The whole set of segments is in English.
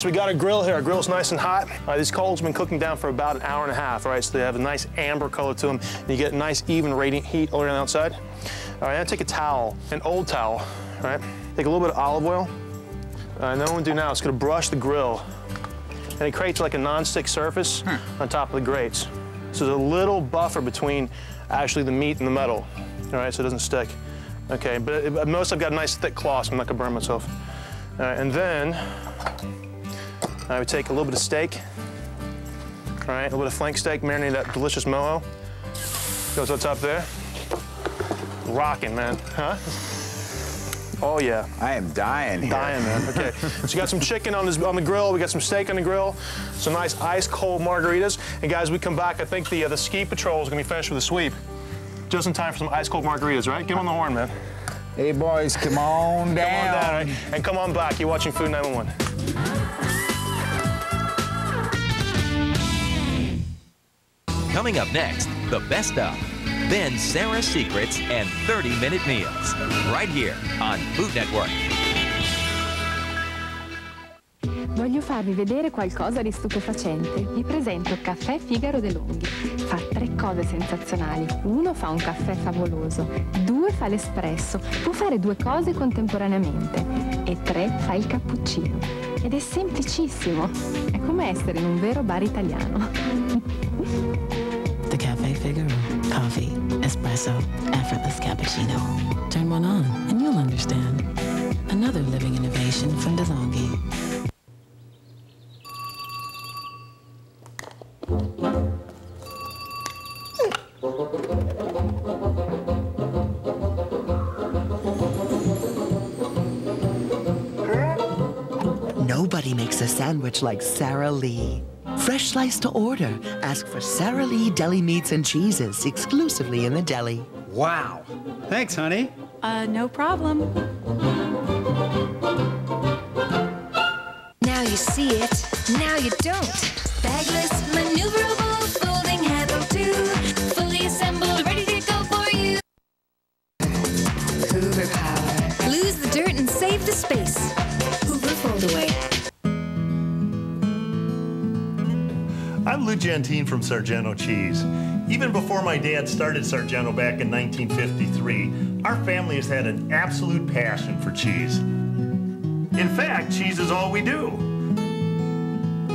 So we got a grill here. Our grill's nice and hot. These coals have been cooking down for about an hour and a half, all right? So they have a nice amber color to them. And you get nice, even, radiant heat all around the outside. All right, now take a towel, an old towel, all right? Take a little bit of olive oil. And then what we're gonna do now is gonna brush the grill. And it creates like a non-stick surface on top of the grates. So there's a little buffer between actually the meat and the metal, all right, so it doesn't stick. Okay, but most I've got a nice thick cloth, so I'm not gonna burn myself. All right, and then I would take a little bit of steak, all right, a little bit of flank steak, marinate that delicious mojo. Goes on top there. Rocking, man, huh? Oh, yeah. I am dying here. Dying, man, okay. So you got some chicken on the grill, we got some steak on the grill, some nice ice-cold margaritas. And guys, we come back, I think the ski patrol is gonna be finished with a sweep. Just in time for some ice-cold margaritas, right? Get on the horn, man. Hey, boys, come on down. Come on down, right? And come on back. You're watching Food 911. Coming up next, the best of, then Sarah's Secrets and 30-minute meals, right here on Food Network. Voglio farvi vedere qualcosa di stupefacente. Vi presento Caffè Figaro DeLonghi. Fa 3 cose sensazionali. 1 fa un caffè favoloso, 2 fa l'espresso, può fare 2 cose contemporaneamente e 3 fa il cappuccino. Ed è semplicissimo. È come essere in un vero bar italiano. The Cafe Figaro. Coffee, espresso, effortless cappuccino. Turn one on and you'll understand. Another living innovation from DeLonghi. Nobody makes a sandwich like Sara Lee. Fresh slice to order. Ask for Sara Lee Deli Meats and Cheeses exclusively in the deli. Wow. Thanks, honey. No problem. Now you see it, now you don't. Bagless, maneuverable, folding handle too. Fully assembled, ready to go for you. Hoover power. Lose the dirt and save the space. Hoover Foldaway. I'm Lou Gentine from Sargento Cheese. Even before my dad started Sargento back in 1953, our family has had an absolute passion for cheese. In fact, cheese is all we do.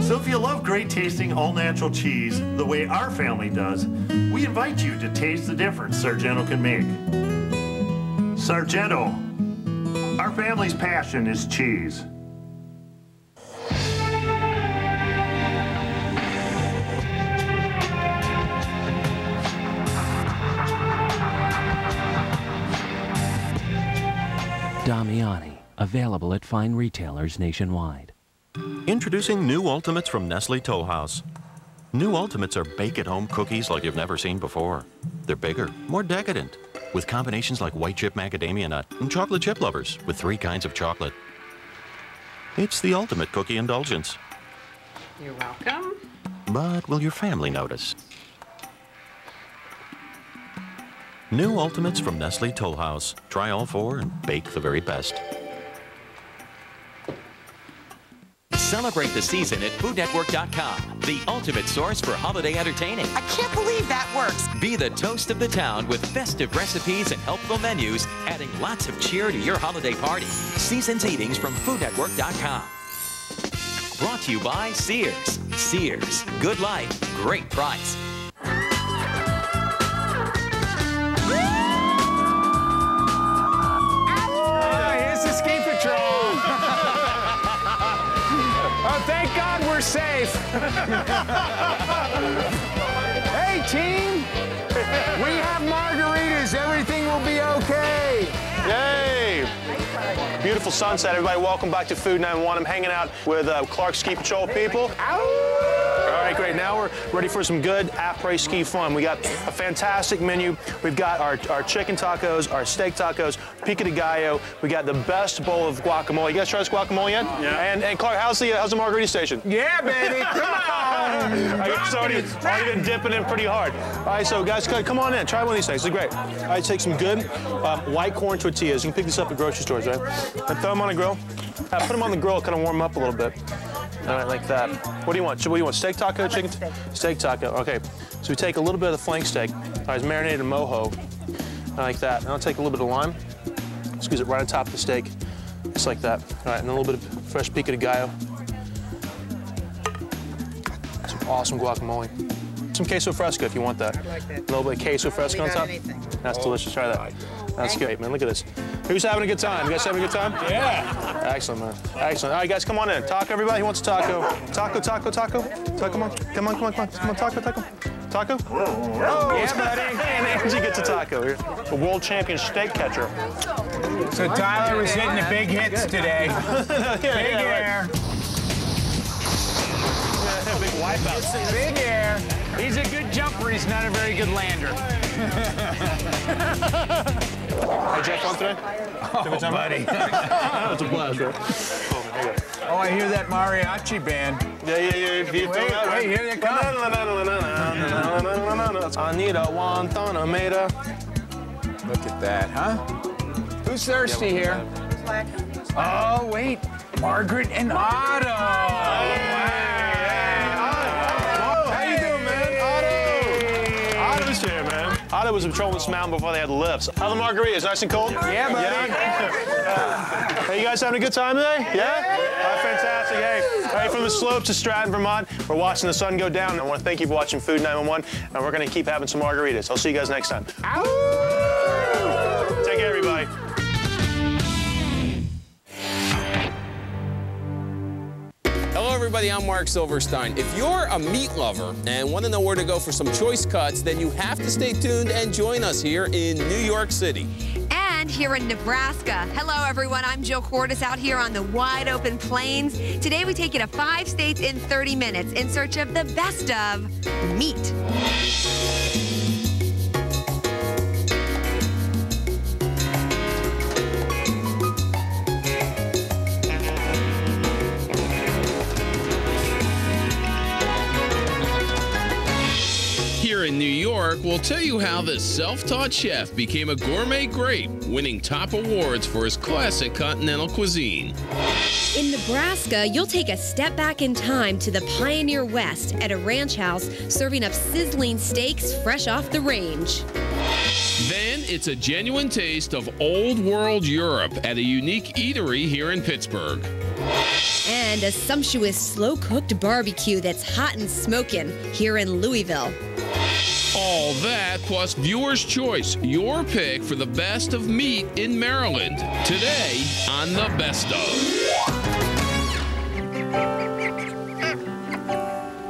So if you love great tasting all-natural cheese the way our family does, we invite you to taste the difference Sargento can make. Sargento, our family's passion is cheese. Damiani, available at fine retailers nationwide. Introducing new Ultimates from Nestle Toll House. New Ultimates are bake-at-home cookies like you've never seen before. They're bigger, more decadent, with combinations like white chip macadamia nut and chocolate chip lovers with 3 kinds of chocolate. It's the ultimate cookie indulgence. You're welcome. But will your family notice? New Ultimates from Nestle Toll House. Try all 4 and bake the very best. Celebrate the season at FoodNetwork.com, the ultimate source for holiday entertaining. I can't believe that works. Be the toast of the town with festive recipes and helpful menus, adding lots of cheer to your holiday party. Season's eatings from FoodNetwork.com. Brought to you by Sears. Sears, good life, great price. Here's the ski patrol. Oh, thank God we're safe. Hey, team. We have margaritas. Everything will be okay. Yay! Beautiful sunset, everybody. Welcome back to Food 911. I'm hanging out with Clark Ski Patrol people. All right, great. Now we're ready for some good après ski fun. We got a fantastic menu. We've got our chicken tacos, our steak tacos, pico de gallo. We got the best bowl of guacamole. You guys try this guacamole yet? Yeah. And Clark, how's the margarita station? Yeah, baby. Come on. It's already been dipping in pretty hard. All right, so guys, come on in. Try one of these things. It's great. All right, take some good white corn tortillas. You can pick this up at grocery stores, right? And throw them on the grill. Put them on the grill, kind of warm them up a little bit. All right, like that. What do you want? What do you want? Steak taco, chicken? Steak taco. Okay. So we take a little bit of the flank steak. All right, it's marinated in mojo. Like that. And I'll take a little bit of lime. Squeeze it right on top of the steak, just like that. All right, and a little bit of fresh pico de gallo. Some awesome guacamole. Some queso fresco if you want that. I'd like that. A little bit of queso fresco on top. That's delicious. Try that. That's great, man. Look at this. Who's having a good time? You guys having a good time? Yeah. Excellent, man. Excellent. All right, guys, come on in. Taco, everybody. Who wants a taco? Taco, taco, taco. Taco, come on. Come on, come on, come on. Come on, taco, taco. Taco? Oh, yeah, buddy. And Angie gets a taco. A world champion steak catcher. So Tyler was hitting the big hits today. Big air. Big wipeouts. Big air. He's a good jumper. He's not a very good lander. Hey, Jeff, fun today? Oh, buddy. It's a blast, right? Oh, I hear that mariachi band. Yeah. Wait, here they come. Anita Guantanamera. Look at that, huh? Who's thirsty here? Oh, wait. Margaret and Otto. How you doing, man? Otto. Otto's here, man. Otto was patrolling this mountain before they had lifts. How the margaritas? Nice and cold? Yeah, buddy. Hey, you guys having a good time today? Yeah? All right, fantastic. Hey, from the slopes of Stratton, Vermont, we're watching the sun go down. I want to thank you for watching Food 911, and we're going to keep having some margaritas. I'll see you guys next time. Ow! Take care, everybody. Hello everybody, I'm Mark Silverstein. If you're a meat lover and want to know where to go for some choice cuts, then you have to stay tuned and join us here in New York City. And here in Nebraska. Hello everyone, I'm Jill Cordes out here on the wide open plains. Today we take you to 5 states in 30 minutes in search of the best of meat. Here in New York, we'll tell you how this self-taught chef became a gourmet great, winning top awards for his classic continental cuisine. In Nebraska, you'll take a step back in time to the Pioneer West at a ranch house serving up sizzling steaks fresh off the range. Then it's a genuine taste of old world Europe at a unique eatery here in Pittsburgh. And a sumptuous slow-cooked barbecue that's hot and smoking here in Louisville. All that plus viewer's choice, your pick for the best of meat in Maryland. Today on The Best of.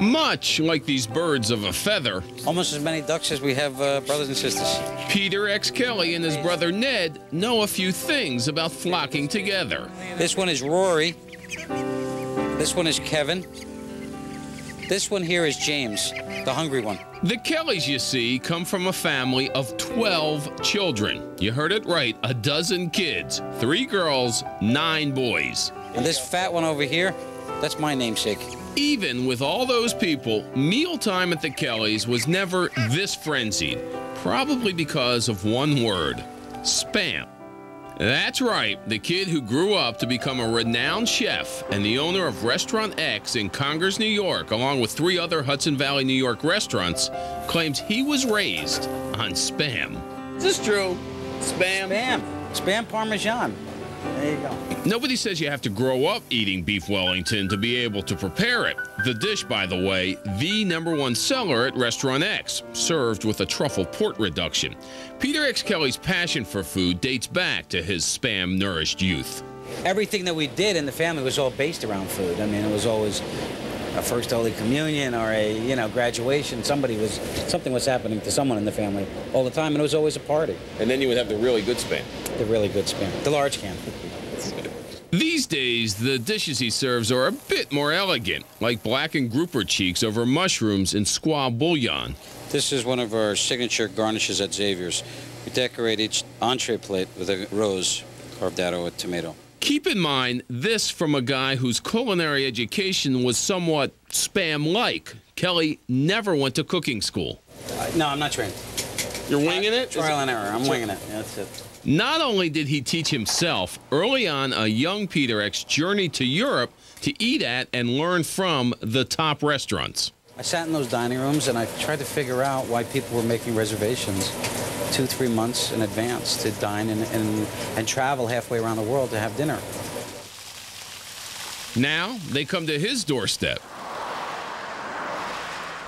Much like these birds of a feather. Almost as many ducks as we have brothers and sisters. Peter X. Kelly and his brother Ned know a few things about flocking together. This one is Rory. This one is Kevin. This one here is James, the hungry one. The Kellys, you see, come from a family of 12 children. You heard it right, a dozen kids. 3 girls, 9 boys. And this fat one over here, that's my namesake. Even with all those people, mealtime at the Kellys was never this frenzied. Probably because of one word, Spam. That's right, the kid who grew up to become a renowned chef and the owner of Restaurant X in Congers, New York, along with 3 other Hudson Valley, New York restaurants, claims he was raised on Spam. Is this true? Spam? Spam Parmesan. There you go. Nobody says you have to grow up eating beef Wellington to be able to prepare it. The dish, by the way, the #1 seller at Restaurant X, served with a truffle port reduction. Peter X. Kelly's passion for food dates back to his Spam-nourished youth. Everything that we did in the family was all based around food. I mean, it was always a first Holy Communion or a, graduation. Something was happening to someone in the family all the time, and it was always a party. And then you would have the really good Spam. The really good Spam. The large can. These days, the dishes he serves are a bit more elegant, like blackened grouper cheeks over mushrooms and squaw bouillon. This is one of our signature garnishes at Xavier's. We decorate each entree plate with a rose carved out of a tomato. Keep in mind, this from a guy whose culinary education was somewhat Spam-like. Kelly never went to cooking school. No, I'm not trained. You're winging it? Trial and error. I'm winging it. Yeah, that's it. Not only did he teach himself, early on, a young Peter X journeyed to Europe to eat at and learn from the top restaurants. I sat in those dining rooms and I tried to figure out why people were making reservations 2-3 months in advance to dine and travel halfway around the world to have dinner. Now they come to his doorstep.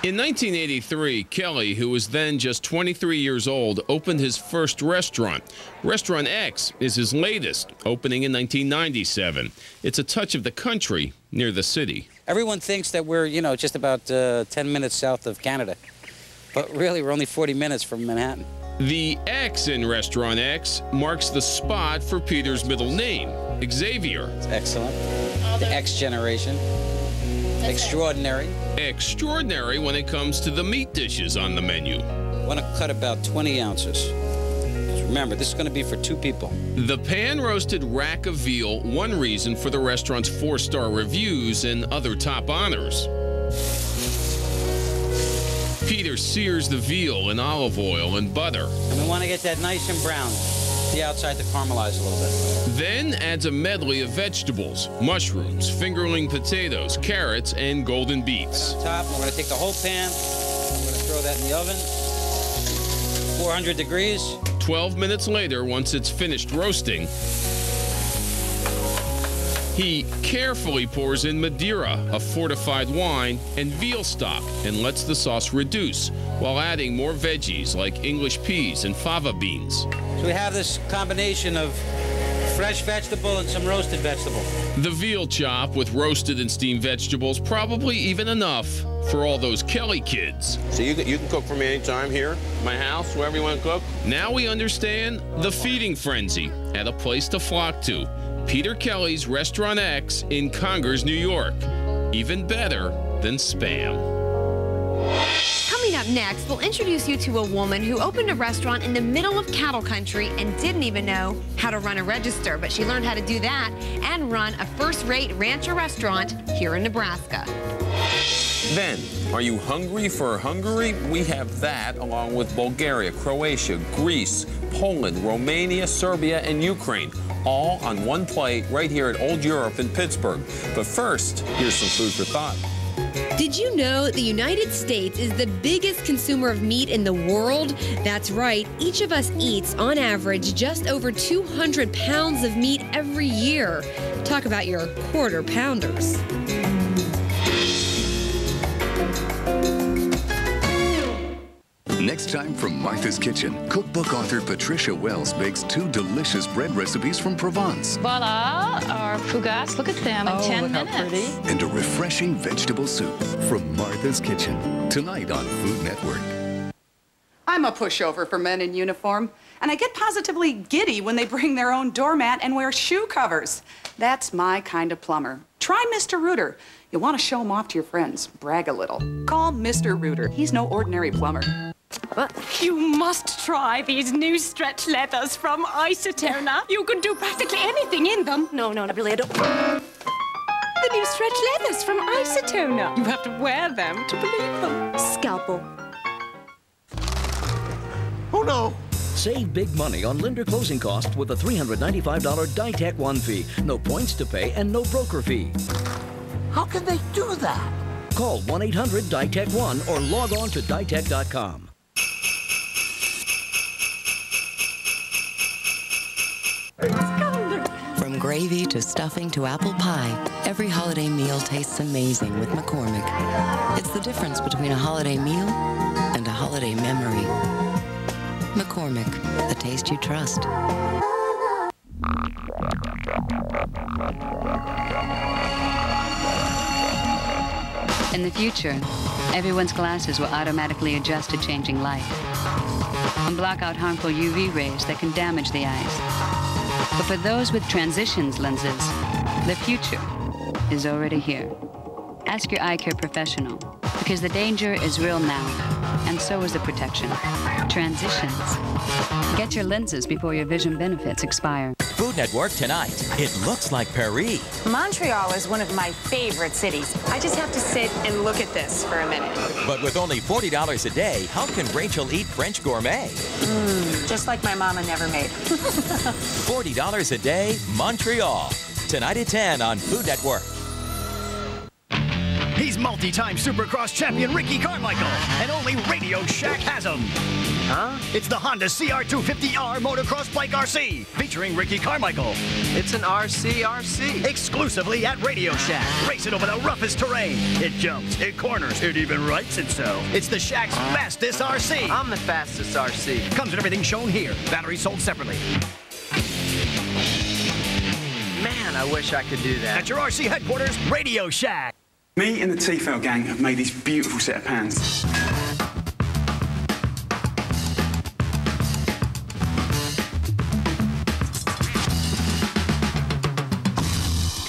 In 1983, Kelly, who was then just 23 years old, opened his first restaurant. Restaurant X is his latest, opening in 1997. It's a touch of the country near the city. Everyone thinks that we're, you know, just about 10 minutes south of Canada. But really, we're only 40 minutes from Manhattan. The X in Restaurant X marks the spot for Peter's middle name, Xavier. Excellent. The X generation. Extraordinary. Extraordinary when it comes to the meat dishes on the menu. I want to cut about 20 ounces. Remember, this is going to be for 2 people. The pan-roasted rack of veal, one reason for the restaurant's 4-star reviews and other top honors. Peter sears the veal in olive oil and butter. And we want to get that nice and brown. The outside to caramelize a little bit. Then adds a medley of vegetables, mushrooms, fingerling potatoes, carrots, and golden beets. Top, we're going to take the whole pan. We're going to throw that in the oven. 400 degrees. 12 minutes later, once it's finished roasting, he carefully pours in Madeira, a fortified wine, and veal stock, and lets the sauce reduce while adding more veggies like English peas and fava beans. So we have this combination of fresh vegetable and some roasted vegetable. The veal chop with roasted and steamed vegetables, probably even enough for all those Kelly kids. So you can cook for me anytime here, my house, wherever you want to cook. Now we understand the feeding frenzy at a place to flock to. Peter Kelly's Restaurant X in Congers, New York. Even better than Spam. Coming up next, we'll introduce you to a woman who opened a restaurant in the middle of cattle country and didn't even know how to run a register, but she learned how to do that and run a first-rate rancher restaurant here in Nebraska. Then, are you hungry for Hungary? We have that along with Bulgaria, Croatia, Greece, Poland, Romania, Serbia, and Ukraine. All on one plate right here at Old Europe in Pittsburgh. But first, here's some food for thought. Did you know the United States is the biggest consumer of meat in the world? That's right. Each of us eats, on average, just over 200 pounds of meat every year. Talk about your quarter pounders. Next time from Martha's Kitchen, cookbook author Patricia Wells makes 2 delicious bread recipes from Provence. Voila, our fougasse. Look at them in 10 minutes. And a refreshing vegetable soup from Martha's Kitchen. Tonight on Food Network. I'm a pushover for men in uniform, and I get positively giddy when they bring their own doormat and wear shoe covers. That's my kind of plumber. Try Mr. Rooter. You want to show him off to your friends, brag a little. Call Mr. Rooter. He's no ordinary plumber. You must try these new stretch leathers from Isotona. You can do practically anything in them. No, really, I don't. The new stretch leathers from Isotona. You have to wear them to believe them. Scalpel. Oh, no. Save big money on lender closing costs with a $395 Ditech One fee. No points to pay and no broker fee. How can they do that? Call 1-800-DITECH-1 or log on to ditech.com. From gravy to stuffing to apple pie, every holiday meal tastes amazing with McCormick. It's the difference between a holiday meal and a holiday memory. McCormick, the taste you trust. In the future, everyone's glasses will automatically adjust to changing light and block out harmful UV rays that can damage the eyes. But for those with transitions lenses, the future is already here. Ask your eye care professional, because the danger is real now, and so is the protection. Transitions. Get your lenses before your vision benefits expire. Food Network tonight. It looks like Paris. Montreal is one of my favorite cities. I just have to sit and look at this for a minute. But with only $40 a day, how can Rachel eat French gourmet? Just like my mama never made. $40 a day, Montreal. Tonight at 10 on Food Network. multi-time Supercross champion Ricky Carmichael, and only Radio Shack has them. Huh? It's the Honda CR250R Motocross Bike RC, featuring Ricky Carmichael. It's an RC. Exclusively at Radio Shack. Race it over the roughest terrain. It jumps, it corners, it even writes itself. It's the Shack's fastest RC. I'm the fastest RC. Comes with everything shown here. Batteries sold separately. Man, I wish I could do that. At your RC headquarters, Radio Shack. Me and the T-Fell gang have made this beautiful set of pans.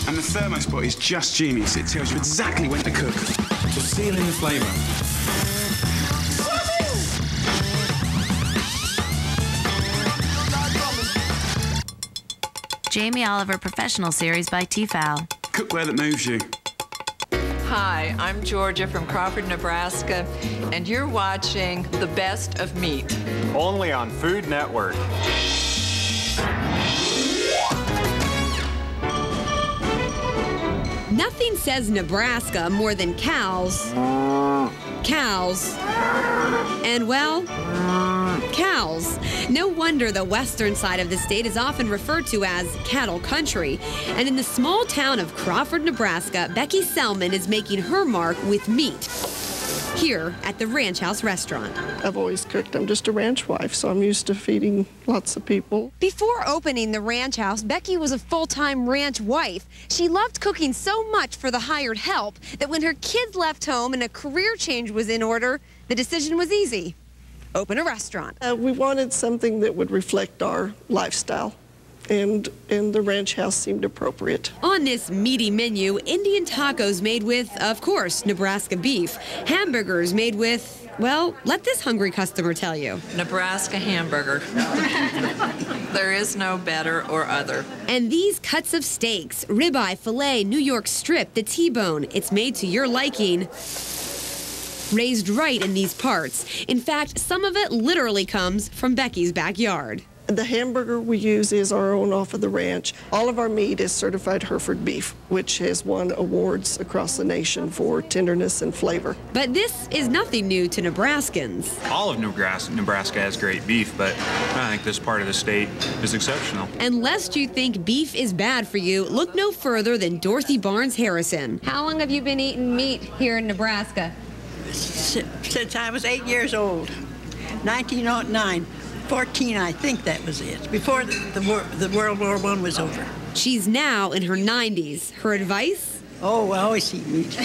And the thermospot is just genius. It tells you exactly when to cook to seal in the flavour. Jamie Oliver Professional Series by Tefal. Cookware that moves you. Hi, I'm Georgia from Crawford, Nebraska, and you're watching The Best of Meat. Only on Food Network. Nothing says Nebraska more than cows, and, well, cows. No wonder the western side of the state is often referred to as cattle country. And in the small town of Crawford, Nebraska, Becky Selman is making her mark with meat here at the Ranch House restaurant. I've always cooked. I'm just a ranch wife, so I'm used to feeding lots of people. Before opening the Ranch House, Becky was a full-time ranch wife. She loved cooking so much for the hired help that when her kids left home and a career change was in order, the decision was easy. Open a restaurant. We wanted something that would reflect our lifestyle, and the Ranch House seemed appropriate. On this meaty menu, Indian tacos made with, of course, Nebraska beef. Hamburgers made with, well, let this hungry customer tell you. Nebraska hamburger. There is no better or other. And these cuts of steaks, ribeye, filet, New York strip, the T-bone, it's made to your liking. Raised right in these parts. In fact, some of it literally comes from Becky's backyard. The hamburger we use is our own off of the ranch. All of our meat is certified Hereford beef, which has won awards across the nation for tenderness and flavor. But this is nothing new to Nebraskans. All of Nebraska has great beef, but I think this part of the state is exceptional. And lest you think beef is bad for you, look no further than Dorothy Barnes Harrison. How long have you been eating meat here in Nebraska? Since I was 8 years old, 1909. 14, I think that was it, before the World War I was over. She's now in her 90s. Her advice? Oh, I always eat meat.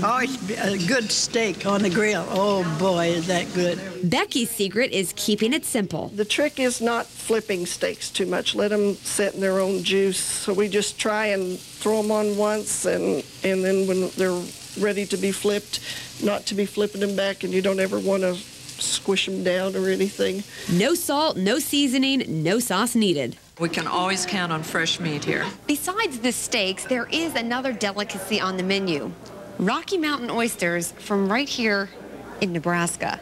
Always a good steak on the grill. Oh, boy, is that good. Becky's secret is keeping it simple. The trick is not flipping steaks too much. Let them sit in their own juice. So we just try and throw them on once, and then when they're ready to be flipped, not to be flipping them back, and you don't ever want to squish them down or anything. No salt, no seasoning, no sauce needed. We can always count on fresh meat here. Besides the steaks, there is another delicacy on the menu. Rocky Mountain oysters from right here in Nebraska.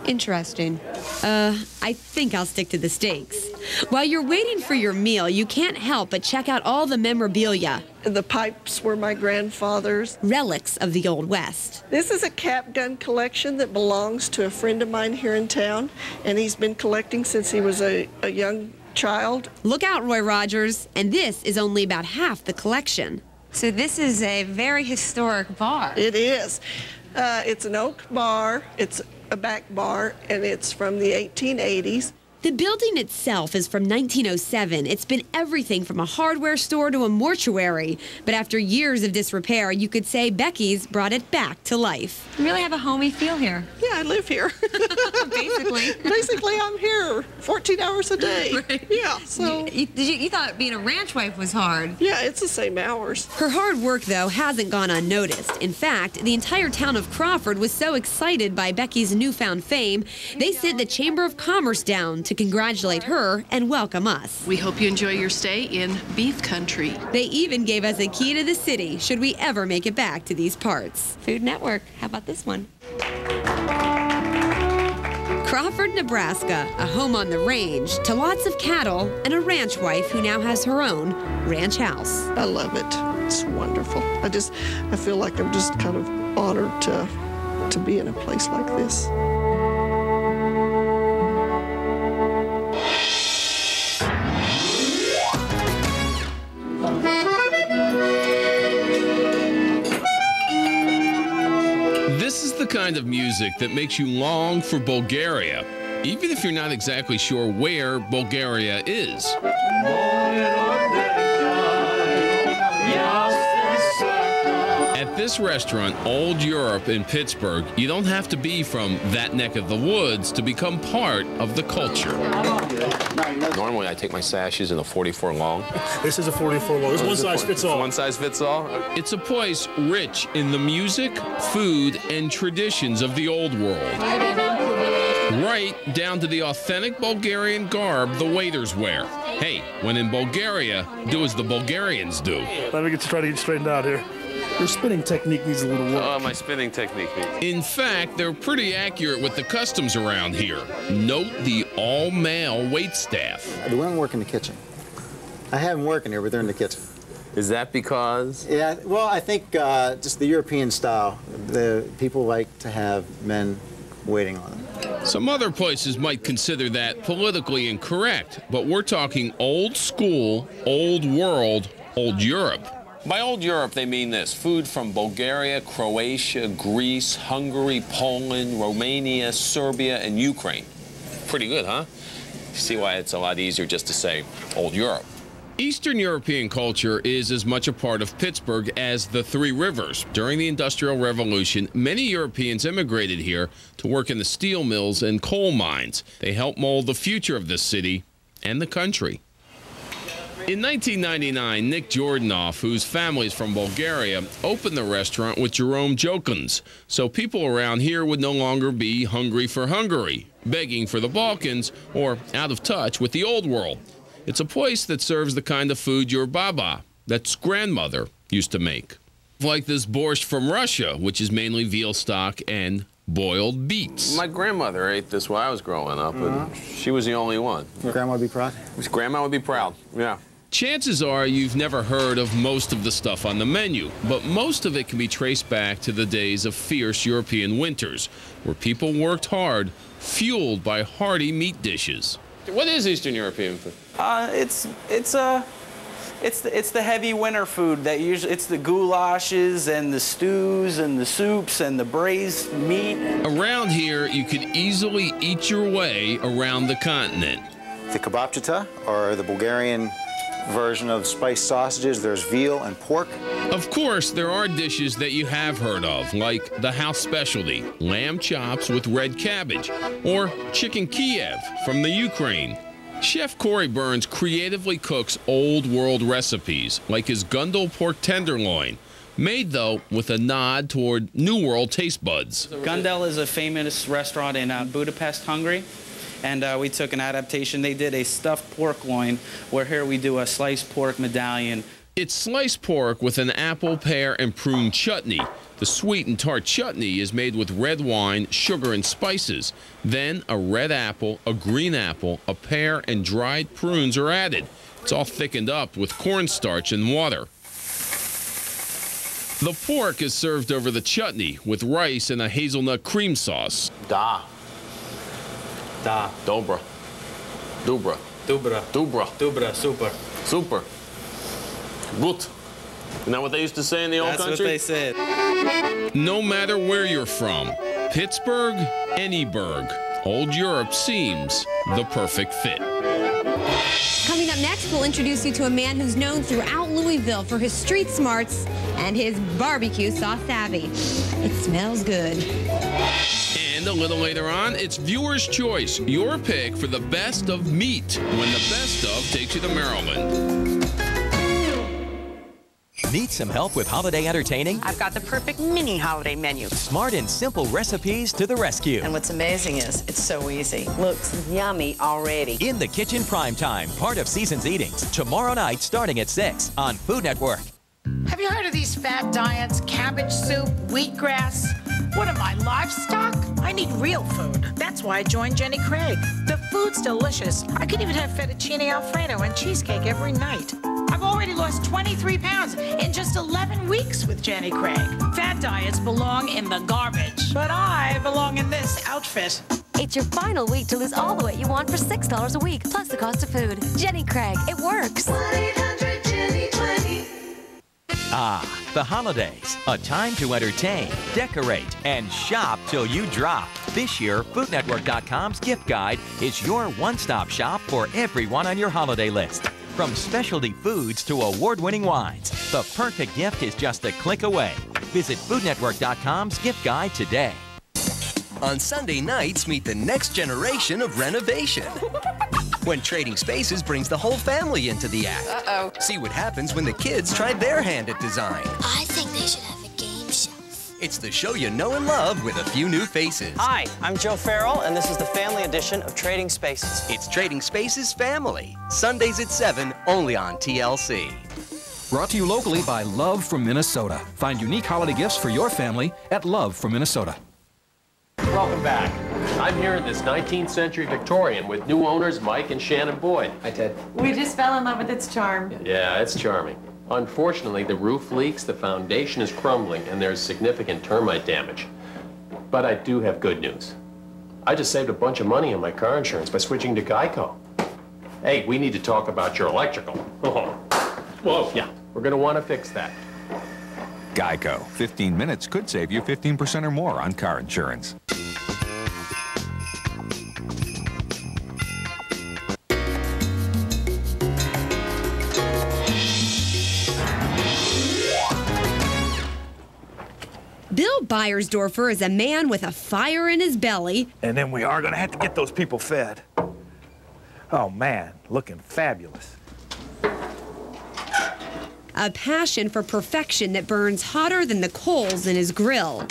Interesting. I think I'll stick to the steaks. While you're waiting for your meal, you can't help but check out all the memorabilia. The pipes were my grandfather's. Relics of the Old West. This is a cap gun collection that belongs to a friend of mine here in town, and he's been collecting since he was a young child. Look out, Roy Rogers. And this is only about half the collection. So this is a very historic bar. It is. It's an oak bar. It's a back bar, and it's from the 1880s. The building itself is from 1907. It's been everything from a hardware store to a mortuary. But after years of disrepair, you could say Becky's brought it back to life. You really have a homey feel here. Yeah, I live here. Basically. Basically, I'm here 14 hours a day. Right. Yeah, so. You thought being a ranch wife was hard. Yeah, it's the same hours. Her hard work, though, hasn't gone unnoticed. In fact, the entire town of Crawford was so excited by Becky's newfound fame, they sent the Chamber of Commerce down to congratulate her and welcome us. We hope you enjoy your stay in beef country. They even gave us a key to the city should we ever make it back to these parts. Food Network, how about this one? Crawford, Nebraska, a home on the range to lots of cattle and a ranch wife who now has her own ranch house. I love it. It's wonderful. I feel like I'm just kind of honored to be in a place like this. This is the kind of music that makes you long for Bulgaria, even if you're not exactly sure where Bulgaria is. At this restaurant, Old Europe in Pittsburgh, you don't have to be from that neck of the woods to become part of the culture. Normally, I take my sashes in a 44 long. This is a 44 long. It's one size fits all. One size fits all? It's a place rich in the music, food, and traditions of the old world. Right down to the authentic Bulgarian garb the waiters wear. Hey, when in Bulgaria, do as the Bulgarians do. Let me try to get straightened out here. Your spinning technique needs a little work. Oh, my spinning technique needs. In fact, they're pretty accurate with the customs around here. Note the all-male wait staff. The women work in the kitchen. I have them working here, but they're in the kitchen. Is that because? Yeah, well, I think just the European style. The people like to have men waiting on them. Some other places might consider that politically incorrect, but we're talking old school, old world, old Europe. By old Europe, they mean this: food from Bulgaria, Croatia, Greece, Hungary, Poland, Romania, Serbia, and Ukraine. Pretty good, huh? You see why it's a lot easier just to say old Europe. Eastern European culture is as much a part of Pittsburgh as the Three Rivers. During the Industrial Revolution, many Europeans immigrated here to work in the steel mills and coal mines. They helped mold the future of this city and the country. In 1999, Nick Jordanoff, whose family is from Bulgaria, opened the restaurant with Jerome Jokins, so people around here would no longer be hungry for Hungary, begging for the Balkans, or out of touch with the old world. It's a place that serves the kind of food your baba, that's grandmother, used to make. Like this borscht from Russia, which is mainly veal stock and boiled beets. My grandmother ate this when I was growing up, and she was the only one. Your grandma would be proud? Grandma would be proud, yeah. Chances are you've never heard of most of the stuff on the menu, but most of it can be traced back to the days of fierce European winters, where people worked hard, fueled by hearty meat dishes. What is Eastern European food? It's the heavy winter food that usually it's the goulashes and the stews and the soups and the braised meat. Around here, you could easily eat your way around the continent. The kebabchita, or the Bulgarian version of spiced sausages. There's veal and pork. Of course, there are dishes that you have heard of, like the house specialty, lamb chops with red cabbage, or chicken Kiev from the Ukraine. Chef Corey Burns creatively cooks old world recipes, like his Gundel pork tenderloin, made, though, with a nod toward New World taste buds. Gundel is a famous restaurant in Budapest, Hungary. And we took an adaptation. They did a stuffed pork loin, where here we do a sliced pork medallion. It's sliced pork with an apple, pear, and prune chutney. The sweet and tart chutney is made with red wine, sugar, and spices. Then a red apple, a green apple, a pear, and dried prunes are added. It's all thickened up with cornstarch and water. The pork is served over the chutney with rice and a hazelnut cream sauce. Da. Dobra. Dubra. Dubra. Dubra. Dubra. Super. Super. Gut. Isn't that what they used to say in the old country? That's what they said. No matter where you're from, Pittsburgh, anyburg, Old Europe seems the perfect fit. Coming up next, we'll introduce you to a man who's known throughout Louisville for his street smarts and his barbecue sauce savvy. It smells good. And a little later on, it's Viewer's Choice, your pick for the best of meat when the best of takes you to Maryland. Need some help with holiday entertaining? I've got the perfect mini holiday menu. Smart and simple recipes to the rescue. And what's amazing is it's so easy. Looks yummy already. In the Kitchen Prime Time, part of Season's Eatings, tomorrow night starting at 6 on Food Network. Have you heard of these fad diets? Cabbage soup, wheatgrass, What am I, livestock? I need real food. That's why I joined Jenny Craig. The food's delicious. I could even have fettuccine Alfredo and cheesecake every night. I've already lost 23 pounds in just 11 weeks with Jenny Craig. Fat diets belong in the garbage, but I belong in this outfit. It's your final week to lose all the weight you want for $6 a week, plus the cost of food. Jenny Craig, it works. 1-800-JENNY20. Ah, the holidays. A time to entertain, decorate, and shop till you drop. This year, FoodNetwork.com's gift guide is your one-stop shop for everyone on your holiday list. From specialty foods to award-winning wines, the perfect gift is just a click away. Visit FoodNetwork.com's gift guide today. On Sunday nights, meet the next generation of renovation. When Trading Spaces brings the whole family into the act. Uh-oh. See what happens when the kids try their hand at design. I think they should have a game show. It's the show you know and love with a few new faces. Hi, I'm Joe Farrell, and this is the family edition of Trading Spaces. It's Trading Spaces Family. Sundays at 7, only on TLC. Brought to you locally by Love from Minnesota. Find unique holiday gifts for your family at Love from Minnesota. Welcome back. I'm here in this 19th century Victorian with new owners Mike and Shannon Boyd. Hi, Ted. We just fell in love with its charm. Yeah, it's charming. Unfortunately, the roof leaks, the foundation is crumbling, and there's significant termite damage. But I do have good news. I just saved a bunch of money on my car insurance by switching to Geico. Hey, we need to talk about your electrical. Whoa, yeah, we're going to want to fix that. Geico. 15 minutes could save you 15% or more on car insurance. Bill Beiersdorfer is a man with a fire in his belly. And then we are going to have to get those people fed. Oh, man, looking fabulous. A passion for perfection that burns hotter than the coals in his grill.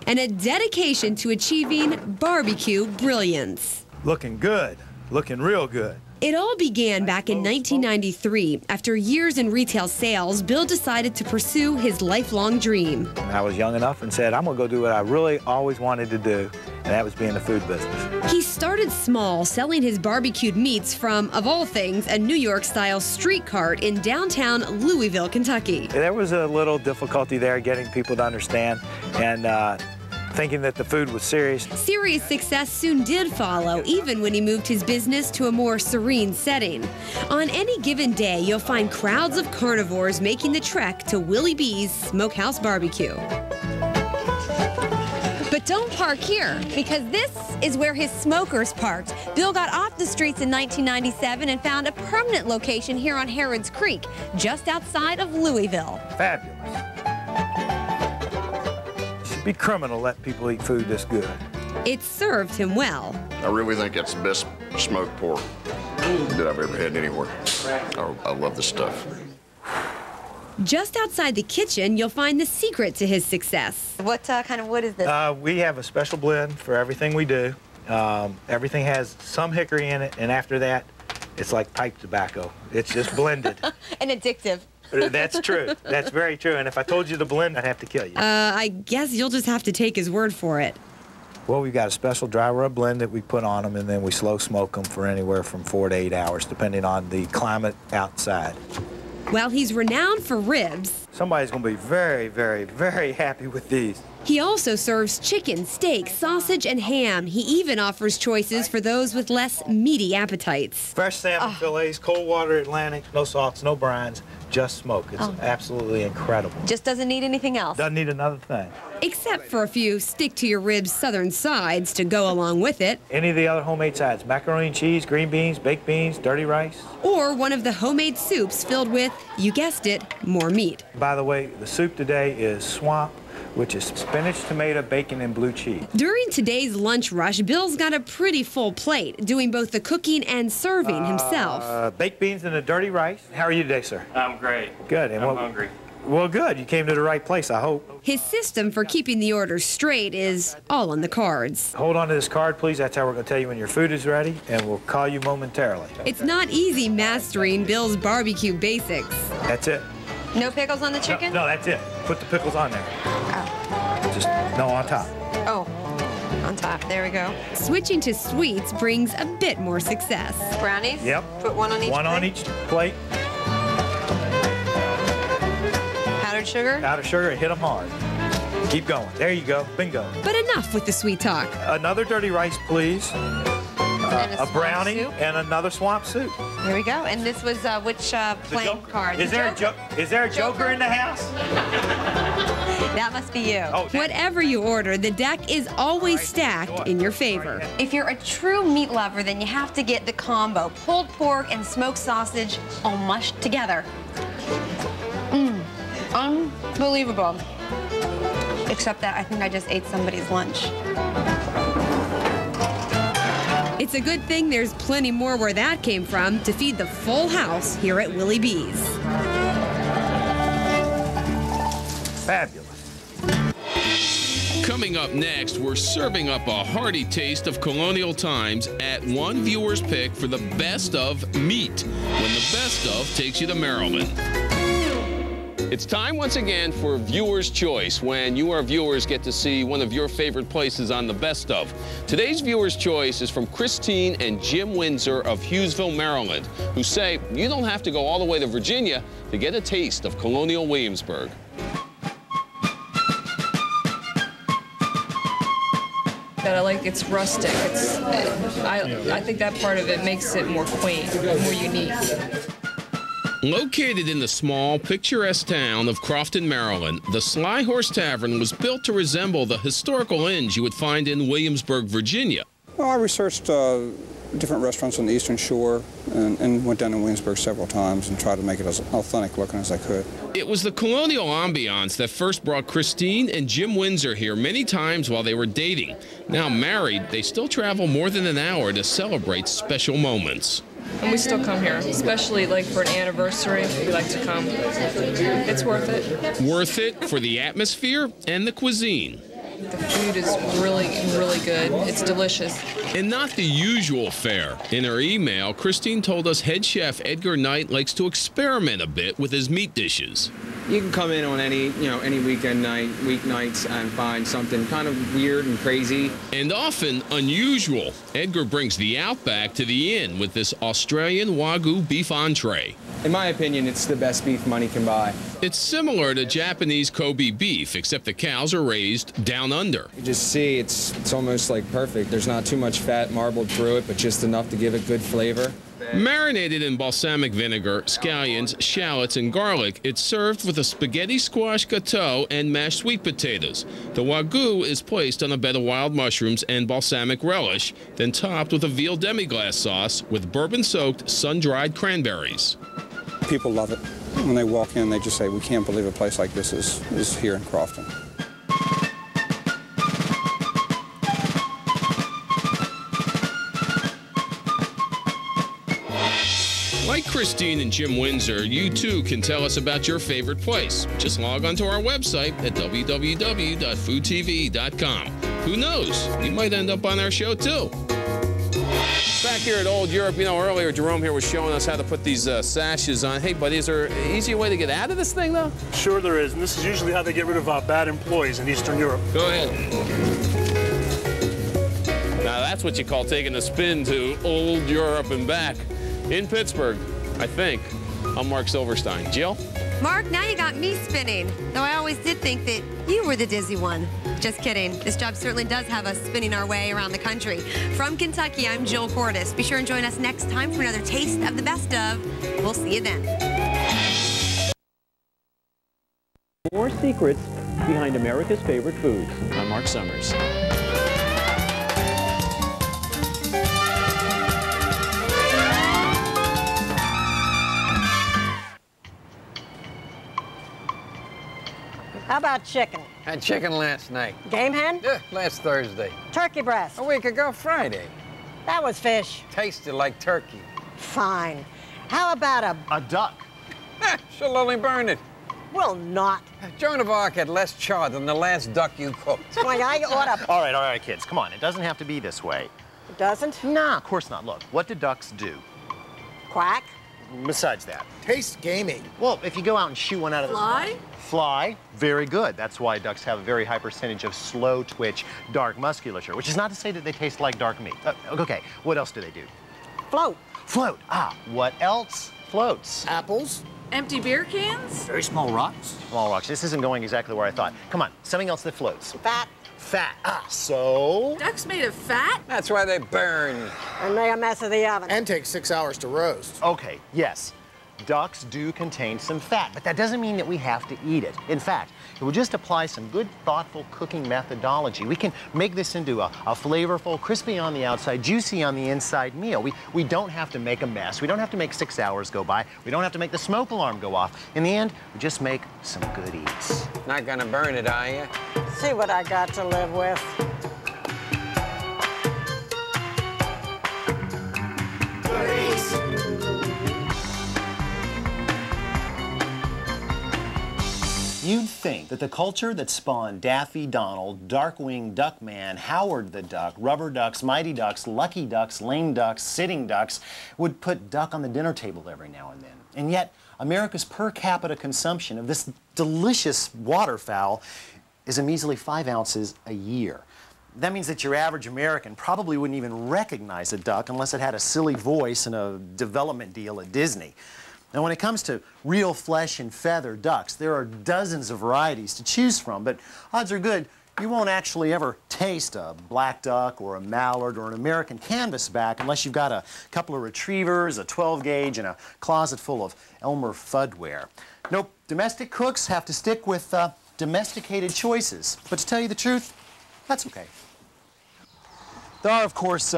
And a dedication to achieving barbecue brilliance. Looking good. Looking real good. It all began back in 1993. After years in retail sales, Bill decided to pursue his lifelong dream. I was young enough and said, I'm going to go do what I really always wanted to do, and that was be in the food business. He started small, selling his barbecued meats from, of all things, a New York-style street cart in downtown Louisville, Kentucky. There was a little difficulty there getting people to understand, and thinking that the food was serious. Serious success soon did follow, even when he moved his business to a more serene setting. On any given day, you'll find crowds of carnivores making the trek to Willie B's Smokehouse Barbecue. But don't park here, because this is where his smokers parked. Bill got off the streets in 1997 and found a permanent location here on Harrods Creek, just outside of Louisville. Fabulous. Be criminal to let people eat food this good. It served him well. I really think that's the best smoked pork that I've ever had anywhere. I love this stuff. Just outside the kitchen, you'll find the secret to his success. What kind of wood is this? We have a special blend for everything we do. Everything has some hickory in it, and after that, it's like pipe tobacco. It's just blended. And addictive. That's true. That's very true. And if I told you to blend, I'd have to kill you. I guess you'll just have to take his word for it. Well, we've got a special dry rub blend that we put on them, and then we slow smoke them for anywhere from 4 to 8 hours, depending on the climate outside. While he's renowned for ribs, somebody's going to be very, very, very happy with these. He also serves chicken, steak, sausage, and ham. He even offers choices for those with less meaty appetites. Fresh salmon fillets, cold water Atlantic, no salts, no brines, just smoke. It's absolutely incredible. Just doesn't need anything else. Doesn't need another thing. Except for a few stick-to-your-ribs southern sides to go along with it. Any of the other homemade sides, macaroni and cheese, green beans, baked beans, dirty rice. Or one of the homemade soups filled with, you guessed it, more meat. By the way, the soup today is swamp, which is spinach, tomato, bacon, and blue cheese. During today's lunch rush, Bill's got a pretty full plate, doing both the cooking and serving himself. Baked beans and a dirty rice. How are you today, sir? I'm great. Good. And I'm hungry. Well, good. You came to the right place, I hope. His system for keeping the orders straight is all on the cards. Hold on to this card, please. That's how we're going to tell you when your food is ready, and we'll call you momentarily. It's not easy mastering Bill's barbecue basics. That's it. No pickles on the chicken? No, that's it. Put the pickles on there. Oh. Just, no, on top. Oh, on top. There we go. Switching to sweets brings a bit more success. Brownies? Yep. Put one on each One on each plate. Powdered sugar? Powdered sugar, hit them hard. Keep going. There you go. Bingo. But enough with the sweet talk. Another dirty rice, please. A brownie soup. and another swamp soup. Here we go. And this was which playing card? Is there a joker in the house? That must be you. Oh, Whatever you order, the deck is always stacked in your favor. If you're a true meat lover, then you have to get the combo. Pulled pork and smoked sausage all mushed together. Unbelievable. Except that I think I just ate somebody's lunch. It's a good thing there's plenty more where that came from to feed the full house here at Willie B's. Fabulous. Coming up next, we're serving up a hearty taste of colonial times at one viewer's pick for the best of meat, when the best of takes you to Maryland. It's time once again for Viewer's Choice, when you, our viewers, get to see one of your favorite places on the best of. Today's Viewer's Choice is from Christine and Jim Windsor of Hughesville, Maryland, who say you don't have to go all the way to Virginia to get a taste of colonial Williamsburg. That I like it's rustic. I think that part of it makes it more quaint, more unique. Located in the small, picturesque town of Crofton, Maryland, the Sly Horse Tavern was built to resemble the historical inns you would find in Williamsburg, Virginia. Well, I researched different restaurants on the Eastern Shore and went down to Williamsburg several times and tried to make it as authentic looking as I could. It was the colonial ambiance that first brought Christine and Jim Windsor here many times while they were dating. Now married, they still travel more than an hour to celebrate special moments. And we still come here, especially like for an anniversary. We like to come. It's worth it. Worth it for the atmosphere and the cuisine. The food is really, really good. It's delicious. And not the usual fare. In her email, Christine told us head chef Edgar Knight likes to experiment a bit with his meat dishes. You can come in on any weekend night, weeknights, and find something kind of weird and crazy. And often unusual. Edgar brings the Outback to the inn with this Australian Wagyu beef entree. In my opinion, it's the best beef money can buy. It's similar to Japanese Kobe beef, except the cows are raised down under. You just see it's almost like perfect. There's not too much fat marbled through it, but just enough to give it good flavor. Marinated in balsamic vinegar, scallions, shallots, and garlic, it's served with a spaghetti squash gâteau and mashed sweet potatoes. The Wagyu is placed on a bed of wild mushrooms and balsamic relish, then topped with a veal demi-glace sauce with bourbon-soaked, sun-dried cranberries. People love it. When they walk in, they just say, we can't believe a place like this is here in Crofton. Like Christine and Jim Windsor, you too can tell us about your favorite place. Just log on to our website at www.foodtv.com. Who knows? You might end up on our show too. Back here at Old Europe, earlier Jerome here was showing us how to put these sashes on. Hey, buddy, is there an easier way to get out of this thing, though? Sure there is, and this is usually how they get rid of bad employees in Eastern Europe. Go ahead. Now that's what you call taking a spin to Old Europe and back. In Pittsburgh, I think. I'm Mark Silverstein. Jill? Mark, now you got me spinning. Though I always did think that you were the dizzy one. Just kidding. This job certainly does have us spinning our way around the country. From Kentucky, I'm Jill Cordes. Be sure and join us next time for another taste of the best of. We'll see you then. More secrets behind America's favorite foods. I'm Mark Summers. How about chicken? Had chicken last night. Game hen? Yeah, last Thursday. Turkey breast? A week ago Friday. That was fish. Tasted like turkey. Fine. How about a duck? She'll only burn it. Will not. Joan of Arc had less char than the last duck you cooked. Well, I ought to. All right, kids, come on. It doesn't have to be this way. It doesn't? Nah, of course not. Look, what do ducks do? Quack. besides that. Tastes gamey. Well, if you go out and shoot one out of Fly? Fly, very good. That's why ducks have a very high percentage of slow twitch dark musculature, which is not to say that they taste like dark meat. Okay, what else do they do? Float. Float. What else floats? Apples. Empty beer cans? Very small rocks. Small rocks. This isn't going exactly where I thought. Come on, something else that floats. Fat. Fat. So? Ducks made of fat? That's why they burn. And make a mess of the oven. And take 6 hours to roast. Okay, yes. Ducks do contain some fat, but that doesn't mean that we have to eat it. In fact, if we just apply some good, thoughtful cooking methodology, we can make this into a flavorful, crispy on the outside, juicy on the inside meal. We don't have to make a mess. We don't have to make 6 hours go by. We don't have to make the smoke alarm go off. In the end, we just make some good eats. Not gonna burn it, are you? See what I got to live with. You'd think that the culture that spawned Daffy Donald, Darkwing Duckman, Howard the Duck, Rubber Ducks, Mighty Ducks, Lucky Ducks, Lame Ducks, Sitting Ducks would put duck on the dinner table every now and then. And yet, America's per capita consumption of this delicious waterfowl is a measly 5 ounces a year. That means that your average American probably wouldn't even recognize a duck unless it had a silly voice and a development deal at Disney. Now, when it comes to real flesh and feather ducks, there are dozens of varieties to choose from, but odds are good you won't actually ever taste a black duck or a mallard or an American canvasback unless you've got a couple of retrievers, a 12-gauge, and a closet full of Elmer Fuddware. Nope, domestic cooks have to stick with domesticated choices. But to tell you the truth, that's okay. There are, of course,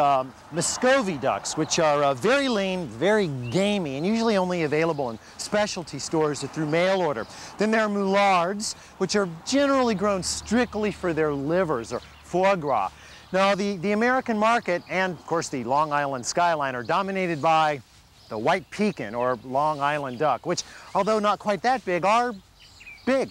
Muscovy ducks, which are very lean, very gamey, and usually only available in specialty stores or through mail order. Then there are Moulards, which are generally grown strictly for their livers, or foie gras. Now, the American market and, of course, the Long Island skyline are dominated by the white pekin, or Long Island duck, which, although not quite that big, are big.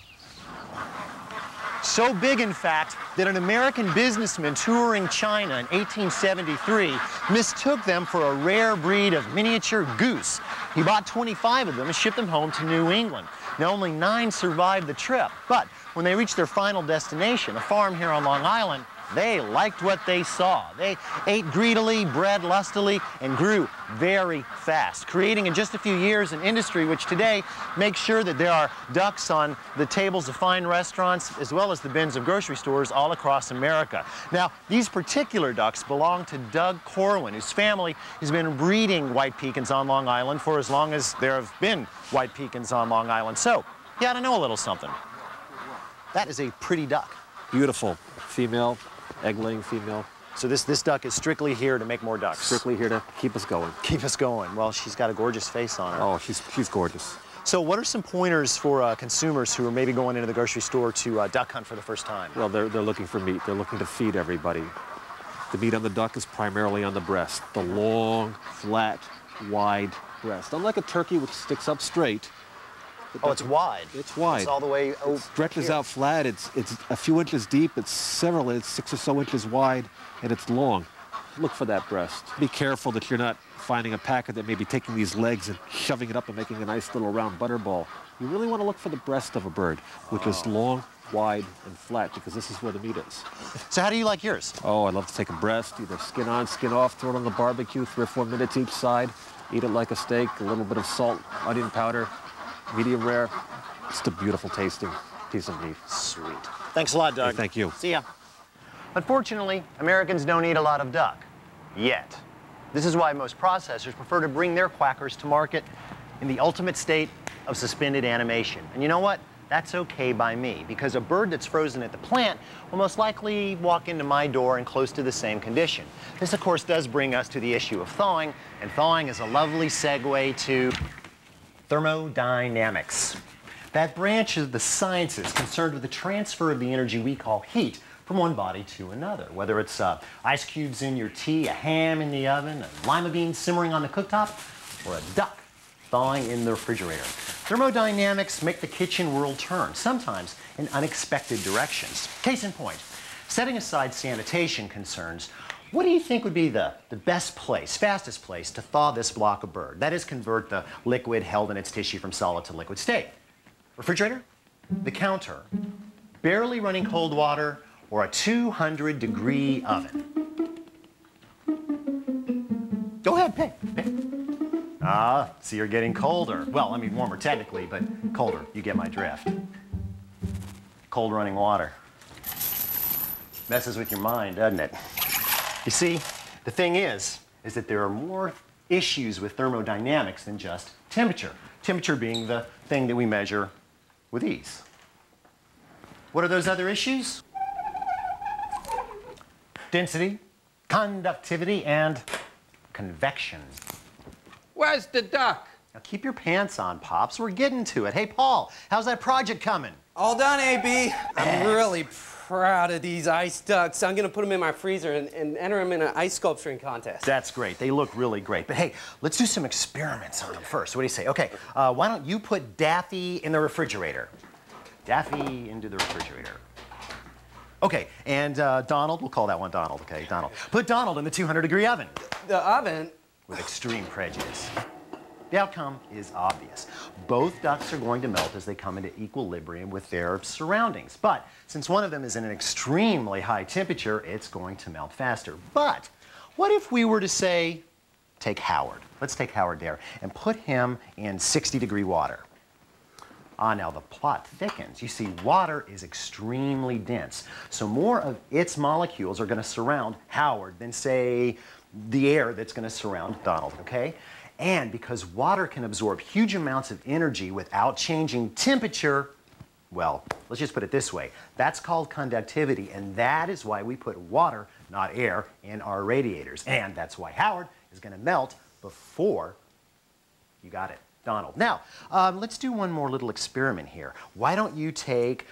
So big, in fact, that an American businessman touring China in 1873 mistook them for a rare breed of miniature goose. He bought 25 of them and shipped them home to New England. Now, only 9 survived the trip, but when they reached their final destination, a farm here on Long Island, they liked what they saw. They ate greedily, bred lustily, and grew very fast, creating in just a few years an industry which today makes sure that there are ducks on the tables of fine restaurants as well as the bins of grocery stores all across America. Now, these particular ducks belong to Doug Corwin, whose family has been breeding white pekins on Long Island for as long as there have been white pekins on Long Island. So, you ought to know a little something. That is a pretty duck. Beautiful. Female. Egg-laying female. So this duck is strictly here to make more ducks? Strictly here to keep us going. Keep us going. Well, she's got a gorgeous face on her. Oh, she's gorgeous. So what are some pointers for consumers who are maybe going into the grocery store to duck hunt for the first time? Well, they're looking for meat. They're looking to feed everybody. The meat on the duck is primarily on the breast. The long, flat, wide breast. Unlike a turkey, which sticks up straight. Oh, it's wide. It's wide. It's all the way over. It stretches out flat. It's a few inches deep. It's 6 or so inches wide, and it's long. Look for that breast. Be careful that you're not finding a packer that may be taking these legs and shoving it up and making a nice little round butterball. You really want to look for the breast of a bird, which is long, wide, and flat, because this is where the meat is. So how do you like yours? Oh, I love to take a breast, either skin on, skin off, throw it on the barbecue, 3 or 4 minutes each side, eat it like a steak, a little bit of salt, onion powder, medium rare. It's a beautiful tasting piece of meat. Sweet. Thanks a lot, Doug. Hey, thank you. See ya. Unfortunately, Americans don't eat a lot of duck. Yet. This is why most processors prefer to bring their quackers to market in the ultimate state of suspended animation. And you know what? That's okay by me, because a bird that's frozen at the plant will most likely walk into my door in close to the same condition. This, of course, does bring us to the issue of thawing, and thawing is a lovely segue to thermodynamics. That branch of the sciences concerned with the transfer of the energy we call heat from one body to another, whether it's ice cubes in your tea, a ham in the oven, a lima bean simmering on the cooktop, or a duck thawing in the refrigerator. Thermodynamics make the kitchen world turn, sometimes in unexpected directions. Case in point, setting aside sanitation concerns, What do you think would be the best place, fastest place to thaw this block of bird? That is, convert the liquid held in its tissue from solid to liquid state. Refrigerator, the counter, barely running cold water, or a 200-degree oven? Go ahead, pick. Ah, see, you're getting colder. Well, I mean warmer technically, but colder. You get my drift. Cold running water. Messes with your mind, doesn't it? You see, the thing is that there are more issues with thermodynamics than just temperature. Temperature being the thing that we measure with ease. What are those other issues? Density, conductivity, and convection. Where's the duck? Now keep your pants on, Pops. We're getting to it. Hey, Paul, how's that project coming? All done, AB. I'm really proud of these ice ducks. I'm gonna put them in my freezer and enter them in an ice sculpturing contest. That's great. They look really great. But hey, let's do some experiments on them first. What do you say? Okay, why don't you put Daffy in the refrigerator? Daffy into the refrigerator. Okay, and Donald, we'll call that one Donald, okay? Donald. Put Donald in the 200-degree oven. The oven? With extreme prejudice. The outcome is obvious. Both ducks are going to melt as they come into equilibrium with their surroundings. But since one of them is in an extremely high temperature, it's going to melt faster. But what if we were to say, take Howard. Let's take Howard there and put him in 60-degree water. Ah, now the plot thickens. You see, water is extremely dense. So more of its molecules are going to surround Howard than, say, the air that's going to surround Donald, okay? And because water can absorb huge amounts of energy without changing temperature, well, let's just put it this way. That's called conductivity, and that is why we put water, not air, in our radiators. And that's why Howard is going to melt before, you got it, Donald. Now, let's do one more little experiment here. Why don't you take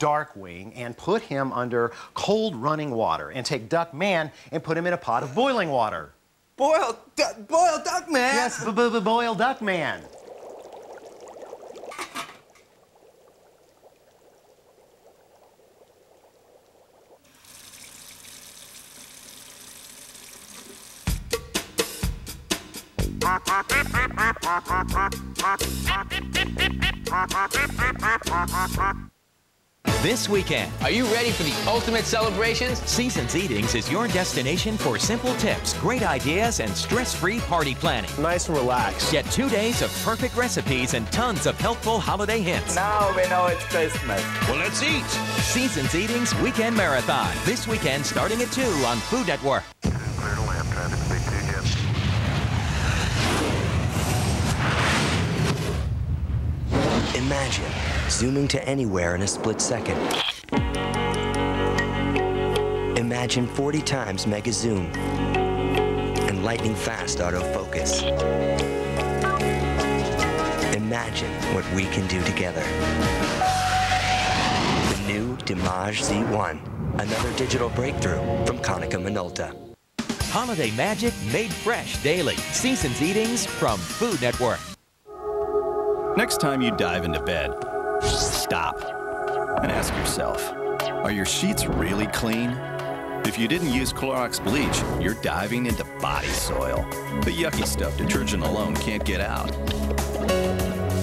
Darkwing and put him under cold running water, and take Duckman and put him in a pot of boiling water? Boiled Duckman? Yes, boiled Duckman. This weekend, Are you ready for the ultimate celebrations? Seasons Eatings is your destination for simple tips, great ideas, and stress-free party planning. Nice and relaxed. Get 2 days of perfect recipes and tons of helpful holiday hints. Now we know it's Christmas. Well, let's eat. Seasons Eatings Weekend Marathon. This weekend starting at 2 on Food Network. Imagine zooming to anywhere in a split second. Imagine 40 times mega zoom and lightning fast autofocus. Imagine what we can do together. The new Dimage Z1, another digital breakthrough from Konica Minolta. Holiday magic made fresh daily. Seasons Eatings from Food Network. Next time you dive into bed, stop and ask yourself, are your sheets really clean? If you didn't use Clorox bleach, you're diving into body soil. The yucky stuff detergent alone can't get out.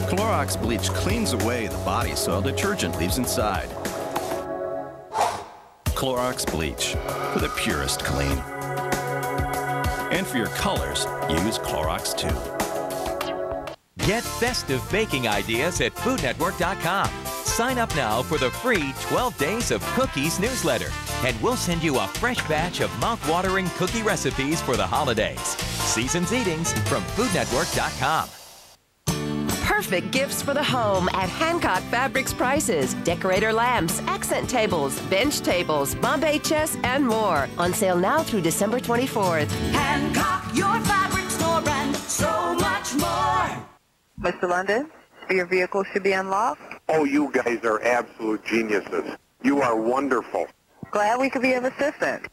Clorox bleach cleans away the body soil detergent leaves inside. Clorox bleach for the purest clean. And for your colors, use Clorox 2. Get festive baking ideas at foodnetwork.com. Sign up now for the free 12 Days of Cookies newsletter, and we'll send you a fresh batch of mouth-watering cookie recipes for the holidays. Seasons Eatings from foodnetwork.com. Perfect gifts for the home at Hancock Fabrics prices. Decorator lamps, accent tables, bench tables, Bombay chests, and more. On sale now through December 24th. Hancock, your fabric store, and so much more. Mr. London, your vehicle should be unlocked. Oh, you guys are absolute geniuses. You are wonderful. Glad we could be of assistance.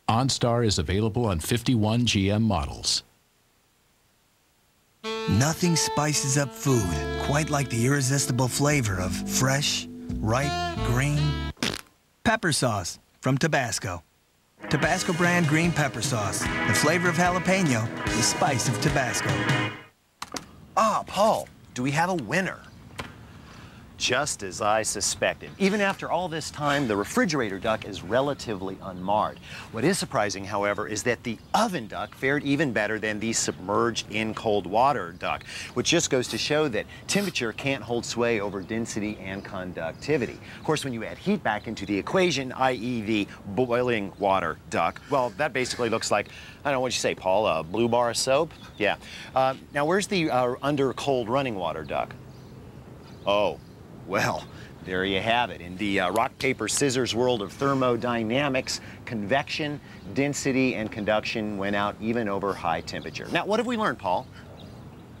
OnStar is available on 51 GM models. Nothing spices up food quite like the irresistible flavor of fresh, ripe, green pepper sauce from Tabasco. Tabasco brand green pepper sauce. The flavor of jalapeno, the spice of Tabasco. Ah, Paul, do we have a winner? Just as I suspected. Even after all this time, the refrigerator duck is relatively unmarred. What is surprising, however, is that the oven duck fared even better than the submerged in cold water duck, which just goes to show that temperature can't hold sway over density and conductivity. Of course, when you add heat back into the equation, i.e. the boiling water duck, well, that basically looks like, I don't know what you say, Paul, a blue bar of soap? Yeah. Now, where's the under cold running water duck? Oh. Well, there you have it. In the rock, paper, scissors world of thermodynamics, convection, density, and conduction went out even over high temperature. Now, what have we learned, Paul?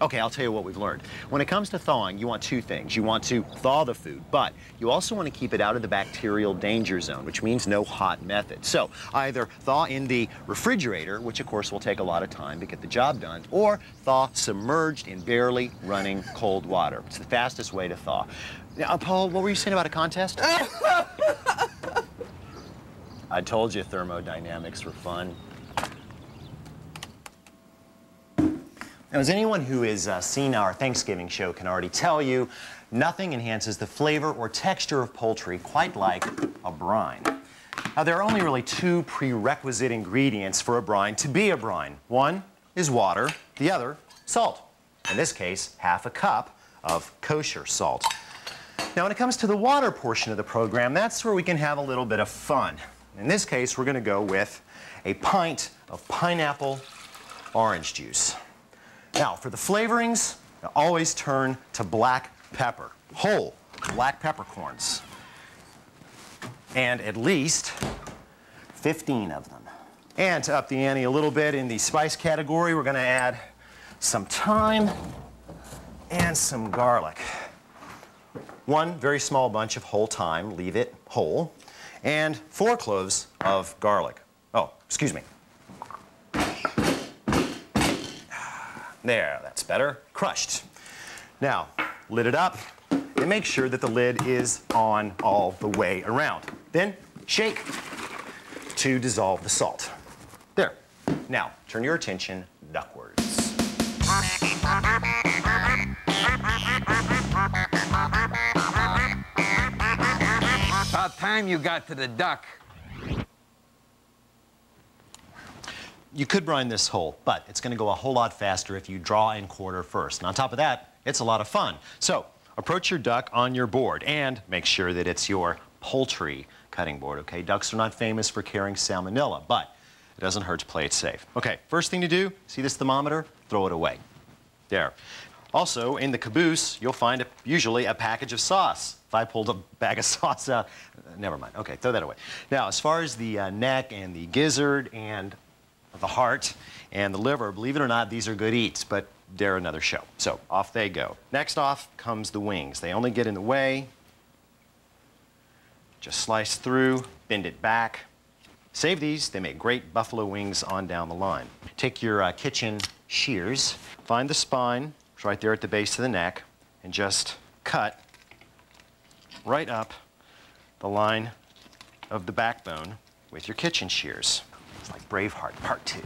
Okay, I'll tell you what we've learned. When it comes to thawing, you want two things. You want to thaw the food, but you also want to keep it out of the bacterial danger zone, which means no hot method. So either thaw in the refrigerator, which of course will take a lot of time to get the job done, or thaw submerged in barely running cold water. It's the fastest way to thaw. Now, Paul, what were you saying about a contest? I told you thermodynamics were fun. Now, as anyone who has seen our Thanksgiving show can already tell you, nothing enhances the flavor or texture of poultry quite like a brine. Now, there are only really two prerequisite ingredients for a brine to be a brine. One is water, the other, salt. In this case, half a cup of kosher salt. Now, when it comes to the water portion of the program, that's where we can have a little bit of fun. In this case, we're going to go with a pint of pineapple orange juice. Now, for the flavorings, always turn to black pepper, whole black peppercorns, and at least 15 of them. And to up the ante a little bit in the spice category, we're going to add some thyme and some garlic. One very small bunch of whole thyme, leave it whole, and 4 cloves of garlic. Oh, excuse me. There, that's better. Crushed. Now, lid it up and make sure that the lid is on all the way around. Then shake to dissolve the salt. There. Now, turn your attention duckwards. About time you got to the duck. You could brine this whole, but it's going to go a whole lot faster if you draw and quarter first. And on top of that, it's a lot of fun. So approach your duck on your board and make sure that it's your poultry cutting board, okay? Ducks are not famous for carrying salmonella, but it doesn't hurt to play it safe. Okay, first thing to do, see this thermometer? Throw it away. There. Also, in the caboose, you'll find usually a package of sauce. If I pulled a bag of sauce out, never mind. Okay, throw that away. Now, as far as the neck and the gizzard and the heart and the liver, believe it or not, these are good eats, but they're another show. So off they go. Next off comes the wings. They only get in the way. Just slice through, bend it back. Save these. They make great buffalo wings on down the line. Take your kitchen shears, find the spine. It's right there at the base of the neck, and just cut right up the line of the backbone with your kitchen shears. It's like Braveheart Part 2.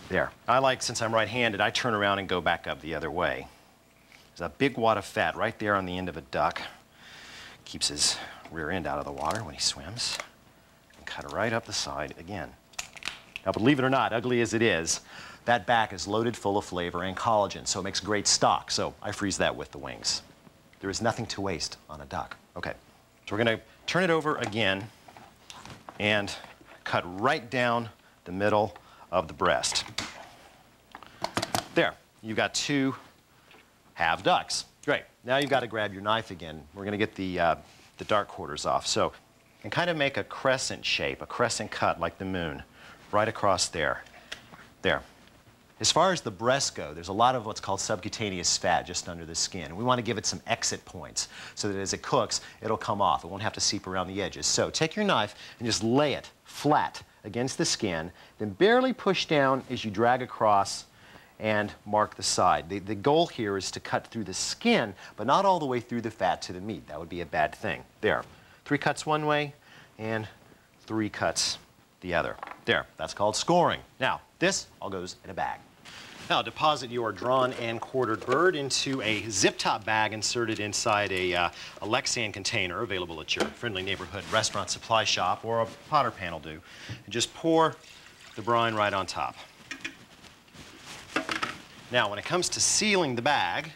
There. I like, since I'm right-handed, I turn around and go back up the other way. There's a big wad of fat right there on the end of a duck. Keeps his rear end out of the water when he swims. And cut it right up the side again. Now, believe it or not, ugly as it is, that back is loaded full of flavor and collagen, so it makes great stock. So I freeze that with the wings. There is nothing to waste on a duck. Okay, so we're going to turn it over again and cut right down the middle of the breast. There, you've got 2 half ducks. Great. Now you've got to grab your knife again. We're going to get the dark quarters off. So, and kind of make a crescent shape, a crescent cut like the moon, right across there. There. As far as the breasts go, there's a lot of what's called subcutaneous fat just under the skin. We want to give it some exit points so that as it cooks, it'll come off. It won't have to seep around the edges. So take your knife and just lay it flat against the skin, then barely push down as you drag across and mark the side. The goal here is to cut through the skin, but not all the way through the fat to the meat. That would be a bad thing. There. 3 cuts one way and 3 cuts the other. There, that's called scoring. Now, this all goes in a bag. Now, deposit your drawn and quartered bird into a zip-top bag inserted inside a Lexan container available at your friendly neighborhood restaurant supply shop, or a Potter pan will do. And just pour the brine right on top. Now, when it comes to sealing the bag,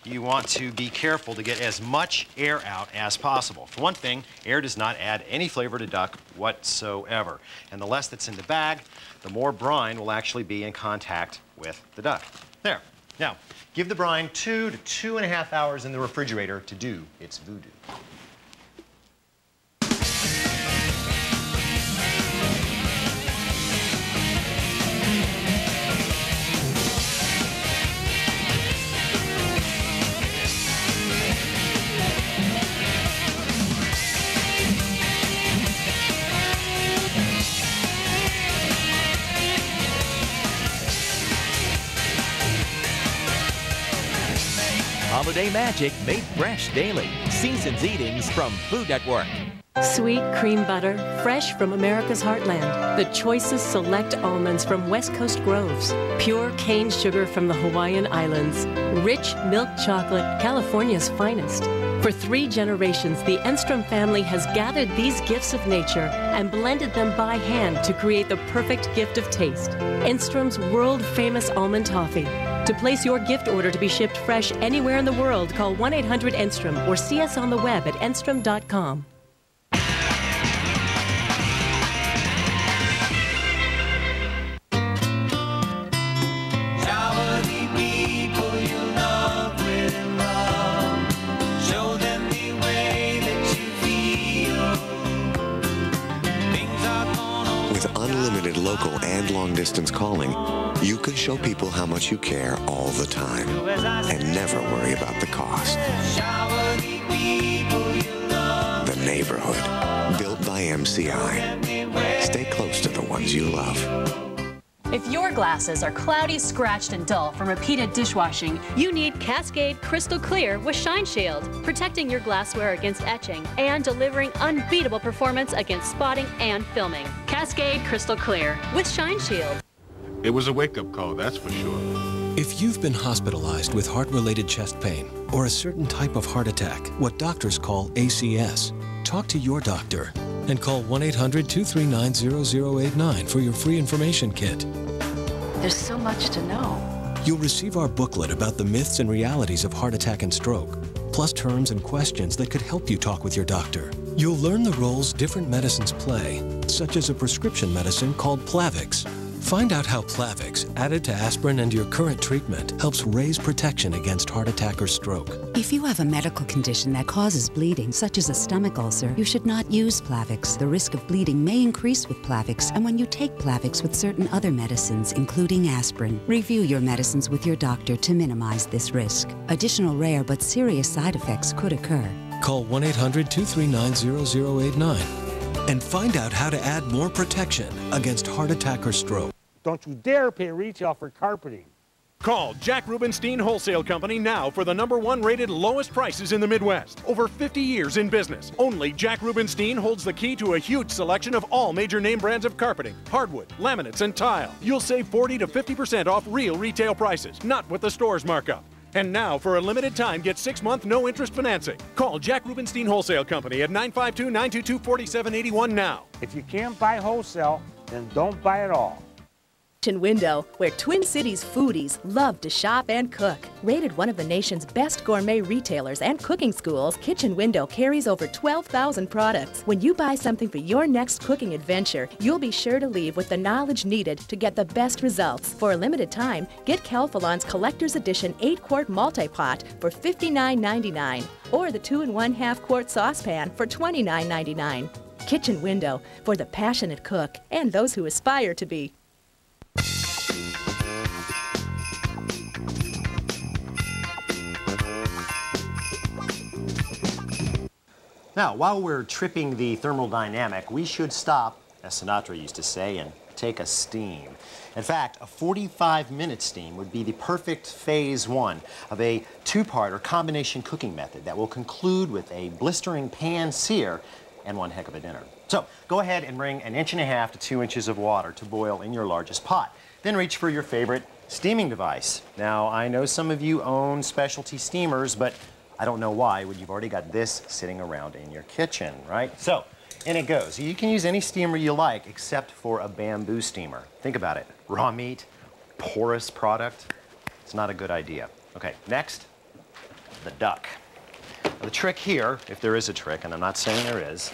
you want to be careful to get as much air out as possible. For one thing, air does not add any flavor to duck whatsoever. And the less that's in the bag, the more brine will actually be in contact with the duck. There. Now, give the brine 2 to 2.5 hours in the refrigerator to do its voodoo. Holiday magic made fresh daily. Season's eatings from Food Network. Sweet cream butter, fresh from America's heartland. The choicest select almonds from West Coast groves. Pure cane sugar from the Hawaiian Islands. Rich milk chocolate, California's finest. For 3 generations, the Enstrom family has gathered these gifts of nature and blended them by hand to create the perfect gift of taste. Enstrom's world-famous almond toffee. To place your gift order to be shipped fresh anywhere in the world, call 1-800-ENSTROM or see us on the web at enstrom.com. Local and long-distance calling, you can show people how much you care all the time and never worry about the cost. The neighborhood, built by MCI. Stay close to the ones you love. If your glasses are cloudy, scratched, and dull from repeated dishwashing, you need Cascade Crystal Clear with Shine Shield, protecting your glassware against etching and delivering unbeatable performance against spotting and filming. Cascade Crystal Clear with Shine Shield. It was a wake-up call, that's for sure. If you've been hospitalized with heart-related chest pain or a certain type of heart attack, what doctors call ACS, talk to your doctor and call 1-800-239-0089 for your free information kit. There's so much to know. You'll receive our booklet about the myths and realities of heart attack and stroke, plus terms and questions that could help you talk with your doctor. You'll learn the roles different medicines play, such as a prescription medicine called Plavix. Find out how Plavix, added to aspirin and your current treatment, helps raise protection against heart attack or stroke. If you have a medical condition that causes bleeding, such as a stomach ulcer, you should not use Plavix. The risk of bleeding may increase with Plavix, and when you take Plavix with certain other medicines, including aspirin, review your medicines with your doctor to minimize this risk. Additional rare but serious side effects could occur. Call 1-800-239-0089 and find out how to add more protection against heart attack or stroke. Don't you dare pay retail for carpeting. Call Jack Rubenstein Wholesale Company now for the #1 rated lowest prices in the Midwest. Over 50 years in business. Only Jack Rubenstein holds the key to a huge selection of all major name brands of carpeting, hardwood, laminates, and tile. You'll save 40 to 50% off real retail prices, not with the store's markup. And now, for a limited time, get 6-month no-interest financing. Call Jack Rubenstein Wholesale Company at 952-922-4781 now. If you can't buy wholesale, then don't buy it all. Kitchen Window, where Twin Cities foodies love to shop and cook. Rated one of the nation's best gourmet retailers and cooking schools, Kitchen Window carries over 12,000 products. When you buy something for your next cooking adventure, you'll be sure to leave with the knowledge needed to get the best results. For a limited time, get Calphalon's Collector's Edition 8-quart multi-pot for $59.99 or the 2 1/2 quart saucepan for $29.99. Kitchen Window, for the passionate cook and those who aspire to be. Now, while we're tripping the thermodynamic, we should stop, as Sinatra used to say, and take a steam. In fact, a 45-minute steam would be the perfect phase 1 of a 2-part or combination cooking method that will conclude with a blistering pan sear and one heck of a dinner. So go ahead and bring 1.5 to 2 inches of water to boil in your largest pot. Then reach for your favorite steaming device. Now, I know some of you own specialty steamers, but I don't know why when you've already got this sitting around in your kitchen, right? So, in it goes. You can use any steamer you like except for a bamboo steamer. Think about it. Raw meat, porous product. It's not a good idea. Okay, next, the duck. Now, the trick here, if there is a trick, and I'm not saying there is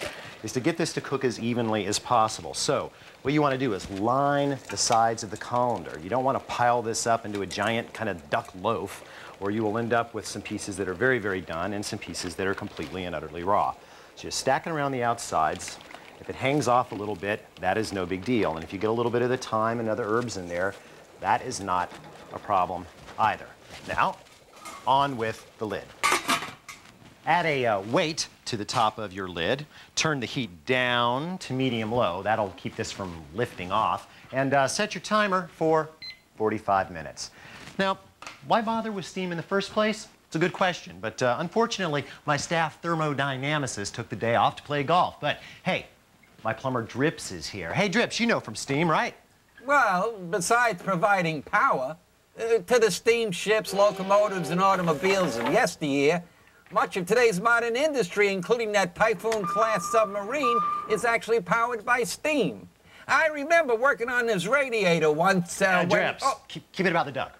to get this to cook as evenly as possible. So, what you want to do is line the sides of the colander. You don't want to pile this up into a giant kind of duck loaf, or you will end up with some pieces that are very, very done and some pieces that are completely and utterly raw. So just stack it around the outsides. If it hangs off a little bit, that is no big deal. And if you get a little bit of the thyme and other herbs in there, that is not a problem either. Now, on with the lid. Add a weight to the top of your lid. Turn the heat down to medium-low. That'll keep this from lifting off. And set your timer for 45 minutes. Now, why bother with steam in the first place? It's a good question, but unfortunately, my staff thermodynamicist took the day off to play golf. But hey, my plumber Drips is here. Hey, Drips, you know from steam, right? Well, besides providing power to the steamships, locomotives, and automobiles of yesteryear, much of today's modern industry, including that Typhoon-class submarine, is actually powered by steam. I remember working on this radiator once. Drips, keep it about the duck.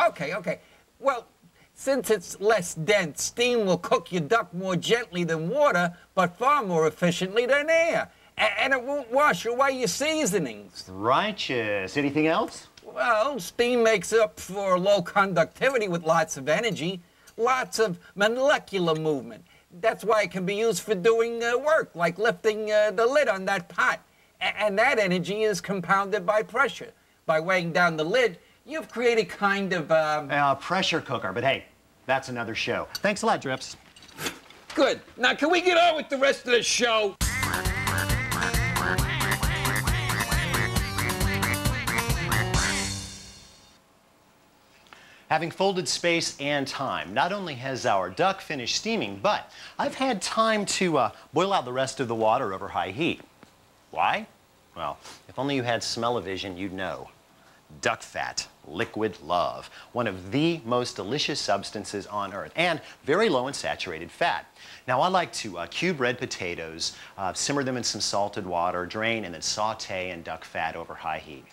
Okay. Well, since it's less dense, steam will cook your duck more gently than water, but far more efficiently than air. And it won't wash away your seasonings. Righteous. Anything else? Well, steam makes up for low conductivity with lots of energy, lots of molecular movement. That's why it can be used for doing work, like lifting the lid on that pot. And that energy is compounded by pressure. By weighing down the lid, you've created kind of pressure cooker, but hey, that's another show. Thanks a lot, Drips. Good. Now, can we get on with the rest of the show? Having folded space and time, not only has our duck finished steaming, but I've had time to boil out the rest of the water over high heat. Why? Well, if only you had smell-o-vision, you'd know. Duck fat, liquid love, one of the most delicious substances on earth, and very low in saturated fat. Now, I like to cube red potatoes, simmer them in some salted water, drain, and then saute in duck fat over high heat.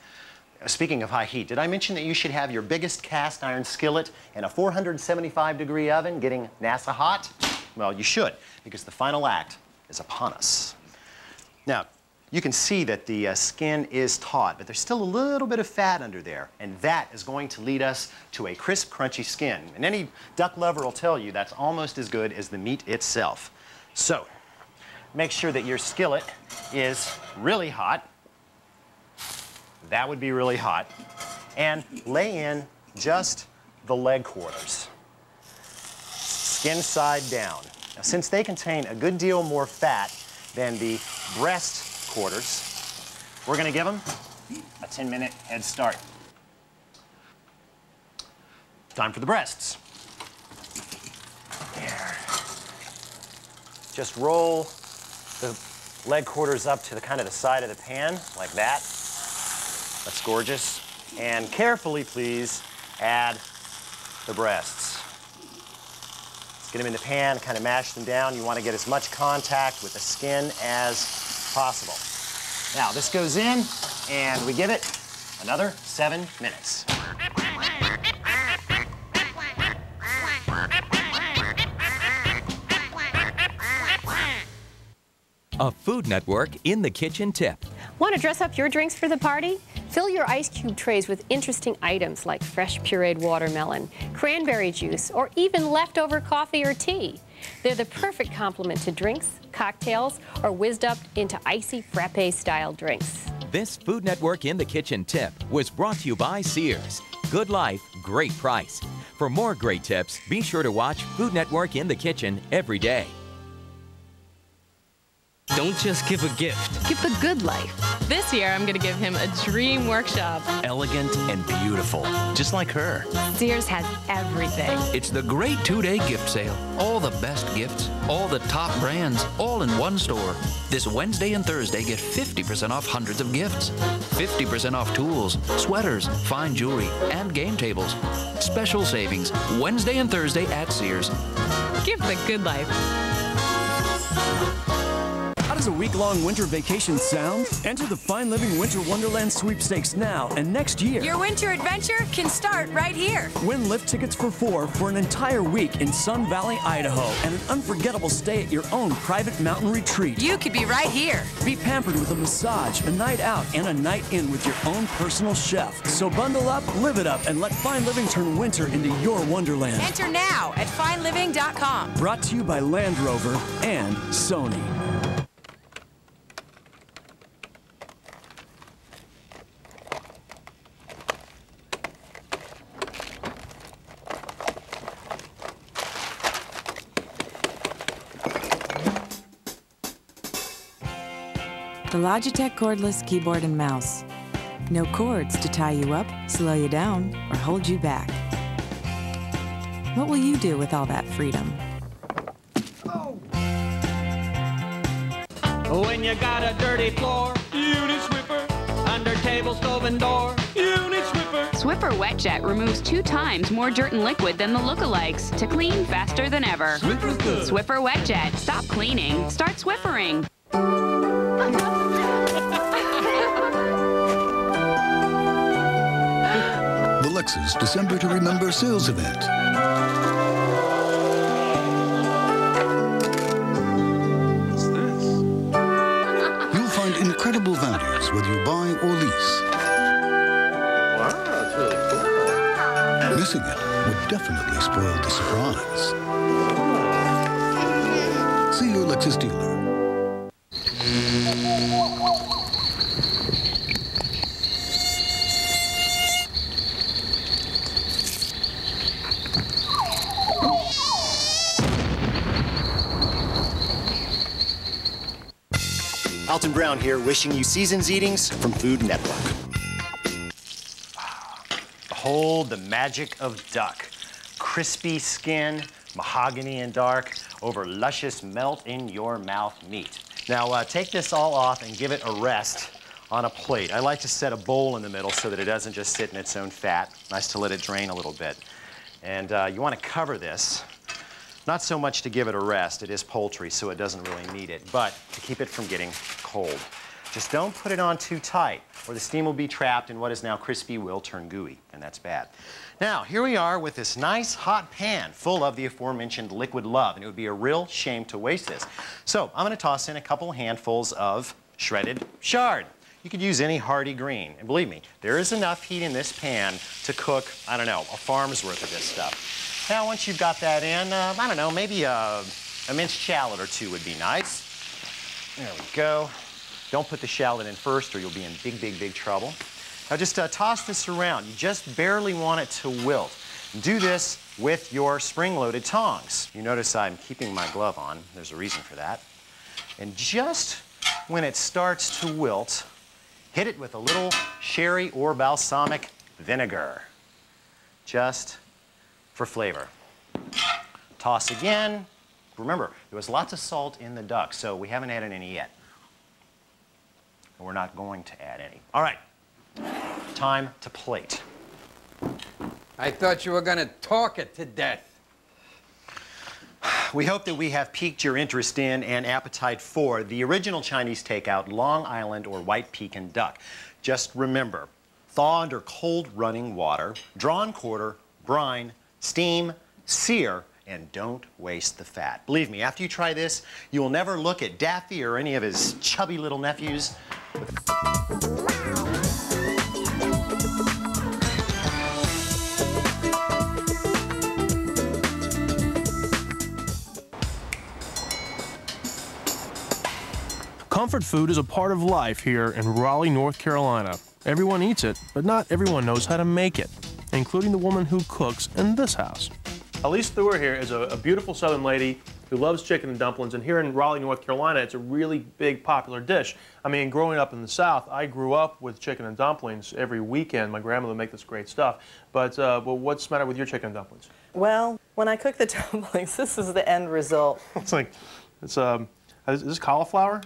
Speaking of high heat, did I mention that you should have your biggest cast iron skillet in a 475-degree oven getting NASA hot? Well, you should, because the final act is upon us. Now, you can see that the skin is taut, but there's still a little bit of fat under there, and that is going to lead us to a crisp, crunchy skin. And any duck lover will tell you that's almost as good as the meat itself. So, make sure that your skillet is really hot. That would be really hot. And lay in just the leg quarters, skin side down. Now, since they contain a good deal more fat than the breast quarters, we're going to give them a 10-minute head start. Time for the breasts. There. Just roll the leg quarters up to the kind of the side of the pan, like that. That's gorgeous. And carefully, please, add the breasts. Let's get them in the pan, kind of mash them down. You want to get as much contact with the skin as possible. Now, this goes in, and we give it another 7 minutes. A Food Network in the Kitchen tip. Want to dress up your drinks for the party? Fill your ice cube trays with interesting items like fresh pureed watermelon, cranberry juice, or even leftover coffee or tea. They're the perfect complement to drinks, cocktails, or whizzed up into icy frappe-style drinks. This Food Network in the Kitchen tip was brought to you by Sears. Good life, great price. For more great tips, be sure to watch Food Network in the Kitchen every day. Don't just give a gift. Give the good life. This year, I'm going to give him a dream workshop. Elegant and beautiful, just like her. Sears has everything. It's the great two-day gift sale. All the best gifts, all the top brands, all in one store. This Wednesday and Thursday, get 50% off hundreds of gifts. 50% off tools, sweaters, fine jewelry, and game tables. Special savings Wednesday and Thursday at Sears. Give the good life. How does a week-long winter vacation sound? Enter the Fine Living Winter Wonderland Sweepstakes now and next year. Your winter adventure can start right here. Win lift tickets for 4 for an entire week in Sun Valley, Idaho, and an unforgettable stay at your own private mountain retreat. You could be right here. Be pampered with a massage, a night out, and a night in with your own personal chef. So bundle up, live it up, and let Fine Living turn winter into your wonderland. Enter now at fineliving.com. Brought to you by Land Rover and Sony. The Logitech cordless keyboard and mouse. No cords to tie you up, slow you down, or hold you back. What will you do with all that freedom? When you got a dirty floor, Unit Swiffer. Under table, stove, and door, Unit Swiffer. Swiffer Wet Jet removes 2 times more dirt and liquid than the lookalikes to clean faster than ever. Swiffer's good. Swiffer Wet Jet. Stop cleaning. Start Swiffering. The Lexus December to Remember sales event. What's this? You'll find incredible values whether you buy or lease. Wow, that's really cool. Missing it would definitely spoil the surprise. See your Lexus dealer. Alton Brown here, wishing you season's eatings from Food Network. Behold the magic of duck. Crispy skin, mahogany and dark, over luscious melt in your mouth meat. Now take this all off and give it a rest on a plate. I like to set a bowl in the middle so that it doesn't just sit in its own fat. Nice to let it drain a little bit. And you want to cover this. Not so much to give it a rest, it is poultry, so it doesn't really need it, but to keep it from getting cold. Just don't put it on too tight, or the steam will be trapped and what is now crispy will turn gooey, and that's bad. Now, here we are with this nice hot pan full of the aforementioned liquid love, and it would be a real shame to waste this. So I'm gonna toss in a couple handfuls of shredded chard. You could use any hearty green, and believe me, there is enough heat in this pan to cook, I don't know, a farm's worth of this stuff. Now, once you've got that in, I don't know, maybe a minced shallot or 2 would be nice. There we go. Don't put the shallot in first or you'll be in big, big, big trouble. Now just toss this around. You just barely want it to wilt. Do this with your spring-loaded tongs. You notice I'm keeping my glove on. There's a reason for that. And just when it starts to wilt, hit it with a little sherry or balsamic vinegar. Just for flavor. Toss again. Remember, there was lots of salt in the duck, so we haven't added any yet. And we're not going to add any. All right, time to plate. I thought you were going to talk it to death. We hope that we have piqued your interest in and appetite for the original Chinese takeout, Long Island or White Pekin duck. Just remember, thaw under cold running water, draw and quarter, brine, steam, sear, and don't waste the fat. Believe me, after you try this, you will never look at Daffy or any of his chubby little nephews. Comfort food is a part of life here in Raleigh, North Carolina. Everyone eats it, but not everyone knows how to make it, including the woman who cooks in this house. Elise Theuer here is a beautiful Southern lady who loves chicken and dumplings, and here in Raleigh, North Carolina, it's a really big, popular dish. I mean, growing up in the South, I grew up with chicken and dumplings every weekend. My grandmother would make this great stuff. But well, what's the matter with your chicken and dumplings? Well, when I cook the dumplings, this is the end result. It's like, is this cauliflower?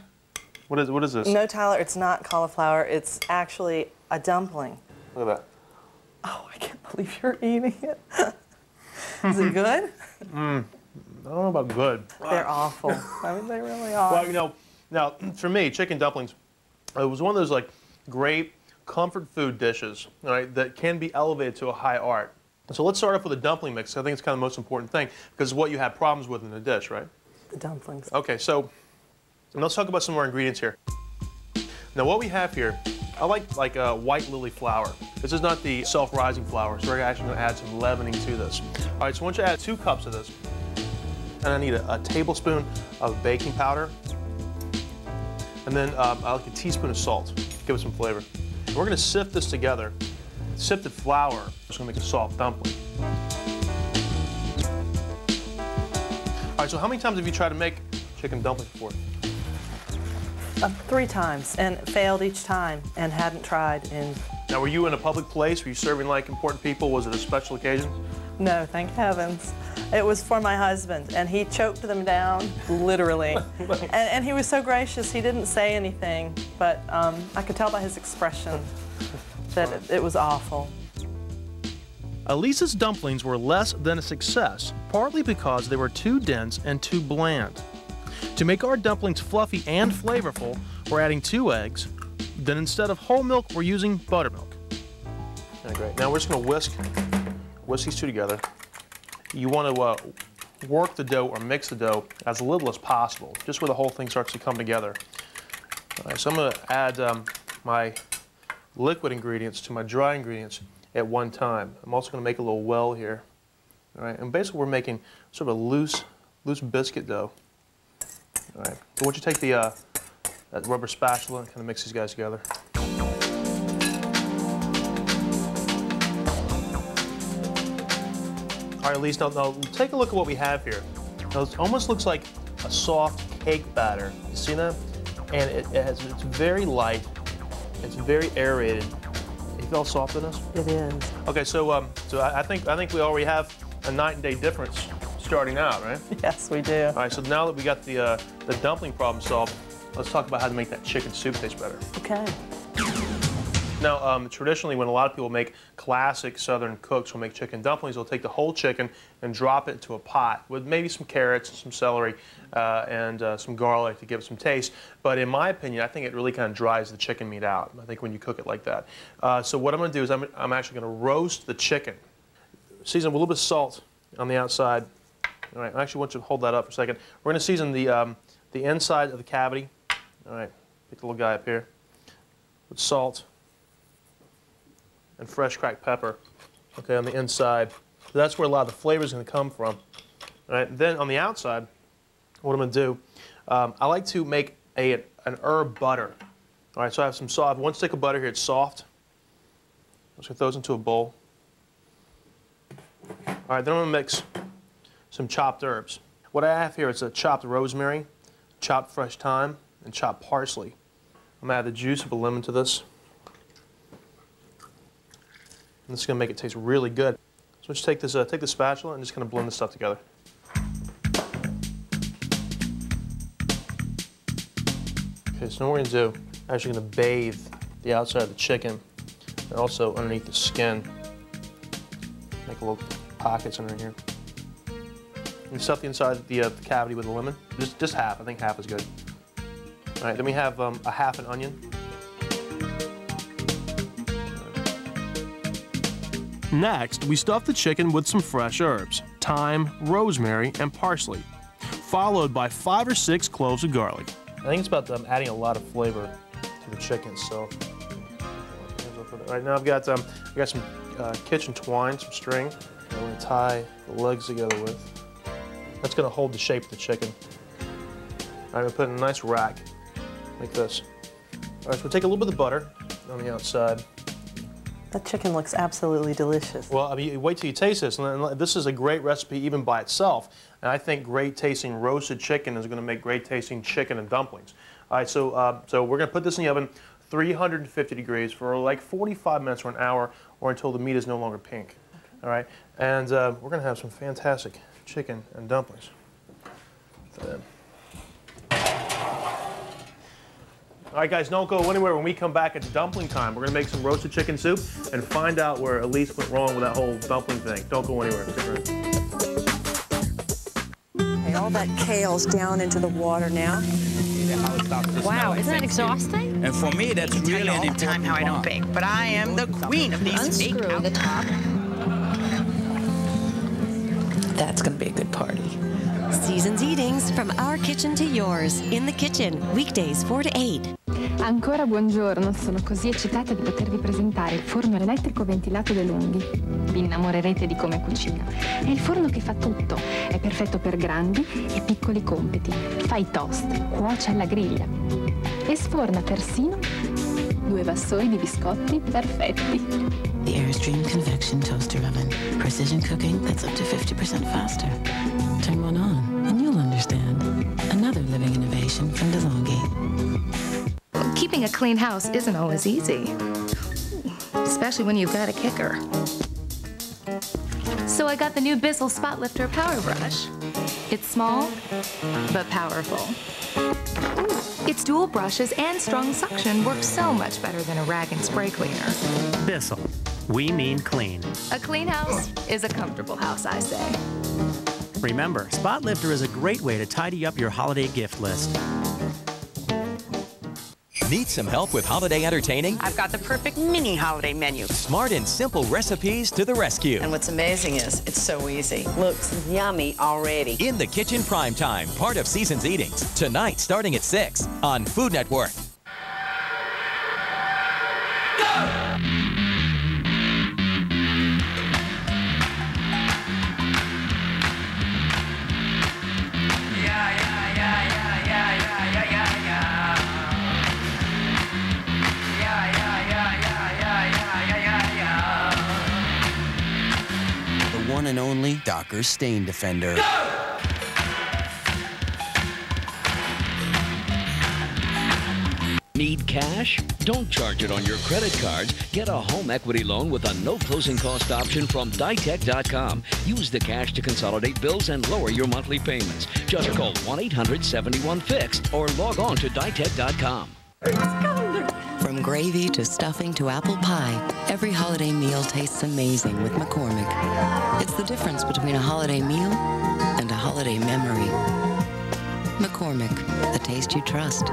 What is this? No, Tyler, it's not cauliflower. It's actually a dumpling. Look at that. Oh, I can't believe you're eating it. Is it good? I don't know about good. They're awful. I mean, they really are. Well, you know, now for me, chicken dumplings, it was one of those like great comfort food dishes, right, that can be elevated to a high art. So let's start off with a dumpling mix. I think it's kind of the most important thing because it's what you have problems with in a dish, right? The dumplings. Okay, so let's talk about some more ingredients here. Now what we have here, I like white lily flour. This is not the self-rising flour, so we're actually going to add some leavening to this. All right, so I want you to add 2 cups of this. And I need a tablespoon of baking powder. And then I like a teaspoon of salt. Give it some flavor. And we're going to sift this together. Sifted flour is going to make a soft dumpling. All right, so how many times have you tried to make chicken dumplings before? 3 times, and failed each time, and hadn't tried in... Now, were you in a public place? Were you serving like important people? Was it a special occasion? No, thank heavens. It was for my husband, and he choked them down, literally. and he was so gracious, he didn't say anything, but I could tell by his expression that it was awful. Elise's dumplings were less than a success, partly because they were too dense and too bland. To make our dumplings fluffy and flavorful, we're adding 2 eggs. Then instead of whole milk, we're using buttermilk. Okay, great. Now we're just going to whisk these 2 together. You want to work the dough or mix the dough as little as possible, just where the whole thing starts to come together. All right, so I'm going to add my liquid ingredients to my dry ingredients at one time. I'm also going to make a little well here. All right, and basically we're making sort of a loose biscuit dough. All right, so once you take the that rubber spatula and kind of mix these guys together. All right, Elise, now take a look at what we have here. Now, it almost looks like a soft cake batter. You see that? And it's very light. It's very aerated. You feel how soft it is? It is. Okay, so I think we already have a night and day difference starting out, right? Yes, we do. All right, so now that we got the dumpling problem solved, let's talk about how to make that chicken soup taste better. Okay. Now, traditionally, when a lot of people make classic Southern cooks will make chicken dumplings, they'll take the whole chicken and drop it into a pot with maybe some carrots, some celery, and some garlic to give it some taste. But in my opinion, I think it really kind of dries the chicken meat out, I think, when you cook it like that. So what I'm going to do is I'm actually going to roast the chicken. Season with a little bit of salt on the outside. All right, I actually want you to hold that up for a second. We're going to season the inside of the cavity. All right, pick the little guy up here with salt and fresh cracked pepper, okay, on the inside. So that's where a lot of the flavor is going to come from. All right, then on the outside, what I'm going to do, I like to make an herb butter. All right, so I have I have 1 stick of butter here. It's soft. I'm just going to throw this into a bowl. All right, then I'm going to mix some chopped herbs. What I have here is a chopped rosemary, chopped fresh thyme, and chopped parsley. I'm going to add the juice of a lemon to this. And this is going to make it taste really good. So just take this spatula and just kind of blend this stuff together. Okay, so now what we're going to do, I'm actually going to bathe the outside of the chicken and also underneath the skin. Make little pockets under here. And stuff the inside of the cavity with a lemon. Just half. I think half is good. All right, then we have a half an onion. Next, we stuff the chicken with some fresh herbs, thyme, rosemary, and parsley, followed by 5 or 6 cloves of garlic. I think it's about adding a lot of flavor to the chicken, so. Right now I've got some kitchen twine, some string, I'm going to tie the legs together with. That's going to hold the shape of the chicken. I'm going to put it in a nice rack, like this. All right, so we'll take a little bit of butter on the outside. That chicken looks absolutely delicious. Well, I mean, wait till you taste this. And this is a great recipe even by itself. And I think great tasting roasted chicken is going to make great tasting chicken and dumplings. All right, so we're going to put this in the oven, 350 degrees for like 45 minutes or an hour, or until the meat is no longer pink. Okay. All right, and we're going to have some fantastic chicken and dumplings. All right, guys, don't go anywhere. When we come back, it's dumpling time. We're going to make some roasted chicken soup and find out where Elise went wrong with that whole dumpling thing. Don't go anywhere. Stick around. Okay, all that kale's down into the water now. Wow, isn't that exhausting? And for me, that's really an important time how I don't bake, but I am the queen of these fake Unscrew the top. That's going to be a good party. Season's Eatings, from our kitchen to yours, in the kitchen, weekdays 4 to 8. Ancora buongiorno, sono così eccitata di potervi presentare il forno elettrico ventilato De Longhi. Vi innamorerete di come cucina. È il forno che fa tutto, è perfetto per grandi e piccoli compiti. Fa i toast, cuoce alla griglia e sforna persino 2 vassoi di biscotti perfetti. The Airstream Convection Toaster Oven. Precision cooking that's up to 50% faster. Turn one on and you'll understand. Another living innovation from DeLonghi. Keeping a clean house isn't always easy, especially when you've got a kicker. So I got the new Bissell Spot Lifter Power Brush. It's small, but powerful. Its dual brushes and strong suction work so much better than a rag and spray cleaner. Bissell. We mean clean. A clean house is a comfortable house, I say. Remember, Spot Lifter is a great way to tidy up your holiday gift list. Need some help with holiday entertaining? I've got the perfect mini holiday menu. Smart and simple recipes to the rescue. And what's amazing is it's so easy. Looks yummy already. In the Kitchen Prime Time, part of Season's Eatings. Tonight, starting at 6 on Food Network. One and only Dockers Stain Defender. Need cash? Don't charge it on your credit cards. Get a home equity loan with a no closing cost option from Ditech.com. Use the cash to consolidate bills and lower your monthly payments. Just call 1-800-71-FIXED or log on to Ditech.com. From gravy to stuffing to apple pie, every holiday meal tastes amazing with McCormick. It's the difference between a holiday meal and a holiday memory. McCormick, the taste you trust.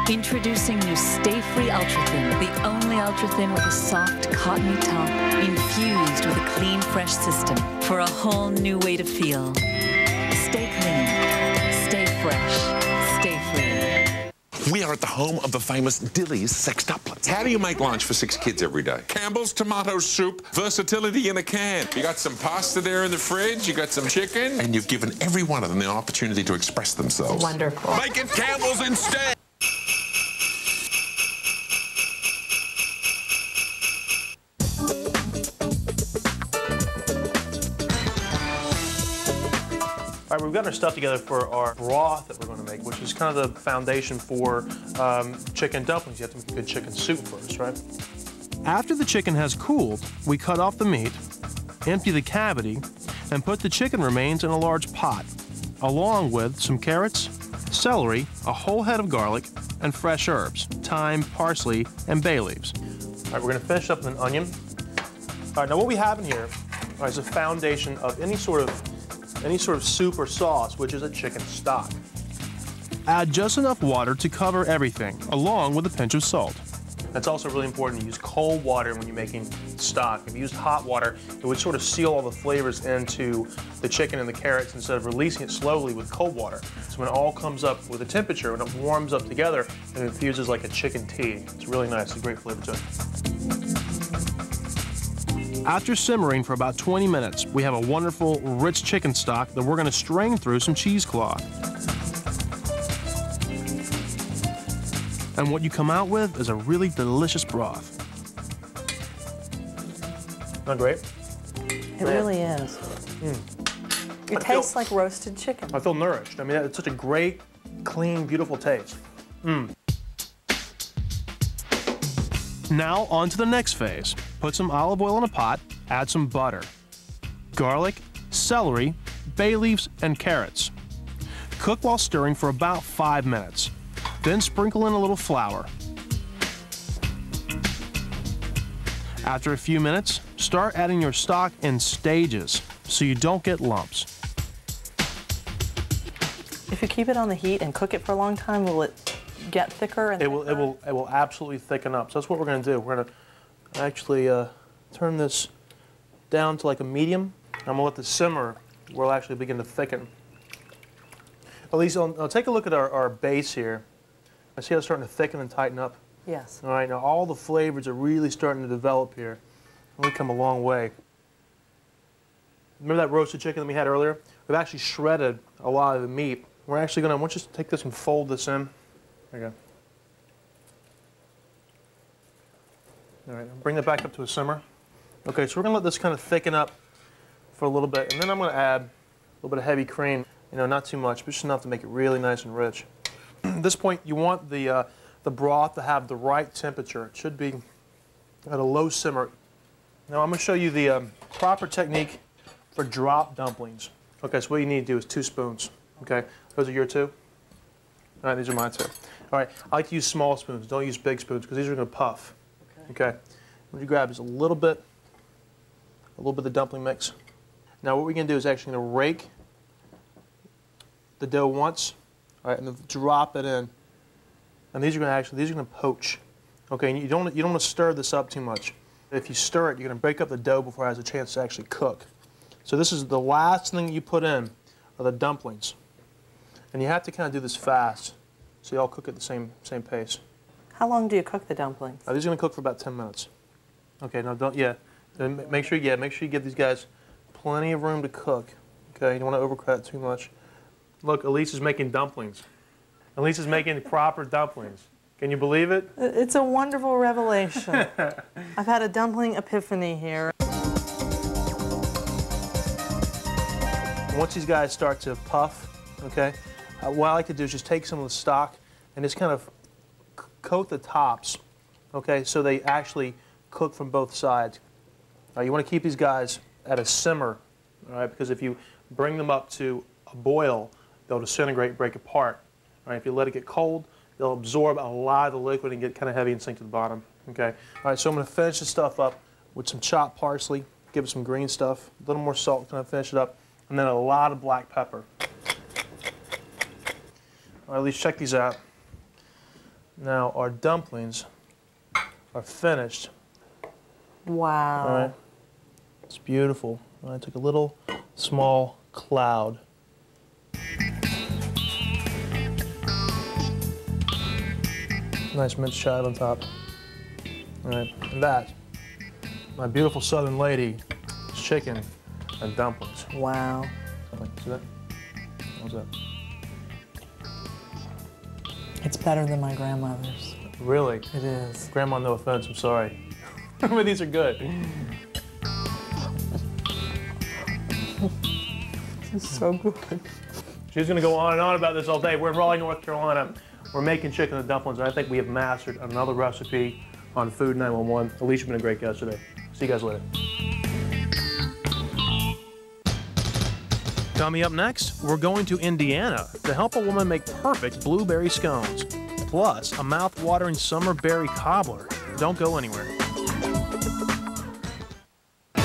Introducing new Stay Free Ultra Thin, the only Ultra Thin with a soft, cottony top, infused with a clean, fresh system for a whole new way to feel. Stay clean, stay fresh, stay free. We are at the home of the famous Dilly's Sextuplets. How do you make lunch for 6 kids every day? Campbell's tomato soup, versatility in a can. You got some pasta there in the fridge, you got some chicken, and you've given every one of them the opportunity to express themselves. Wonderful. Make it Campbell's instead! All right, we've got our stuff together for our broth that we're going to make, which is kind of the foundation for chicken dumplings. You have to make a good chicken soup first, right? After the chicken has cooled, we cut off the meat, empty the cavity, and put the chicken remains in a large pot, along with some carrots, celery, a whole head of garlic, and fresh herbs, thyme, parsley, and bay leaves. All right, we're going to finish up with an onion. All right, now what we have in here is a foundation of any sort of soup or sauce, which is a chicken stock. Add just enough water to cover everything, along with a pinch of salt. It's also really important to use cold water when you're making stock. If you used hot water, it would sort of seal all the flavors into the chicken and the carrots instead of releasing it slowly with cold water. So when it all comes up with a temperature, when it warms up together, it infuses like a chicken tea. It's really nice, it's a great flavor to it. After simmering for about 20 minutes, we have a wonderful, rich chicken stock that we're going to strain through some cheesecloth. And what you come out with is a really delicious broth. Not great? It really is. It tastes like roasted chicken. I feel nourished. I mean, it's such a great, clean, beautiful taste. Now on to the next phase. Put some olive oil in a pot, add some butter, garlic, celery, bay leaves, and carrots. Cook while stirring for about 5 minutes. Then sprinkle in a little flour. After a few minutes, start adding your stock in stages so you don't get lumps. If you keep it on the heat and cook it for a long time, will it get thicker? And it will absolutely thicken up. So that's what we're going to do. We're going to actually turn this down to like a medium. I'm going to let this simmer where it'll actually begin to thicken. Elise, I'll take a look at our base here. I see how it's starting to thicken and tighten up. Yes. All right, now all the flavors are really starting to develop here. We've come a long way. Remember that roasted chicken that we had earlier? We've actually shredded a lot of the meat. We're actually going to, I want you to take this and fold this in. There you go. All right, bring that back up to a simmer. Okay, so we're going to let this kind of thicken up for a little bit, and then I'm going to add a little bit of heavy cream. You know, not too much, but just enough to make it really nice and rich. At this point, you want the broth to have the right temperature. It should be at a low simmer. Now I'm going to show you the proper technique for drop dumplings. Okay, so what you need to do is 2 spoons. Okay, those are your 2? All right, these are mine 2. All right, I like to use small spoons. Don't use big spoons because these are going to puff. Okay. What you grab is a little bit of the dumpling mix. Now what we're going to do is actually going to rake the dough once, all right, and then drop it in. And these are going to poach. Okay, and you don't want to stir this up too much. If you stir it, you're going to break up the dough before it has a chance to actually cook. So this is the last thing you put in are the dumplings. And you have to kind of do this fast so you all cook at the same pace. How long do you cook the dumplings? These are going to cook for about 10 minutes. Okay, now make sure you give these guys plenty of room to cook. Okay, you don't want to overcook it too much. Look, Elise is making dumplings. Elise is making proper dumplings. Can you believe it? It's a wonderful revelation. I've had a dumpling epiphany here. Once these guys start to puff, okay, what I like to do is just take some of the stock and just kind of coat the tops, okay, so they actually cook from both sides. You want to keep these guys at a simmer, all right, because if you bring them up to a boil, they'll disintegrate and break apart. All right, if you let it get cold, they'll absorb a lot of the liquid and get kind of heavy and sink to the bottom. Okay. All right, so I'm going to finish this stuff up with some chopped parsley, give it some green stuff, a little more salt, kind of finish it up, and then a lot of black pepper. All right, at least check these out. Now our dumplings are finished. Wow. All right. It's beautiful. I took a little small cloud. Nice minced chive on top. All right, and that, my beautiful southern lady, is chicken and dumplings. Wow. See that? How's that? It's better than my grandmother's. Really? It is. Grandma, no offense, I'm sorry. But these are good. This is so good. She's going to go on and on about this all day. We're in Raleigh, North Carolina. We're making chicken and dumplings, and I think we have mastered another recipe on Food 911. Alicia, you've been a great guest today. See you guys later. Coming up next, we're going to Indiana to help a woman make perfect blueberry scones, plus a mouth-watering summer berry cobbler. Don't go anywhere.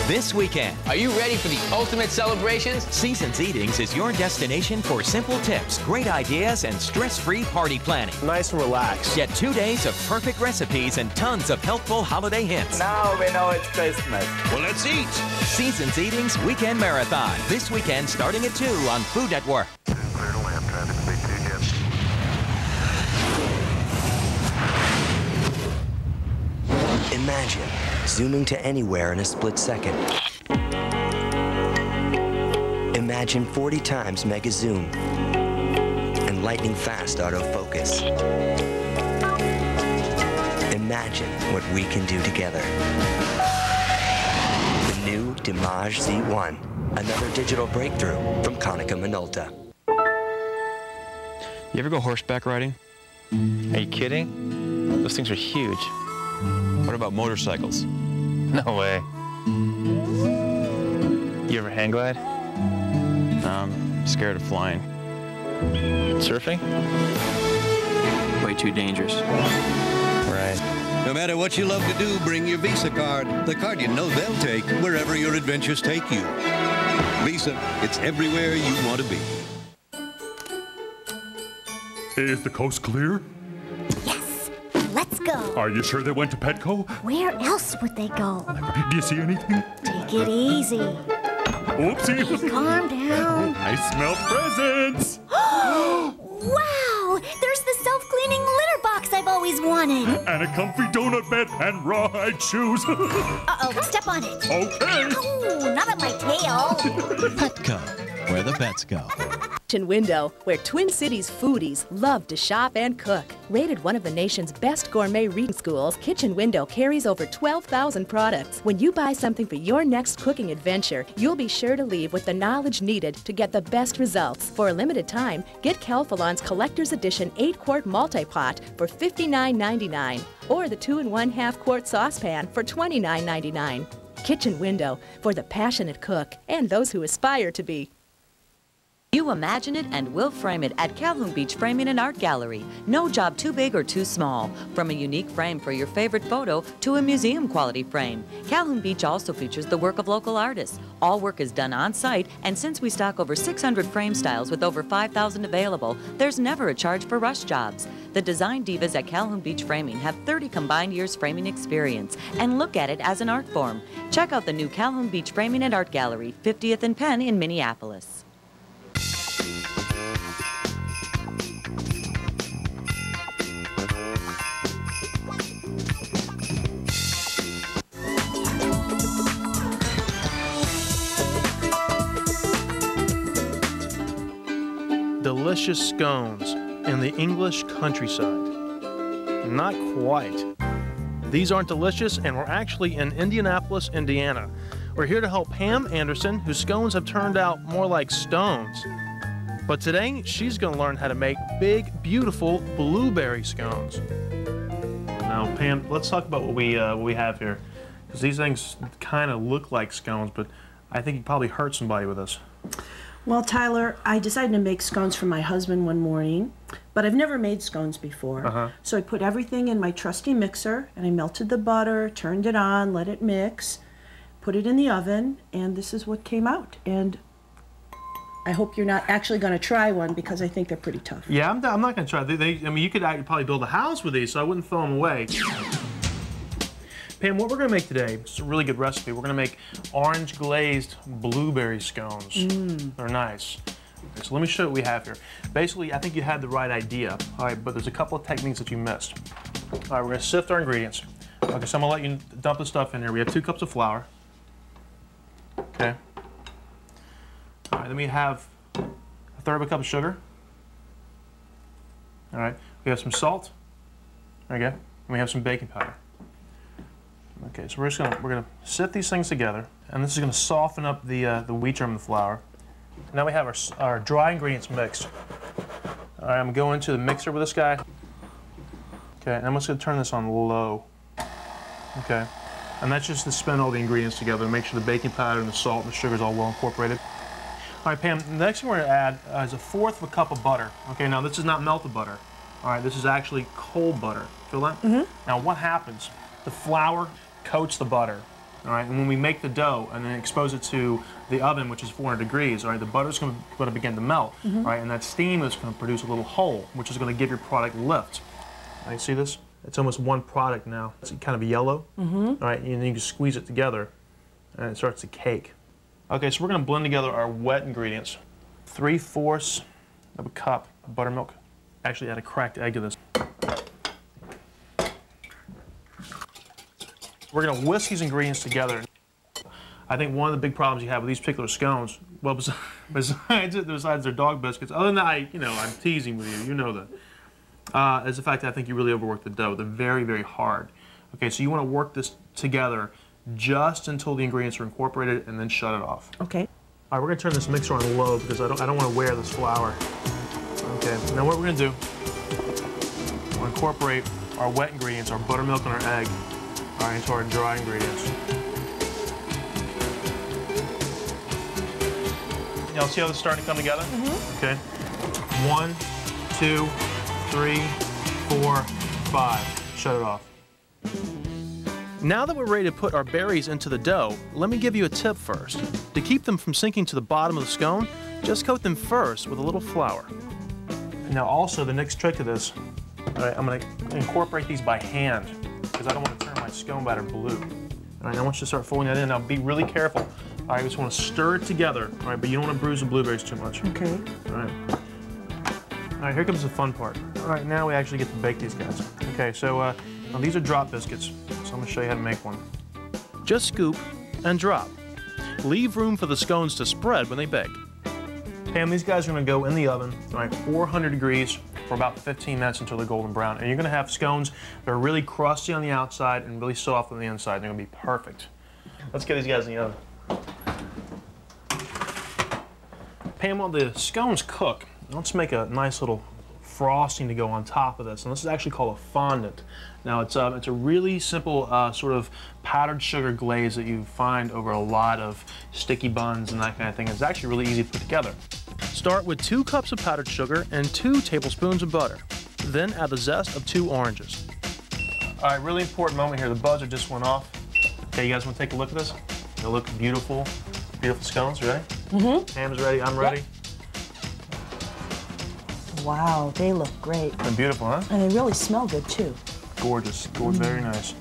This weekend. Are you ready for the ultimate celebrations? Seasons Eatings is your destination for simple tips, great ideas, and stress-free party planning. Nice and relaxed. Get 2 days of perfect recipes and tons of helpful holiday hints. Now we know it's Christmas. Well, let's eat. Seasons Eatings Weekend Marathon. This weekend starting at 2 on Food Network. Imagine zooming to anywhere in a split second. Imagine 40 times mega zoom and lightning fast autofocus. Imagine what we can do together. The Dimage Z1, another digital breakthrough from Konica Minolta. You ever go horseback riding? Are you kidding? Those things are huge. What about motorcycles? No way. You ever hang glide? I'm scared of flying. Surfing? Way too dangerous. Right. No matter what you love to do, bring your Visa card. The card you know they'll take wherever your adventures take you. Visa, it's everywhere you want to be. Is the coast clear? Yes. Let's go. Are you sure they went to Petco? Where else would they go? Do you see anything? Take it easy. Oopsie. Okay, calm down. I smell presents. Wow! There's the self-cleaning litter box I've always wanted. And a comfy donut bed and rawhide shoes. Uh-oh, step on it. Okay. Oh, not on my tail. Petco, where the pets go. Kitchen Window, where Twin Cities foodies love to shop and cook. Rated one of the nation's best gourmet reading schools, Kitchen Window carries over 12,000 products. When you buy something for your next cooking adventure, you'll be sure to leave with the knowledge needed to get the best results. For a limited time, get Calphalon's Collector's Edition 8-quart multi-pot for $59.99 or the 2 1/2 quart saucepan for $29.99. Kitchen Window, for the passionate cook and those who aspire to be. You imagine it and we'll frame it at Calhoun Beach Framing and Art Gallery. No job too big or too small. From a unique frame for your favorite photo to a museum quality frame. Calhoun Beach also features the work of local artists. All work is done on site, and since we stock over 600 frame styles with over 5,000 available, there's never a charge for rush jobs. The design divas at Calhoun Beach Framing have 30 combined years framing experience and look at it as an art form. Check out the new Calhoun Beach Framing and Art Gallery, 50th and Penn in Minneapolis. Delicious scones in the English countryside. Not quite. These aren't delicious, and we're actually in Indianapolis, Indiana. We're here to help Pam Anderson, whose scones have turned out more like stones. But today, she's going to learn how to make big, beautiful blueberry scones. Now, Pam, let's talk about what we have here. Because these things kind of look like scones, but I think you probably hurt somebody with this. Well, Tyler, I decided to make scones for my husband one morning, but I've never made scones before. So I put everything in my trusty mixer, and I melted the butter, turned it on, let it mix, put it in the oven, and this is what came out. And I hope you're not actually going to try one, because I think they're pretty tough. Yeah, I'm not going to try. I mean, you could probably build a house with these, so I wouldn't throw them away. Pam, what we're going to make today, it's a really good recipe. We're going to make orange glazed blueberry scones. They're nice. Okay, so let me show you what we have here. Basically, I think you had the right idea, all right, but there's a couple of techniques that you missed. All right, we're going to sift our ingredients. Okay, so I'm going to let you dump the stuff in here. We have 2 cups of flour. Okay. All right, then we have 1/3 of a cup of sugar. All right, we have some salt. There you go. And we have some baking powder. Okay, so we're gonna sift these things together, and this is gonna soften up the wheat germ and the flour. Now we have our dry ingredients mixed. All right, I'm gonna go into the mixer with this guy. Okay, and I'm just gonna turn this on low. Okay, and that's just to spin all the ingredients together and make sure the baking powder and the salt and the sugar is all well incorporated. All right, Pam, the next thing we're gonna add is 1/4 of a cup of butter. Okay, now this is not melted butter. All right, this is actually cold butter. Feel that? Now what happens? The flour coats the butter, all right, and when we make the dough and then expose it to the oven, which is 400 degrees, all right, the butter's going to begin to melt, all right, and that steam is going to produce a little hole, which is going to give your product lift. All right, see this? It's almost one product now. It's kind of yellow, all right, and then you can squeeze it together, and it starts to cake. Okay, so we're going to blend together our wet ingredients. 3/4 of a cup of buttermilk. Actually, add a cracked egg to this. We're going to whisk these ingredients together. I think one of the big problems you have with these particular scones, well, besides their dog biscuits, other than that, I'm teasing with you, you know that, is the fact that I think you really overwork the dough. They're very, very hard. Okay, so you want to work this together just until the ingredients are incorporated, and then shut it off. Okay. All right, we're gonna turn this mixer on low because I don't want to wear this flour. Okay, now what we're gonna do, we'll incorporate our wet ingredients, our buttermilk and our egg, all right, into our dry ingredients. Y'all see how this is starting to come together? Okay. 1, 2, 3, 4, 5. Shut it off. Now that we're ready to put our berries into the dough, let me give you a tip first. To keep them from sinking to the bottom of the scone, just coat them first with a little flour. Now also, the next trick to this, all right, I'm gonna incorporate these by hand because I don't want to turn my scone batter blue. All right, I want you to start folding that in. Now be really careful. All right, you just want to stir it together, all right, but you don't want to bruise the blueberries too much. Okay. All right. All right, here comes the fun part. All right, now we actually get to bake these guys. Okay, so now these are drop biscuits, so I'm gonna show you how to make one. Just scoop and drop. Leave room for the scones to spread when they bake. Pam, these guys are gonna go in the oven, all right, 400 degrees for about 15 minutes until they're golden brown. And you're gonna have scones that are really crusty on the outside and really soft on the inside. They're gonna be perfect. Let's get these guys in the oven. Pam, while the scones cook, let's make a nice little frosting to go on top of this. And this is actually called a fondant. Now it's a really simple sort of powdered sugar glaze that you find over a lot of sticky buns and that kind of thing. It's actually really easy to put together. Start with 2 cups of powdered sugar and 2 tablespoons of butter. Then add the zest of 2 oranges. All right, really important moment here. The buzzer just went off. Okay, you guys want to take a look at this? They look beautiful. Beautiful scones, ready? Mm-hmm. Pam's ready, I'm ready. Yep. Wow, they look great. They're beautiful, huh? And they really smell good, too. Gorgeous, very nice.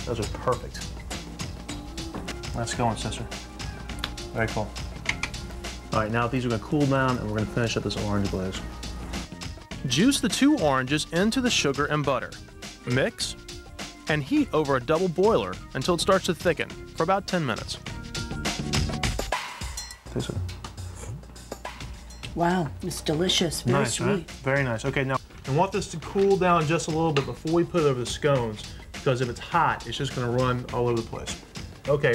Those are perfect. Let's go on, sister. Very cool. All right, now these are gonna cool down and we're gonna finish up this orange glaze. Juice the 2 oranges into the sugar and butter. Mix and heat over a double boiler until it starts to thicken for about 10 minutes. Taste it. Wow, it's delicious, very nice, sweet. Right? Very nice. Okay, now I want this to cool down just a little bit before we put it over the scones, because if it's hot, it's just gonna run all over the place. Okay,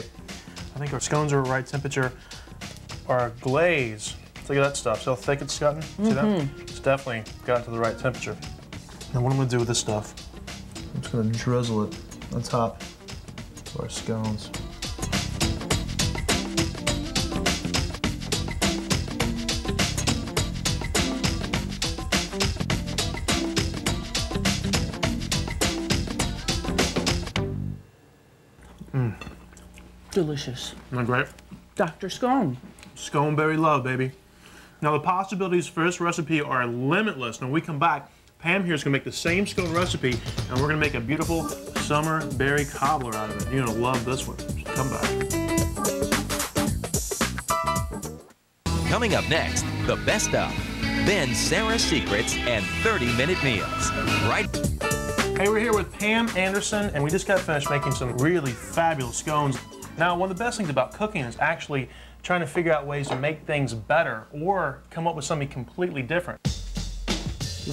I think our scones are at right temperature. Our glaze, look at that stuff. See how thick it's gotten? See that? It's definitely gotten to the right temperature. Now what I'm gonna do with this stuff, I'm just gonna drizzle it on top of our scones. Delicious. Isn't that great? Dr. Scone. Sconeberry love, baby. Now the possibilities for this recipe are limitless. Now when we come back, Pam here is gonna make the same scone recipe and we're gonna make a beautiful summer berry cobbler out of it. You're gonna love this one. So come back. Coming up next, the best of, then Sarah's Secrets and 30-minute meals. Right. Hey, we're here with Pam Anderson and we just got finished making some really fabulous scones. Now, one of the best things about cooking is actually trying to figure out ways to make things better or come up with something completely different.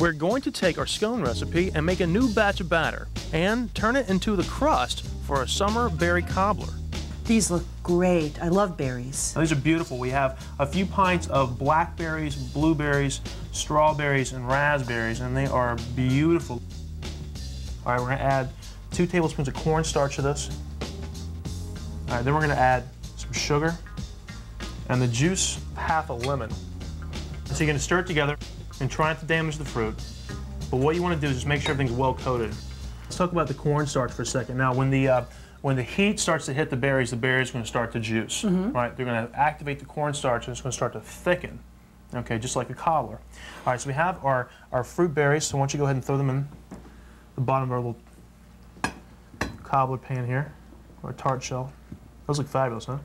We're going to take our scone recipe and make a new batch of batter and turn it into the crust for a summer berry cobbler. These look great. I love berries. Now, these are beautiful. We have a few pints of blackberries, blueberries, strawberries, and raspberries, and they are beautiful. All right, we're gonna add 2 tablespoons of cornstarch to this. All right, then we're gonna add some sugar and the juice of half a lemon. So you're gonna stir it together and try not to damage the fruit. But what you wanna do is just make sure everything's well coated. Let's talk about the cornstarch for a second. Now, when the heat starts to hit the berries are gonna start to juice, right? They're gonna activate the cornstarch and it's gonna start to thicken, okay, just like a cobbler. All right, so we have our fruit berries, so why don't you go ahead and throw them in the bottom of our little cobbler pan here, or tart shell. Those look fabulous, huh?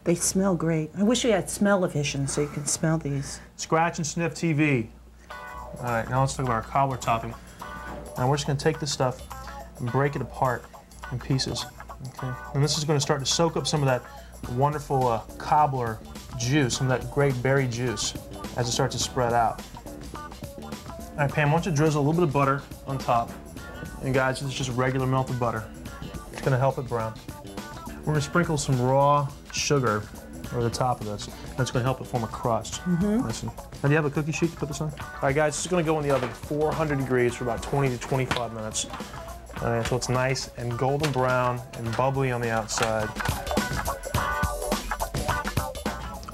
They smell great. I wish we had smell-o-vision so you can smell these. Scratch and sniff TV. All right, now let's talk about our cobbler topping. Now we're just gonna take this stuff and break it apart in pieces, okay? And this is gonna start to soak up some of that wonderful cobbler juice, some of that great berry juice as it starts to spread out. All right, Pam, why don't you drizzle a little bit of butter on top. And guys, this is just regular melted butter. It's gonna help it brown. We're going to sprinkle some raw sugar over the top of this. That's going to help it form a crust. Listen. Now, do you have a cookie sheet to put this on? All right, guys, this is going to go in the oven 400 degrees for about 20 to 25 minutes. All right, so it's nice and golden brown and bubbly on the outside.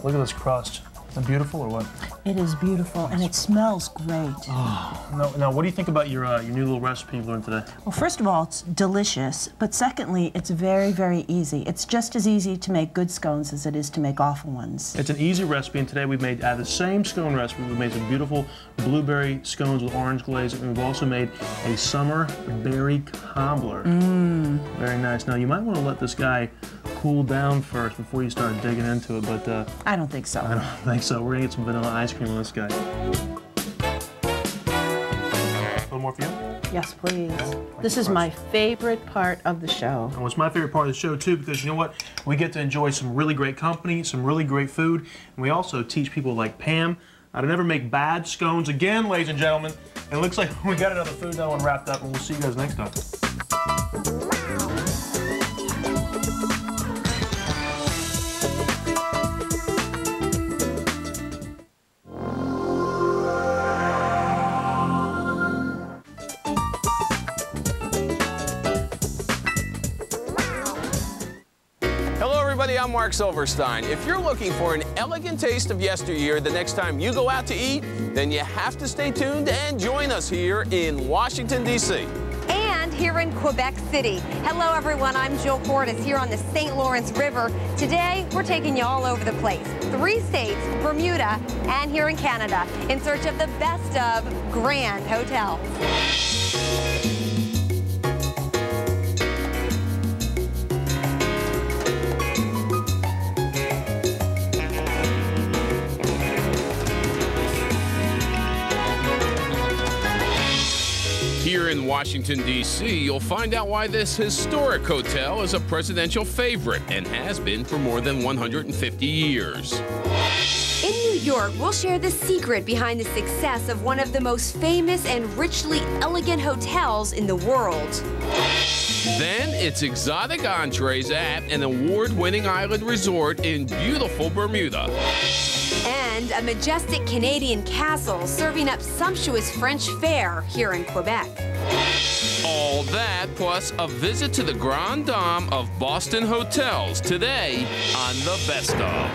Look at this crust. Is that beautiful or what? It is beautiful, and it smells great. Oh. Now, what do you think about your new little recipe you learned today? Well, first of all, it's delicious, but secondly, it's very, very easy. It's just as easy to make good scones as it is to make awful ones. It's an easy recipe, and today we've made, out of the same scone recipe, we've made some beautiful blueberry scones with orange glaze, and we've also made a summer berry cobbler. Very nice. Now, you might want to let this guy cool down first before you start digging into it, but I don't think so. I don't think so. We're gonna get some vanilla ice cream on this guy. A little more for you? Yes, please. This is my favorite part of the show. Well, it's my favorite part of the show, too, because you know what? We get to enjoy some really great company, some really great food, and we also teach people like Pam how to never make bad scones again, ladies and gentlemen. And it looks like we got another food now one wrapped up, and we'll see you guys next time. I'm Mark Silverstein. If you're looking for an elegant taste of yesteryear the next time you go out to eat, then you have to stay tuned and join us here in Washington, D.C. And here in Quebec City. Hello, everyone. I'm Jill Cordes here on the St. Lawrence River. Today, we're taking you all over the place. 3 states, Bermuda, and here in Canada, in search of the best of grand hotels. Here in Washington, D.C., you'll find out why this historic hotel is a presidential favorite and has been for more than 150 years. In New York, we'll share the secret behind the success of one of the most famous and richly elegant hotels in the world. Then it's exotic entrees at an award-winning island resort in beautiful Bermuda. And a majestic Canadian castle serving up sumptuous French fare here in Quebec. All that plus a visit to the Grand Dame of Boston Hotels today on The Best Of.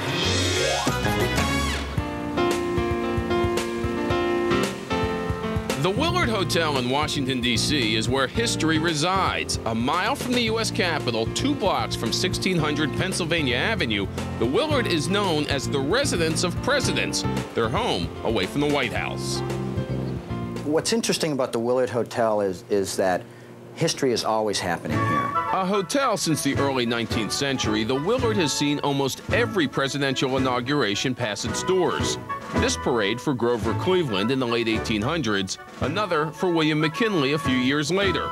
The Willard Hotel in Washington, D.C. is where history resides. A mile from the U.S. Capitol, 2 blocks from 1600 Pennsylvania Avenue, the Willard is known as the residence of presidents, their home away from the White House. What's interesting about the Willard Hotel is that history is always happening here. A hotel since the early 19th century, the Willard has seen almost every presidential inauguration pass its doors. This parade for Grover Cleveland in the late 1800s, another for William McKinley a few years later.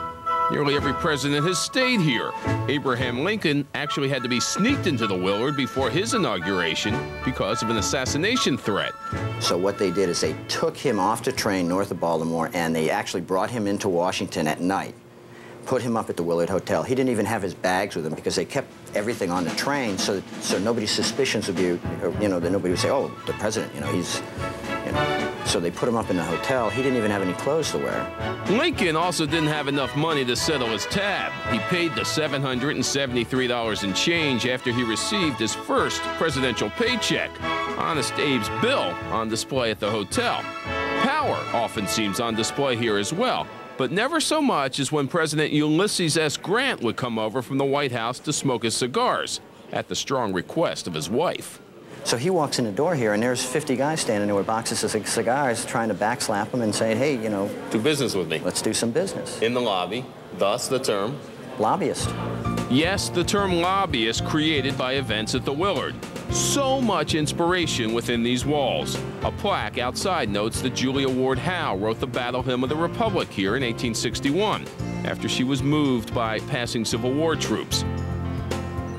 Nearly every president has stayed here. Abraham Lincoln actually had to be sneaked into the Willard before his inauguration because of an assassination threat. So what they did is they took him off the train north of Baltimore and they actually brought him into Washington at night, put him up at the Willard Hotel. He didn't even have his bags with him because they kept everything on the train so nobody's suspicions would be, you know, that nobody would say, oh, the president, you know, he's, you know. So they put him up in the hotel. He didn't even have any clothes to wear. Lincoln also didn't have enough money to settle his tab. He paid the $773 and change after he received his first presidential paycheck. Honest Abe's bill on display at the hotel. Power often seems on display here as well, but never so much as when President Ulysses S. Grant would come over from the White House to smoke his cigars, at the strong request of his wife. So he walks in the door here, and there's 50 guys standing there with boxes of cigars trying to backslap him and say, hey, you know... Do business with me. Let's do some business. In the lobby, thus the term... lobbyist. Yes, the term lobbyist created by events at the Willard. So much inspiration within these walls. A plaque outside notes that Julia Ward Howe wrote the Battle Hymn of the Republic here in 1861, after she was moved by passing Civil War troops.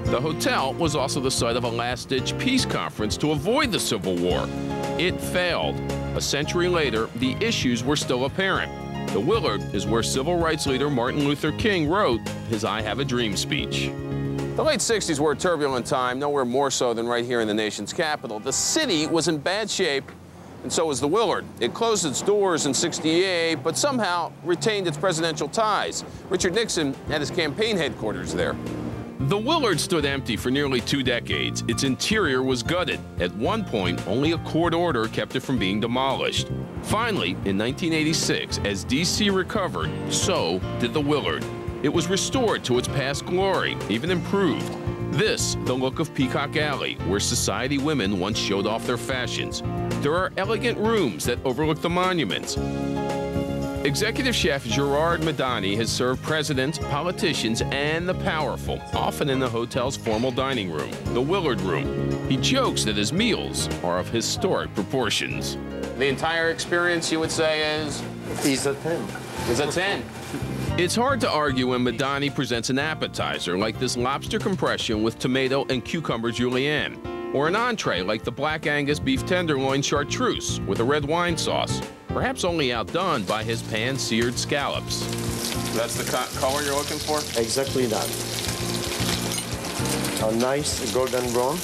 The hotel was also the site of a last-ditch peace conference to avoid the Civil War. It failed. A century later, the issues were still apparent. The Willard is where civil rights leader Martin Luther King wrote his I Have a Dream speech. The late 60s were a turbulent time, nowhere more so than right here in the nation's capital. The city was in bad shape, and so was the Willard. It closed its doors in '68, but somehow retained its presidential ties. Richard Nixon had his campaign headquarters there. The Willard stood empty for nearly 2 decades. Its interior was gutted. At one point, only a court order kept it from being demolished. Finally, in 1986, as D.C. recovered, so did the Willard. It was restored to its past glory, even improved. This, the look of Peacock Alley, where society women once showed off their fashions. There are elegant rooms that overlook the monuments. Executive chef Gerard Madani has served presidents, politicians, and the powerful, often in the hotel's formal dining room, the Willard Room. He jokes that his meals are of historic proportions. The entire experience, you would say, is a 10. Is a 10. It's hard to argue when Madani presents an appetizer like this lobster compression with tomato and cucumber julienne, or an entree like the Black Angus beef tenderloin chartreuse with a red wine sauce, perhaps only outdone by his pan-seared scallops. That's the color you're looking for? Exactly that. A nice golden brown.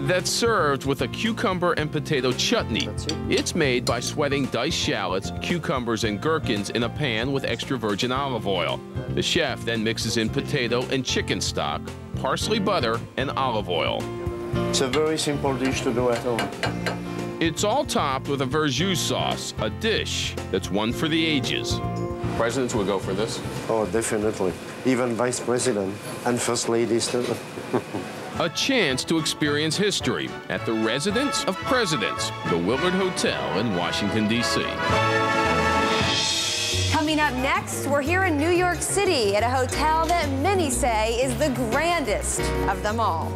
That's served with a cucumber and potato chutney. It's made by sweating diced shallots, cucumbers, and gherkins in a pan with extra virgin olive oil. The chef then mixes in potato and chicken stock, parsley butter, and olive oil. It's a very simple dish to do at home. It's all topped with a verjus sauce, a dish that's one for the ages. Presidents would go for this? Oh, definitely. Even vice president and first ladies too. A chance to experience history at the residence of presidents, the Willard Hotel in Washington, D.C. Coming up next, we're here in New York City at a hotel that many say is the grandest of them all.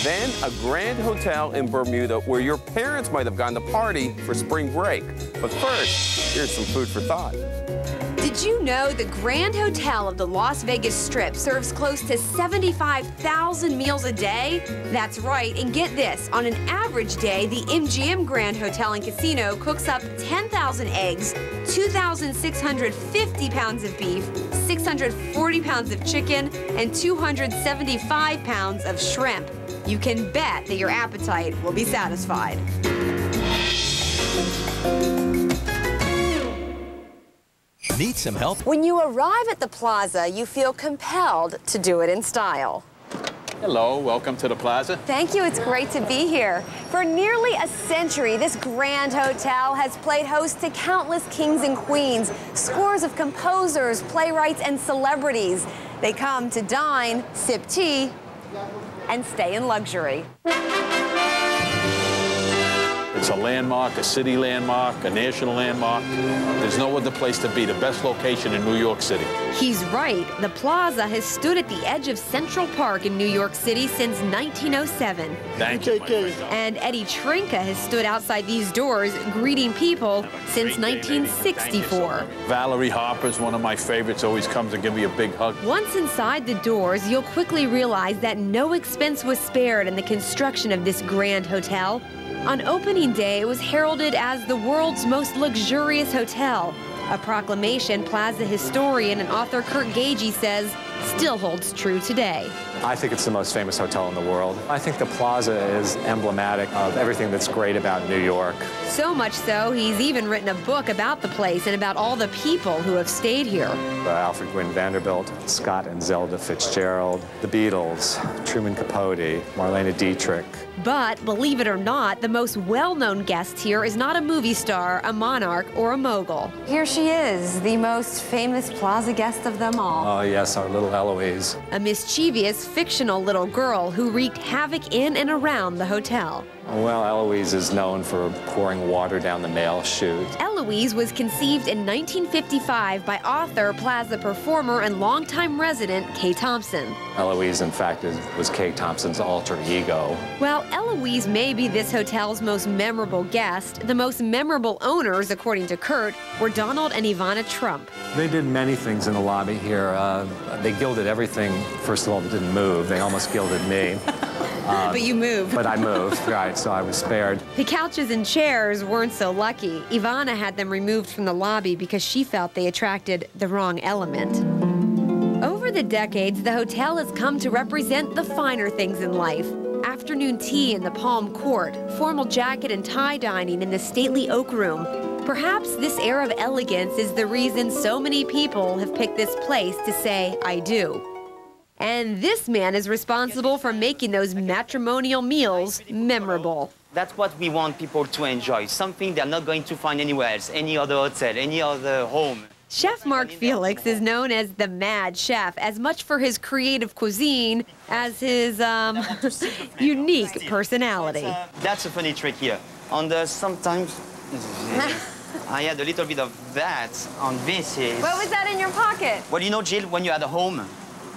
Then a grand hotel in Bermuda where your parents might have gone to party for spring break. But first, here's some food for thought. Did you know the Grand Hotel of the Las Vegas Strip serves close to 75,000 meals a day? That's right, and get this, on an average day, the MGM Grand Hotel and Casino cooks up 10,000 eggs, 2,650 pounds of beef, 640 pounds of chicken, and 275 pounds of shrimp. You can bet that your appetite will be satisfied. Need some help? When you arrive at the plaza, you feel compelled to do it in style. Hello, welcome to the plaza. Thank you, it's great to be here. For nearly a century, this grand hotel has played host to countless kings and queens, scores of composers, playwrights, and celebrities. They come to dine, sip tea, and stay in luxury. It's a landmark, a city landmark, a national landmark. There's no other place to be, the best location in New York City. He's right. The plaza has stood at the edge of Central Park in New York City since 1907. Thank you, my friend. And Eddie Trinka has stood outside these doors greeting people since 1964. Valerie Harper's one of my favorites, always comes to give me a big hug. Once inside the doors, you'll quickly realize that no expense was spared in the construction of this grand hotel. On opening day, it was heralded as the world's most luxurious hotel, a proclamation Plaza historian and author Kurt Gagey says still holds true today. I think it's the most famous hotel in the world. I think the Plaza is emblematic of everything that's great about New York. So much so, he's even written a book about the place and about all the people who have stayed here. Alfred Gwynne Vanderbilt, Scott and Zelda Fitzgerald, the Beatles, Truman Capote, Marlene Dietrich. But, believe it or not, the most well-known guest here is not a movie star, a monarch, or a mogul. Here she is, the most famous Plaza guest of them all. Oh, yes, our little Eloise. A mischievous, fictional little girl who wreaked havoc in and around the hotel. Well, Eloise is known for pouring water down the mail chute. Eloise was conceived in 1955 by author, Plaza performer, and longtime resident Kay Thompson. Eloise, in fact, was Kay Thompson's alter ego. While Eloise may be this hotel's most memorable guest, the most memorable owners, according to Kurt, were Donald and Ivana Trump. They did many things in the lobby here. They gilded everything, first of all, that didn't move. They almost gilded me. But you moved. But I moved, right, so I was spared. The couches and chairs weren't so lucky. Ivana had them removed from the lobby because she felt they attracted the wrong element. Over Over the decades, the hotel has come to represent the finer things in life. Afternoon tea in the Palm Court, formal jacket and tie dining in the stately Oak Room. Perhaps this air of elegance is the reason so many people have picked this place to say, I do. And this man is responsible for making those matrimonial meals memorable. That's what we want people to enjoy, something they're not going to find anywhere else, any other hotel, any other home. Chef Mark Felix is known as the Mad Chef, as much for his creative cuisine as his unique personality. That's a funny trick here. Sometimes I had a little bit of that on this. What was that in your pocket? Well, you know, Jill, when you're at home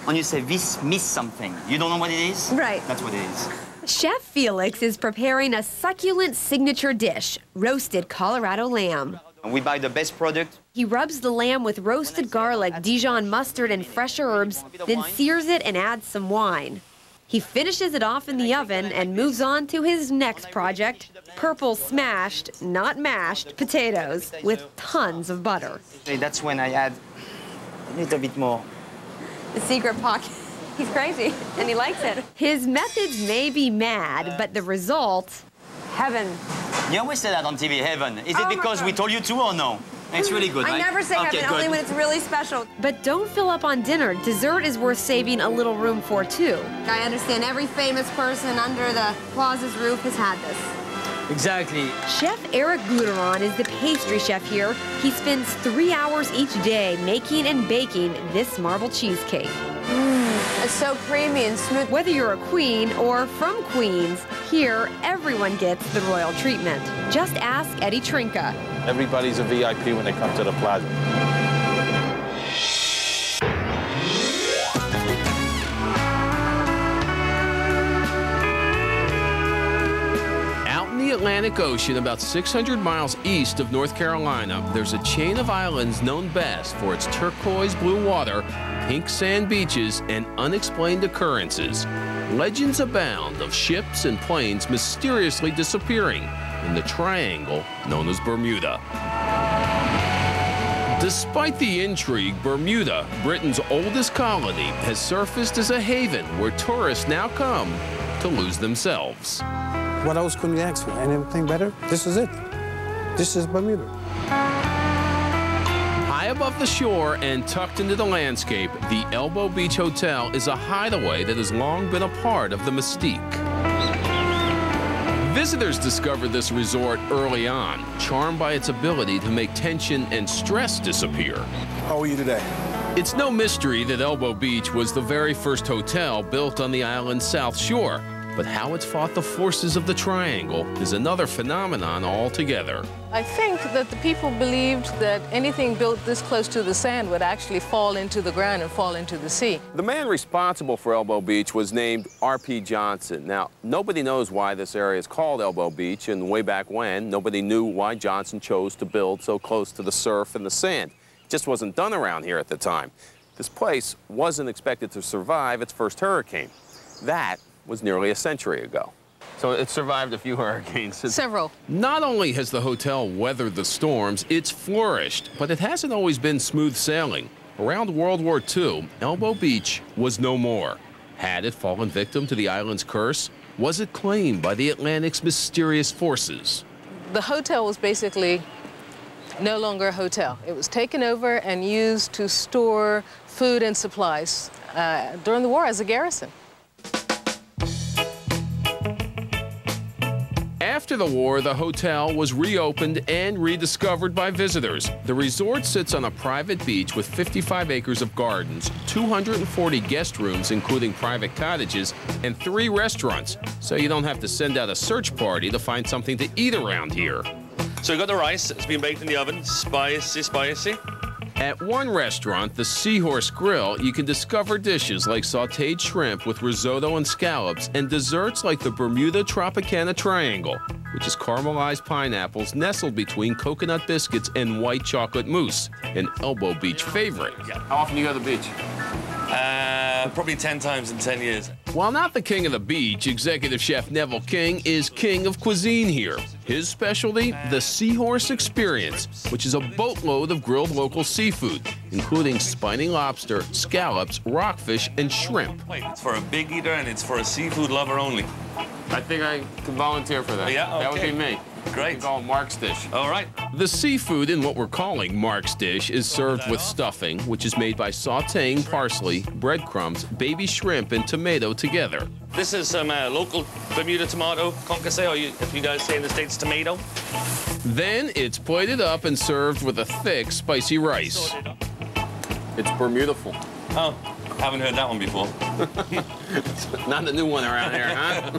and you say, this missed something, you don't know what it is? Right. That's what it is. Chef Felix is preparing a succulent signature dish, roasted Colorado lamb. We buy the best product. He rubs the lamb with roasted garlic, Dijon mustard, and fresh herbs, then sears it and adds some wine. He finishes it off in the oven and moves on to his next project, purple smashed, not mashed, potatoes with tons of butter. That's when I add a little bit more. The secret pocket. He's crazy, and he likes it. His methods may be mad, but the result, heaven. You always say that on TV, heaven. Is it because we told you to or no? It's really good, right? I never say okay, heaven, good. only when it's really special. But don't fill up on dinner. Dessert is worth saving a little room for, too. I understand every famous person under the Plaza's roof has had this. Exactly. Chef Eric Gouderon is the pastry chef here. He spends 3 hours each day making and baking this marble cheesecake. It's so creamy and smooth. Whether you're a queen or from Queens, here everyone gets the royal treatment. Just ask Eddie Trinka. Everybody's a VIP when they come to the Plaza. Out in the Atlantic Ocean, about 600 miles east of North Carolina, there's a chain of islands known best for its turquoise blue water, pink sand beaches, and unexplained occurrences. Legends abound of ships and planes mysteriously disappearing in the triangle known as Bermuda. Despite the intrigue, Bermuda, Britain's oldest colony, has surfaced as a haven where tourists now come to lose themselves. What else could you ask for? Anything better? This is it. This is Bermuda. High above the shore and tucked into the landscape, the Elbow Beach Hotel is a hideaway that has long been a part of the mystique. Visitors discovered this resort early on, charmed by its ability to make tension and stress disappear. How are you today? It's no mystery that Elbow Beach was the very first hotel built on the island's south shore. But how it's fought the forces of the triangle is another phenomenon altogether. I think that the people believed that anything built this close to the sand would actually fall into the ground and fall into the sea. The man responsible for Elbow Beach was named R.P. Johnson. Now, nobody knows why this area is called Elbow Beach, and way back when, nobody knew why Johnson chose to build so close to the surf and the sand. It just wasn't done around here at the time. This place wasn't expected to survive its first hurricane. That was nearly a century ago. So it survived a few hurricanes. Several. Not only has the hotel weathered the storms, it's flourished, but it hasn't always been smooth sailing. Around World War II, Elbow Beach was no more. Had it fallen victim to the island's curse? Was it claimed by the Atlantic's mysterious forces? The hotel was basically no longer a hotel. It was taken over and used to store food and supplies during the war as a garrison. After the war, the hotel was reopened and rediscovered by visitors. The resort sits on a private beach with 55 acres of gardens, 240 guest rooms, including private cottages, and 3 restaurants, so you don't have to send out a search party to find something to eat around here. So you got the rice, it's been baked in the oven, spicy. At one restaurant, the Seahorse Grill, you can discover dishes like sautéed shrimp with risotto and scallops, and desserts like the Bermuda Tropicana Triangle, which is caramelized pineapples nestled between coconut biscuits and white chocolate mousse, an Elbow Beach favorite. How often do you go to the beach? Probably 10 times in 10 years. While not the king of the beach, executive chef Neville King is king of cuisine here. His specialty, the Seahorse Experience, which is a boatload of grilled local seafood, including spiny lobster, scallops, rockfish, and shrimp. It's for a big eater and it's for a seafood lover only. I think I can volunteer for that. Yeah, okay. That would be me. Great. We call it Mark's dish. All right. The seafood in what we're calling Mark's dish is served with stuffing, which is made by sautéing parsley, breadcrumbs, baby shrimp, and tomato together. This is some local Bermuda tomato, concasse, or if you guys say in the States, tomato. Then it's plated up and served with a thick, spicy rice. It's Bermudaful. Oh, haven't heard that one before. Not the new one around here, huh?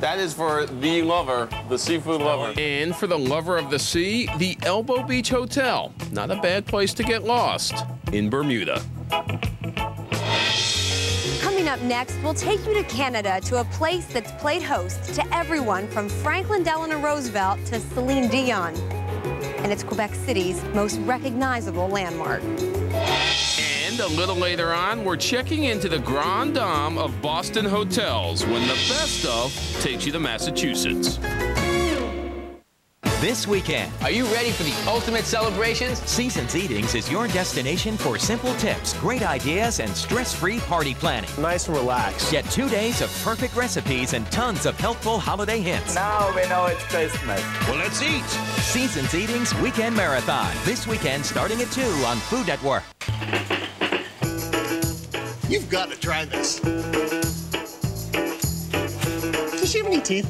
That is for the lover, the seafood lover. And for the lover of the sea, the Elbow Beach Hotel. Not a bad place to get lost in Bermuda. Coming up next, we'll take you to Canada, to a place that's played host to everyone from Franklin Delano Roosevelt to Celine Dion. And it's Quebec City's most recognizable landmark. And a little later on, we're checking into the Grand Dame of Boston hotels when the best of takes you to Massachusetts. This weekend. Are you ready for the ultimate celebrations? Seasons Eatings is your destination for simple tips, great ideas, and stress-free party planning. Nice and relaxed. Get 2 days of perfect recipes and tons of helpful holiday hints. Now we know it's Christmas. Well, let's eat. Seasons Eatings Weekend Marathon. This weekend starting at 2 on Food Network. You've got to try this. Does she have any teeth?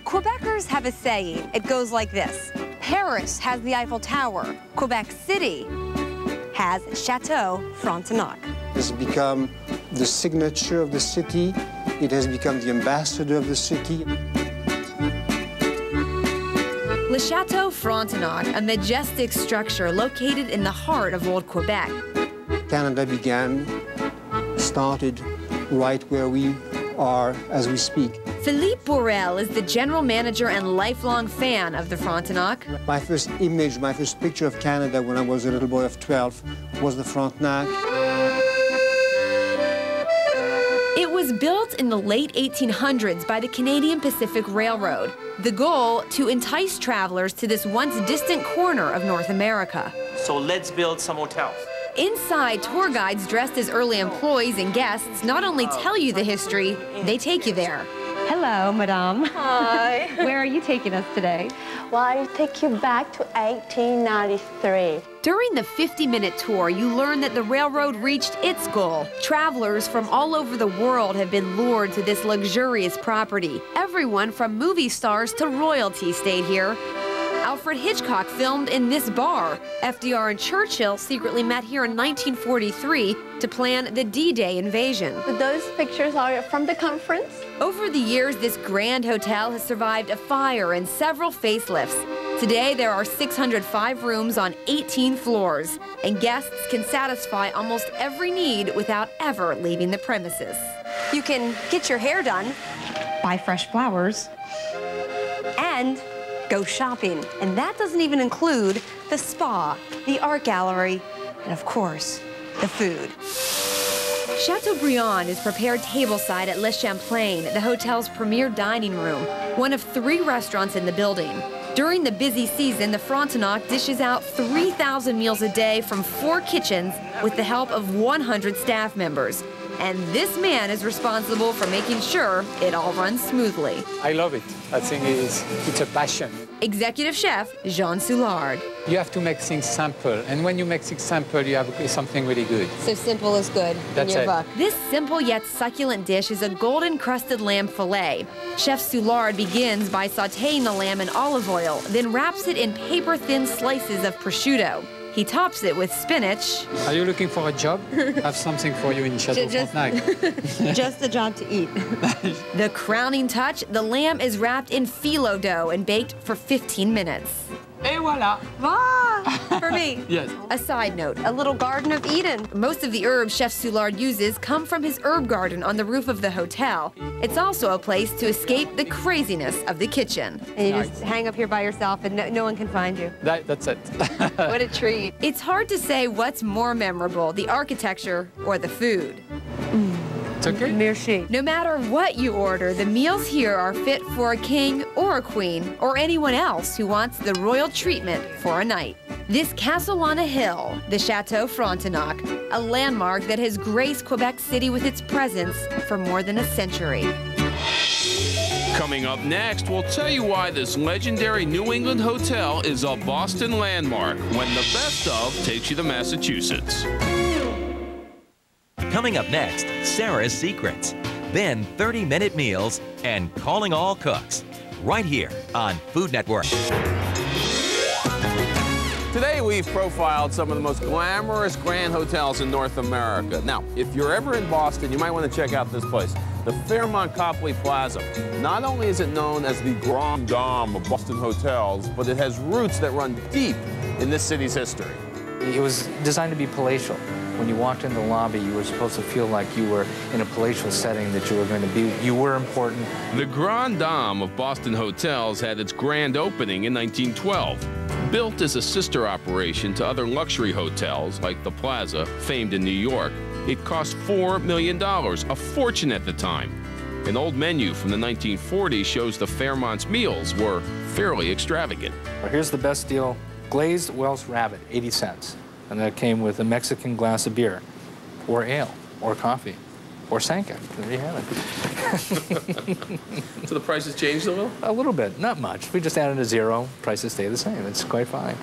Quebecers have a saying. It goes like this. Paris has the Eiffel Tower. Quebec City has Chateau Frontenac. It has become the signature of the city. It has become the ambassador of the city. Le Chateau Frontenac, a majestic structure located in the heart of Old Quebec. Canada started right where we are as we speak. Philippe Borel is the general manager and lifelong fan of the Frontenac. My first image, my first picture of Canada when I was a little boy of 12 was the Frontenac. It was built in the late 1800s by the Canadian Pacific Railroad. The goal, to entice travelers to this once distant corner of North America. So let's build some hotels. Inside, tour guides dressed as early employees and guests not only tell you the history, they take you there. Hello, Madame. Hi. Where are you taking us today? Well, I take you back to 1893. During the 50-minute tour, you learn that the railroad reached its goal. Travelers from all over the world have been lured to this luxurious property. Everyone from movie stars to royalty stayed here. Alfred Hitchcock filmed in this bar. FDR and Churchill secretly met here in 1943 to plan the D-Day invasion. Those pictures are from the conference. Over the years, this grand hotel has survived a fire and several facelifts. Today, there are 605 rooms on 18 floors, and guests can satisfy almost every need without ever leaving the premises. You can get your hair done, buy fresh flowers, and go shopping. And that doesn't even include the spa, the art gallery, and of course, the food. Chateaubriand is prepared tableside at Le Champlain, the hotel's premier dining room, one of 3 restaurants in the building. During the busy season, the Frontenac dishes out 3,000 meals a day from 4 kitchens with the help of 100 staff members. And this man is responsible for making sure it all runs smoothly. I love it. I think it's a passion. Executive Chef Jean Soulard. You have to make things simple, and when you make things simple, you have something really good. So simple is good in your book. This simple yet succulent dish is a golden-crusted lamb fillet. Chef Soulard begins by sautéing the lamb in olive oil, then wraps it in paper-thin slices of prosciutto. He tops it with spinach. Are you looking for a job? I have something for you in Chateau Frontenac. Just a job to eat. The crowning touch, the lamb is wrapped in phyllo dough and baked for 15 minutes. Et voilà. Ah, for me. Yes. A side note, A little Garden of Eden. most of the herbs Chef Soulard uses come from his herb garden on the roof of the hotel. It's also a place to escape the craziness of the kitchen. And you just hang up here by yourself and no one can find you. That's it. What a treat. It's hard to say what's more memorable, the architecture or the food. It's okay. Merci. No matter what you order, the meals here are fit for a king or a queen or anyone else who wants the royal treatment for a night. This castle on a hill, the Chateau Frontenac, a landmark that has graced Quebec City with its presence for more than a century. Coming up next, we'll tell you why this legendary New England hotel is a Boston landmark when the best of takes you to Massachusetts. Coming up next, Sarah's Secrets, then 30-minute meals and calling all cooks, right here on Food Network. Today we've profiled some of the most glamorous grand hotels in North America. Now, if you're ever in Boston, you might want to check out this place, the Fairmont Copley Plaza. Not only is it known as the Grand Dame of Boston hotels, but it has roots that run deep in this city's history. It was designed to be palatial. When you walked in the lobby, you were supposed to feel like you were in a palatial setting, that you were going to be, you were important. The Grand Dame of Boston Hotels had its grand opening in 1912. Built as a sister operation to other luxury hotels like the Plaza, famed in New York, it cost $4 million, a fortune at the time. An old menu from the 1940s shows the Fairmont's meals were fairly extravagant. Well, here's the best deal, glazed Welsh rabbit, 80 cents. And that came with a Mexican glass of beer, or ale, or coffee, or Sanka. There you have it. So the prices changed a little? A little bit, not much. We just added a zero. Prices stay the same. It's quite fine.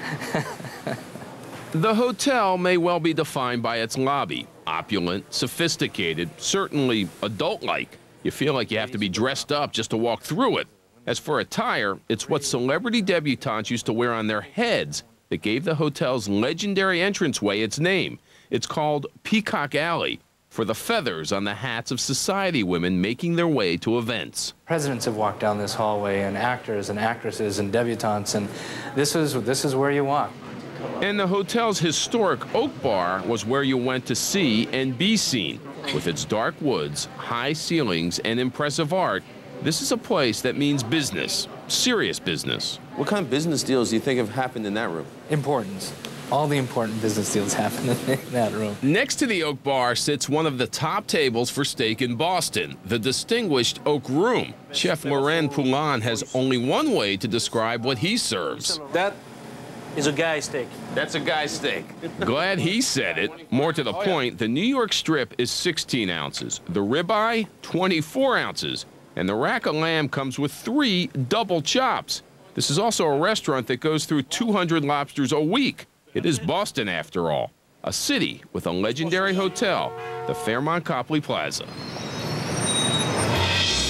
The hotel may well be defined by its lobby. Opulent, sophisticated, certainly adult-like. You feel like you have to be dressed up just to walk through it. As for attire, it's what celebrity debutantes used to wear on their heads that gave the hotel's legendary entranceway its name. It's called Peacock Alley, for the feathers on the hats of society women making their way to events. Presidents have walked down this hallway, and actors and actresses and debutantes, and this is where you walk. And the hotel's historic Oak Bar was where you went to see and be seen. With its dark woods, high ceilings, and impressive art, this is a place that means business, serious business. What kind of business deals do you think have happened in that room? Importance. All the important business deals happen in that room. Next to the Oak Bar sits one of the top tables for steak in Boston, the distinguished Oak Room. Chef Laurent Poulin has only one way to describe what he serves. That is a guy steak. That's a guy steak. Glad he said it. More to the point, the New York strip is 16 ounces, the ribeye 24 ounces, and the rack of lamb comes with 3 double chops. This is also a restaurant that goes through 200 lobsters a week. It is Boston, after all, a city with a legendary hotel, the Fairmont Copley Plaza.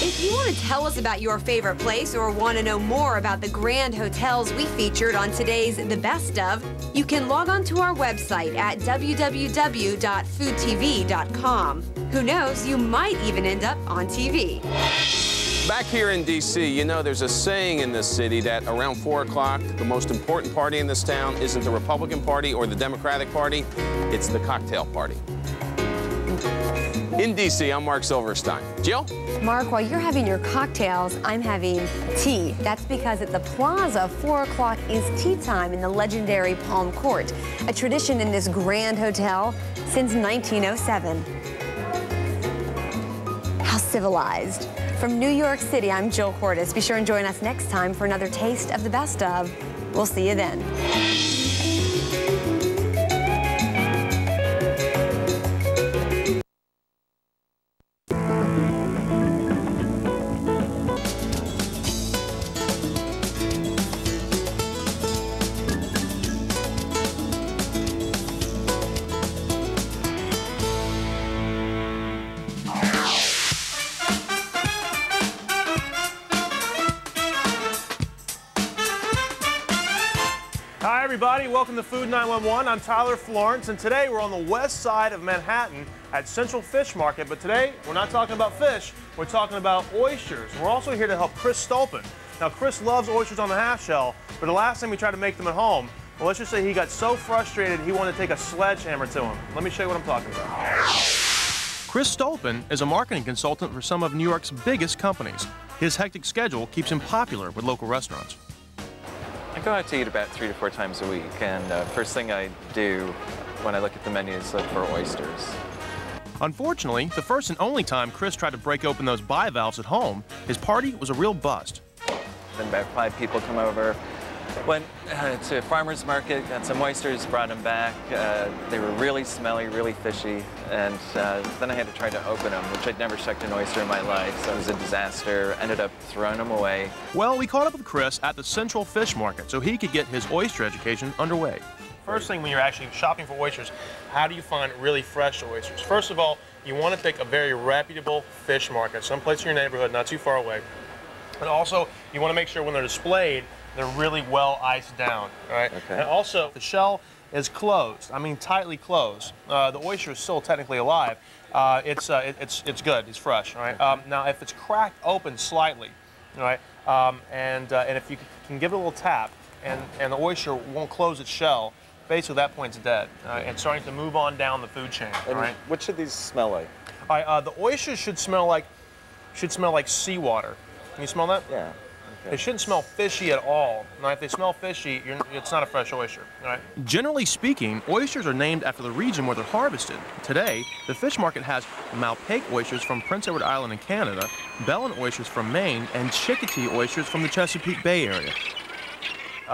If you want to tell us about your favorite place or want to know more about the grand hotels we featured on today's The Best Of, you can log on to our website at www.foodtv.com. Who knows, you might even end up on TV. Back here in D.C., you know, there's a saying in this city that around 4 o'clock, the most important party in this town isn't the Republican Party or the Democratic Party, it's the cocktail party. In D.C., I'm Mark Silverstein. Jill? Mark, while you're having your cocktails, I'm having tea. That's because at the Plaza, 4 o'clock is tea time in the legendary Palm Court, a tradition in this grand hotel since 1907. How civilized. From New York City, I'm Jill Cordes. Be sure and join us next time for another taste of the best of. We'll see you then. Hi, everybody. Welcome to Food 911. I'm Tyler Florence, and today we're on the west side of Manhattan at Central Fish Market. But today, we're not talking about fish. We're talking about oysters. We're also here to help Chris Stolpen. Now, Chris loves oysters on the half shell, but the last time we tried to make them at home, well, let's just say he got so frustrated he wanted to take a sledgehammer to him. Let me show you what I'm talking about. Chris Stolpen is a marketing consultant for some of New York's biggest companies. His hectic schedule keeps him popular with local restaurants. I go out to eat about 3 to 4 times a week, and first thing I do when I look at the menu is look for oysters. Unfortunately, the first and only time Chris tried to break open those bivalves at home, his party was a real bust. Then about 5 people come over. Went to a farmer's market, got some oysters, brought them back. They were really smelly, really fishy, and then I had to try to open them, which I'd never shucked an oyster in my life, so it was a disaster. Ended up throwing them away. Well, we caught up with Chris at the Central Fish Market so he could get his oyster education underway. First thing when you're actually shopping for oysters, how do you find really fresh oysters? First of all, you want to pick a very reputable fish market, someplace in your neighborhood, not too far away. And also, you want to make sure when they're displayed, they're really well iced down, all right? Okay. And also, if the shell is closed, I mean tightly closed, the oyster is still technically alive, it's good, it's fresh, all right? Now, if it's cracked open slightly, all right, and if you can give it a little tap, and the oyster won't close its shell, basically at that point it's dead, and starting to move on down the food chain, all right? What should these smell like? All right, the oysters should smell like seawater. Can you smell that? Yeah. They shouldn't smell fishy at all. Now, if they smell fishy, it's not a fresh oyster. All right? Generally speaking, oysters are named after the region where they're harvested. Today, the fish market has Malpaic oysters from Prince Edward Island in Canada, Bellin oysters from Maine, and Chickatee oysters from the Chesapeake Bay area.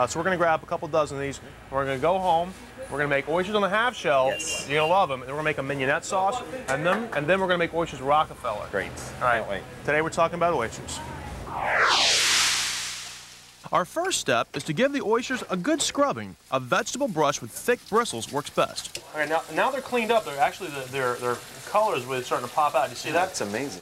So we're going to grab a couple dozen of these. We're going to go home. We're going to make oysters on the half shell. Yes. You're going to love them. And we're going to make a mignonette sauce, and then we're going to make oysters Rockefeller. Great. All right. Can't wait. Today we're talking about oysters. Our first step is to give the oysters a good scrubbing. A vegetable brush with thick bristles works best. All right, now they're cleaned up. They're actually, their color is really starting to pop out. You see that? That's amazing.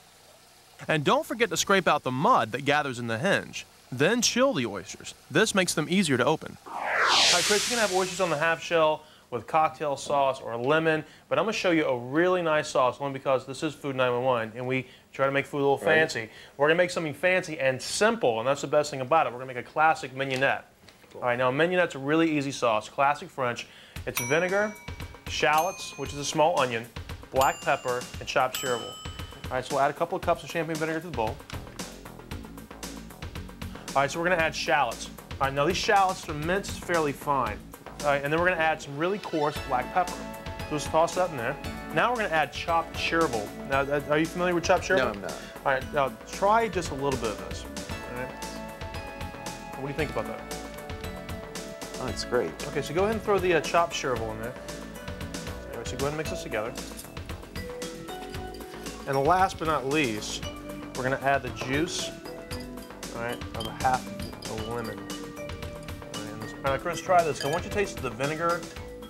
And don't forget to scrape out the mud that gathers in the hinge. Then chill the oysters. This makes them easier to open. All right, Chris, you're going to have oysters on the half shell with cocktail sauce or lemon, but I'm going to show you a really nice sauce, only because this is Food 911, and we try to make food a little fancy. We're going to make something fancy and simple, and that's the best thing about it. We're going to make a classic mignonette. Cool. All right, now a mignonette's a really easy sauce, classic French. It's vinegar, shallots, which is a small onion, black pepper, and chopped chervil. All right, so we'll add a couple of cups of champagne vinegar to the bowl. All right, so we're going to add shallots. All right, now these shallots are minced fairly fine. All right, and then we're going to add some really coarse black pepper. So just toss that in there. Now we're going to add chopped chervil. Now, are you familiar with chopped chervil? No, I'm not. All right, now try just a little bit of this. All right. What do you think about that? Oh, it's great. Okay, so go ahead and throw the chopped chervil in there. All right, so go ahead and mix this together. And last but not least, we're going to add the juice, all right, of a half a lemon. All right, Chris, try this. I want you to taste the vinegar,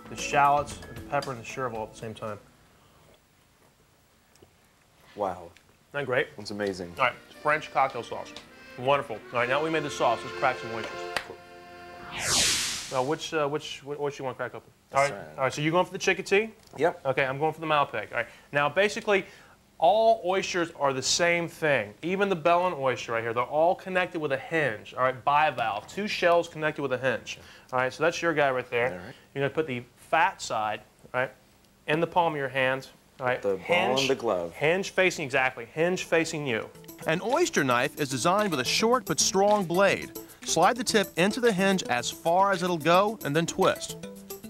the shallots, the pepper, and the chervil at the same time. Wow. Isn't that great? That's amazing. All right, French cocktail sauce. Wonderful. All right, now we made the sauce. Let's crack some oysters. Now, which you want to crack open? All right, so you're going for the Chickatee? Yep. Okay, I'm going for the Malpaic. All right, now basically, all oysters are the same thing. Even the Bellin oyster right here, they're all connected with a hinge, all right, bivalve. 2 shells connected with a hinge. All right, so that's your guy right there. All right. You're going to put the fat side, right, in the palm of your hand. All right, the ball and the glove. Hinge facing, exactly, hinge facing you. An oyster knife is designed with a short but strong blade. Slide the tip into the hinge as far as it'll go, and then twist.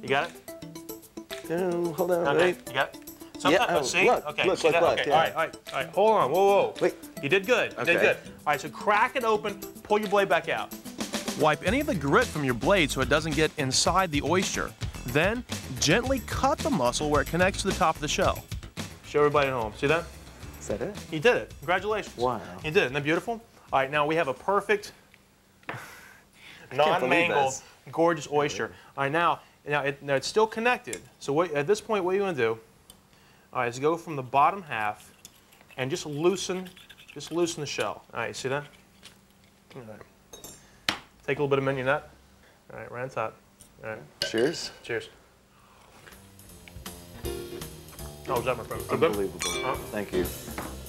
You got it? No, hold on, okay, wait. You got it? Yeah, see? look, okay, look, see look, that? look. Okay, Yeah. all right, hold on, whoa. Wait. You did good, you did good. All right, so crack it open, pull your blade back out. Wipe any of the grit from your blade so it doesn't get inside the oyster. Then, gently cut the muscle where it connects to the top of the shell. Show everybody at home. See that? Is that it? You did it. Congratulations. Wow. You did. Isn't that beautiful? All right, now we have a perfect, non-mangled, gorgeous oyster. All right, now it's still connected. So at this point, what you're going to do, all right, is go from the bottom half and just loosen the shell. All right, you see that? All right. Take a little bit of mignonette. All right, right on top. All right. Cheers. Cheers. How was that, my friend? Unbelievable. Thank you.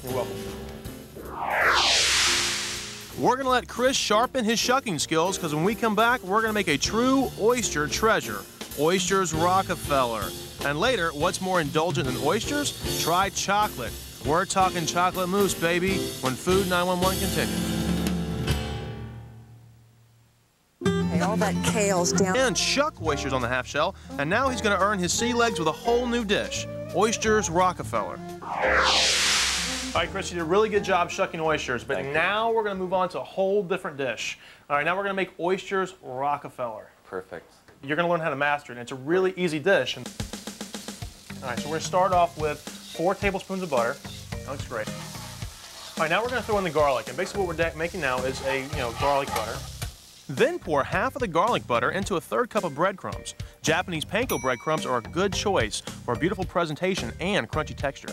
You're welcome. We're going to let Chris sharpen his shucking skills because when we come back, we're going to make a true oyster treasure, Oysters Rockefeller. And later, what's more indulgent than oysters? Try chocolate. We're talking chocolate mousse, baby, when Food 911 continues. Hey, all that kale's down. And shuck oysters on the half shell, and now he's going to earn his sea legs with a whole new dish, Oysters Rockefeller. All right, Chris, you did a really good job shucking oysters, but now we're going to move on to a whole different dish. All right, now we're going to make Oysters Rockefeller. Perfect. You're going to learn how to master it, and it's a really easy dish. All right, so we're going to start off with 4 tablespoons of butter. That looks great. All right, now we're going to throw in the garlic, and basically what we're making now is a garlic butter. Then pour half of the garlic butter into a 1/3 cup of breadcrumbs. Japanese panko breadcrumbs are a good choice for a beautiful presentation and crunchy texture.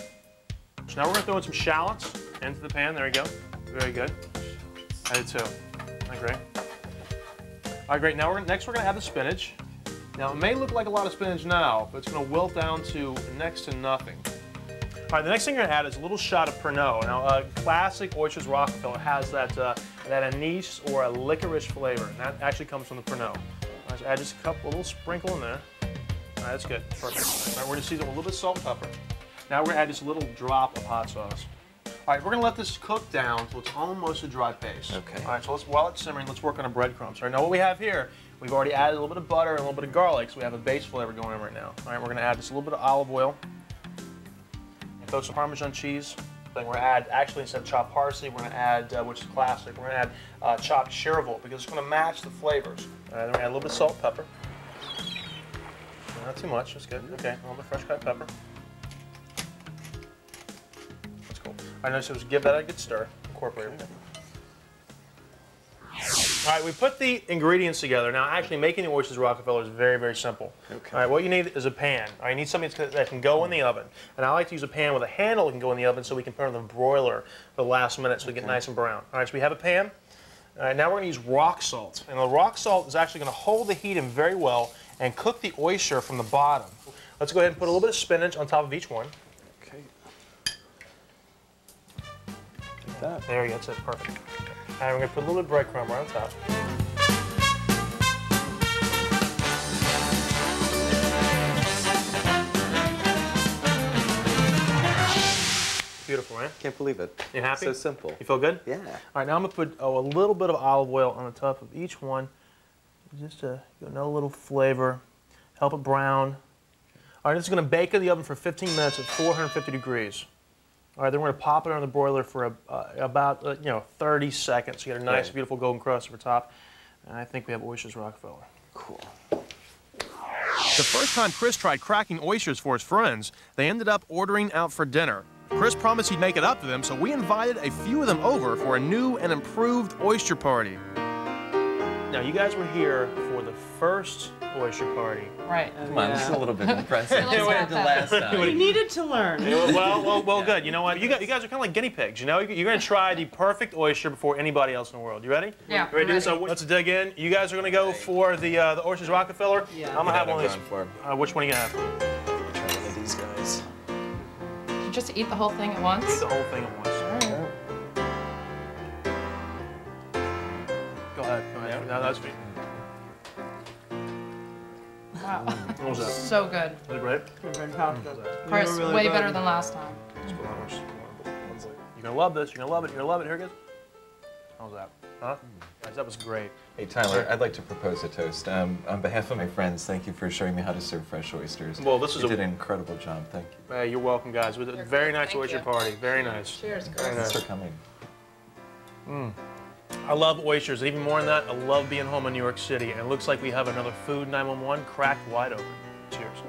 So now we're going to throw in some shallots into the pan. There we go. Very good. I did too. All right, great. All right, great. Now next we're going to add the spinach. Now it may look like a lot of spinach now, but it's going to wilt down to next to nothing. All right, the next thing you're going to add is a little shot of Pernod. Now, classic Oysters Rockefeller has that anise or a licorice flavor, and that actually comes from the Pernod. Right, so add just a little sprinkle in there. All right, that's good. Perfect. All right, we're going to season with a little bit of salt and pepper. Now we're going to add just a little drop of hot sauce. All right, we're going to let this cook down until it's almost a dry paste. Okay. All right, so while it's simmering, let's work on our breadcrumbs. All right, now what we have here, we've already added a little bit of butter and a little bit of garlic, so we have a base flavor going on right now. All right, we're going to add just a little bit of olive oil. Throw some Parmesan cheese. Then we're going to add, actually instead of chopped parsley, we're going to add, which is classic, we're going to add chopped chervil because it's going to match the flavors. All right, then we're going to add a little bit of salt and pepper. Not too much, that's good. Okay, a little bit of fresh cut pepper. That's cool. All right, now so just give that a good stir, incorporate it. All right, we put the ingredients together. Now, actually making the Oysters Rockefeller is very, very simple. Okay. All right, what you need is a pan. All right, you need something that can go in the oven. And I like to use a pan with a handle that can go in the oven so we can put it on the broiler for the last minute so we get nice and brown. All right, so we have a pan. All right, now we're going to use rock salt. And the rock salt is actually going to hold the heat in very well and cook the oyster from the bottom. Let's go ahead and put a little bit of spinach on top of each one. Okay. Like that. There you go, that's it, perfect. And we're going to put a little bit of breadcrumb right on top. Beautiful, right? Can't believe it. You happy? So simple. You feel good? Yeah. All right, now I'm going to put a little bit of olive oil on the top of each one, just to get a little flavor, help it brown. All right, this is going to bake in the oven for 15 minutes at 450 degrees. All right, then we're going to pop it on the broiler for about 30 seconds. You get a nice, beautiful golden crust over top. And I think we have Oysters Rockefeller. Cool. The first time Chris tried cracking oysters for his friends, they ended up ordering out for dinner. Chris promised he'd make it up to them, so we invited a few of them over for a new and improved oyster party. Now, you guys were here for the first oyster party. Right. Come on, this is a little bit impressive compared to last time. We needed to learn. Well, good. You know what? You guys are kind of like guinea pigs. You know, you're going to try the perfect oyster before anybody else in the world. You ready? Yeah. You ready to do this? So let's dig in. You guys are going to go for the Oysters Rockefeller. Yeah. I'm going to have one of these. Which one are you going to have? Try one of these guys. Did you just eat the whole thing at once? Eat the whole thing at once. Go ahead. Yeah. No, that's me. Wow. What was that? So good. Was it great? Chris, really way good. better than last time. You're going to love this. You're going to love it. You're going to love it. Here it goes. How's that? Huh? Guys, that was great. Hey, Tyler, I'd like to propose a toast. On behalf of my friends, thank you for showing me how to serve fresh oysters. Well, this is you did an incredible job. Thank you. You're welcome, guys. It was a very nice oyster party. Very nice. Cheers, Chris. Very nice. Thanks for coming. I love oysters. Even more than that, I love being home in New York City. And it looks like we have another Food 911 cracked wide open. Cheers.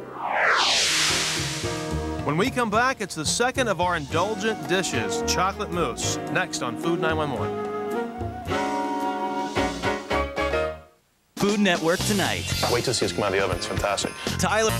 When we come back, it's the second of our indulgent dishes, chocolate mousse, next on Food 911. Food Network tonight. Wait till see us come out of the oven. It's fantastic. Tyler.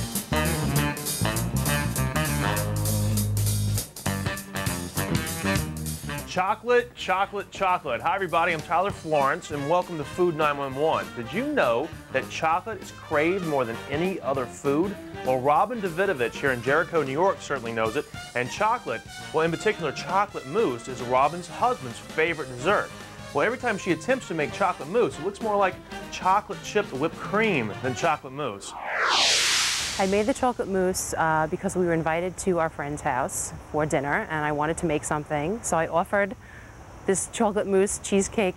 Chocolate, chocolate, chocolate. Hi, everybody. I'm Tyler Florence, and welcome to Food 911. Did you know that chocolate is craved more than any other food? Well, Robin Davidovich here in Jericho, New York certainly knows it. And chocolate, well, in particular, chocolate mousse is Robin's husband's favorite dessert. Well, every time she attempts to make chocolate mousse, it looks more like chocolate chipped whipped cream than chocolate mousse. I made the chocolate mousse because we were invited to our friend's house for dinner, and I wanted to make something. So I offered this chocolate mousse cheesecake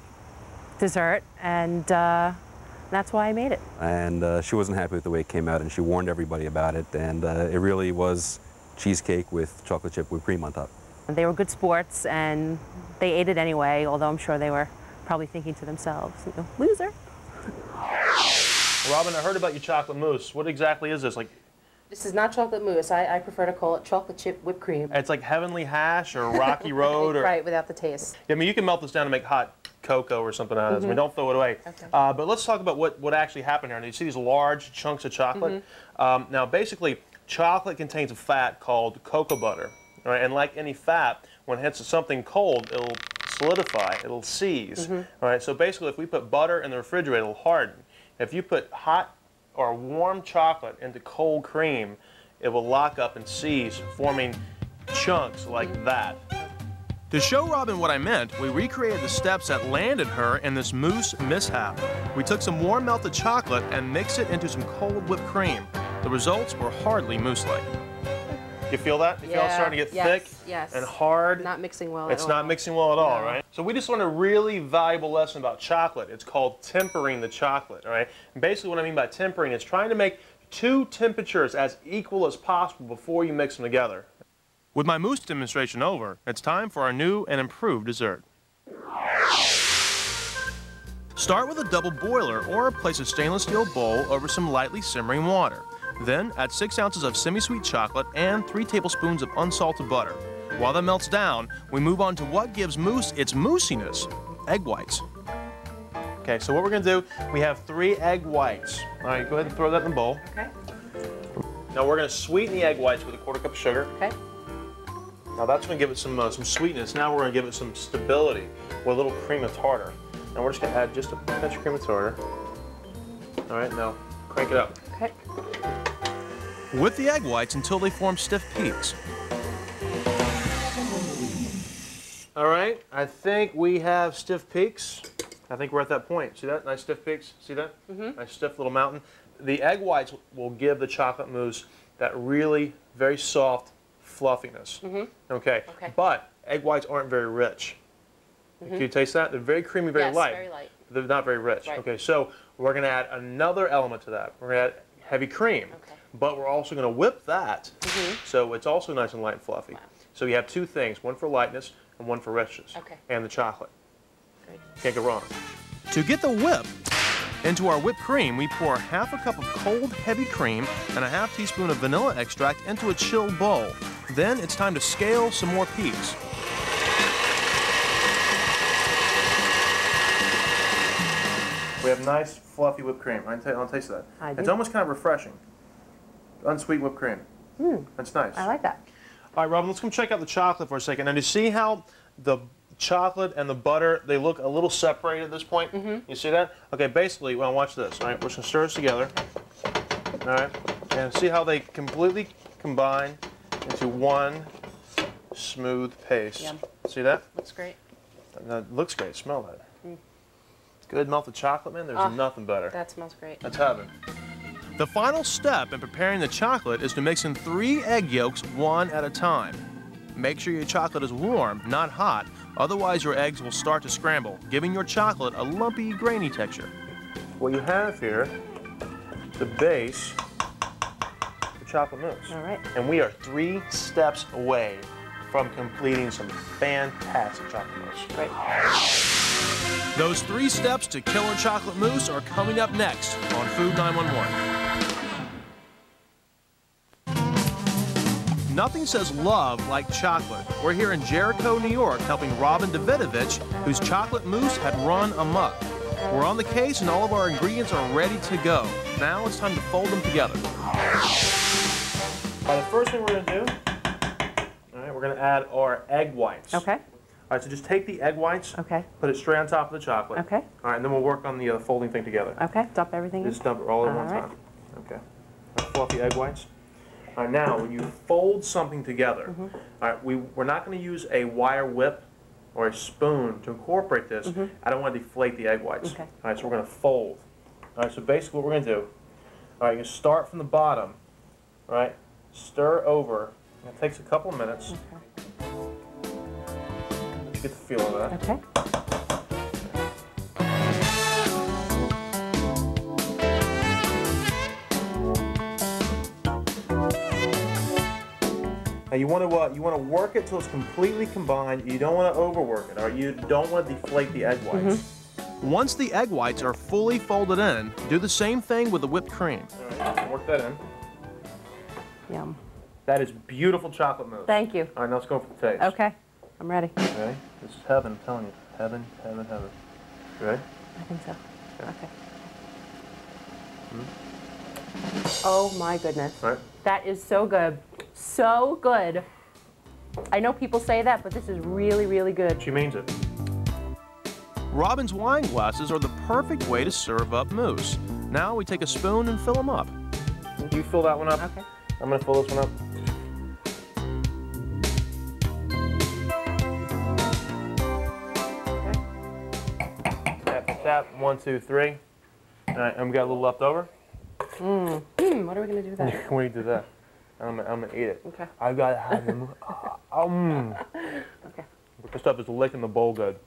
dessert, and that's why I made it. And she wasn't happy with the way it came out, and she warned everybody about it, and it really was cheesecake with chocolate chip whipped cream on top. They were good sports, and they ate it anyway, although I'm sure they were probably thinking to themselves, you know, loser. Robin, I heard about your chocolate mousse. What exactly is this? Like, This is not chocolate mousse. I prefer to call it chocolate chip whipped cream. it's like Heavenly Hash or Rocky Road, or Right, without the taste. I mean, you can melt this down to make hot cocoa or something out of this. I mean, don't throw it away. Okay. But let's talk about what actually happened here. And you see these large chunks of chocolate. Now, basically, chocolate contains a fat called cocoa butter. Right? And like any fat, when it hits something cold, it'll solidify, it'll seize. All right? So basically, if we put butter in the refrigerator, it'll harden. If you put hot or warm chocolate into cold cream, it will lock up and seize, forming chunks like that. To show Robin what I meant, we recreated the steps that landed her in this mousse mishap. We took some warm melted chocolate and mixed it into some cold whipped cream. The results were hardly mousse-like. You feel that? You feel it's starting to get thick and hard? Not mixing well It's at not all. mixing well at all, right? So we just learned a really valuable lesson about chocolate. It's called tempering the chocolate, all right? And basically what I mean by tempering is trying to make two temperatures as equal as possible before you mix them together. With my mousse demonstration over, it's time for our new and improved dessert. Start with a double boiler or place a stainless steel bowl over some lightly simmering water. Then add 6 ounces of semi-sweet chocolate and 3 tablespoons of unsalted butter. While that melts down, we move on to what gives mousse its moussiness, egg whites. Okay, so what we're gonna do, we have 3 egg whites. All right, go ahead and throw that in the bowl. Okay. Now we're gonna sweeten the egg whites with a 1/4 cup of sugar. Okay. Now that's gonna give it some sweetness. Now we're gonna give it some stability with a little cream of tartar. Now we're just gonna add just a pinch of cream of tartar. All right, now crank it up. Okay. Whip the egg whites until they form stiff peaks. All right, I think we have stiff peaks. I think we're at that point. See that? Nice stiff peaks. See that? Nice stiff little mountain. The egg whites will give the chocolate mousse that really very soft fluffiness. Okay. But egg whites aren't very rich. Can you taste that? They're very creamy, very light. Very light. They're not very rich. Right. Okay, so we're going to add another element to that. We're going to add heavy cream. But we're also going to whip that so it's also nice and light and fluffy. So you have 2 things, one for lightness and one for richness. And the chocolate. Can't go wrong. To get the whip into our whipped cream, we pour 1/2 cup of cold, heavy cream and a 1/2 teaspoon of vanilla extract into a chilled bowl. Then it's time to scale some more peaks. We have nice, fluffy whipped cream. I'll taste that. It's almost kind of refreshing. Unsweetened whipped cream. That's nice. I like that. All right, Robin, let's come check out the chocolate for a second. Now, do you see how the chocolate and the butter, they look a little separated at this point? You see that? Okay, basically, well, watch this. All right, we're just going to stir this together. All right, and see how they completely combine into one smooth paste. Yum. See that? Looks great. That looks great. Smell that. Good melted chocolate, man. There's nothing better. That smells great. That's heaven. The final step in preparing the chocolate is to mix in 3 egg yolks one at a time. Make sure your chocolate is warm, not hot, otherwise your eggs will start to scramble, giving your chocolate a lumpy, grainy texture. What you have here, the base for chocolate mousse. All right. And we are 3 steps away from completing some fantastic chocolate mousse. Great. Those 3 steps to killer chocolate mousse are coming up next on Food 911. Nothing says love like chocolate. We're here in Jericho, New York, helping Robin Davidovich, whose chocolate mousse had run amok. We're on the case and all of our ingredients are ready to go. Now it's time to fold them together. All right, the first thing we're going to do, all right, we're going to add our egg whites. Okay. All right, so just take the egg whites, put it straight on top of the chocolate. Okay. All right, and then we'll work on the folding thing together. Okay, dump everything in. Just dump it all at one time. Okay. Our fluffy egg whites. All right, now when you fold something together, all right, we're not going to use a wire whip or a spoon to incorporate this, I don't want to deflate the egg whites. Okay. All right, so we're going to fold. All right, so basically what we're going to do, all right, you start from the bottom, all right, stir over. It takes a couple of minutes. Get the feel of that. Okay. Now you want to work it till it's completely combined. You don't want to overwork it, or you don't want to deflate the egg whites. Once the egg whites are fully folded in, do the same thing with the whipped cream. All right, work that in. Yum. That is beautiful chocolate mousse. Thank you. All right, now let's go for the taste. Okay, I'm ready. Okay, this is heaven, I'm telling you. Heaven, heaven, heaven. You ready? I think so. Okay. Oh my goodness. Right. That is so good. So good. I know people say that, but this is really, really good. She means it. Robin's wine glasses are the perfect way to serve up mousse. Now we take a spoon and fill them up. You fill that one up. Okay. I'm going to fill this one up. Tap, tap, 1, 2, 3. All right, and we got a little left over. What are we going to do with that? When you do that, I'm gonna eat it. Okay. I've got to have them. Okay. This stuff is licking the bowl good.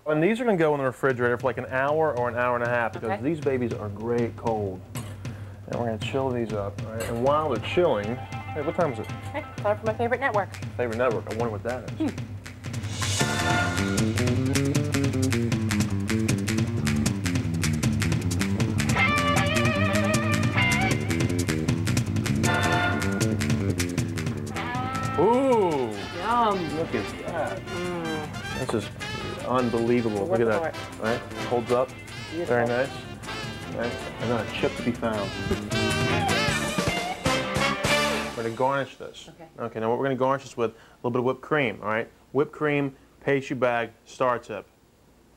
And these are gonna go in the refrigerator for like an hour or an hour and a half because these babies are great cold. And we're gonna chill these up. All right? And while they're chilling, hey, what time is it? Okay, time for my favorite network. Favorite network. I wonder what that is. Ooh! Yum! Look at that. This is unbelievable. Look at that. All right, holds up. Beautiful. Very nice. All right, and not a chip to be found. We're going to garnish this. Okay, now what we're going to garnish this with a little bit of whipped cream, all right? Whipped cream, pastry bag, star tip.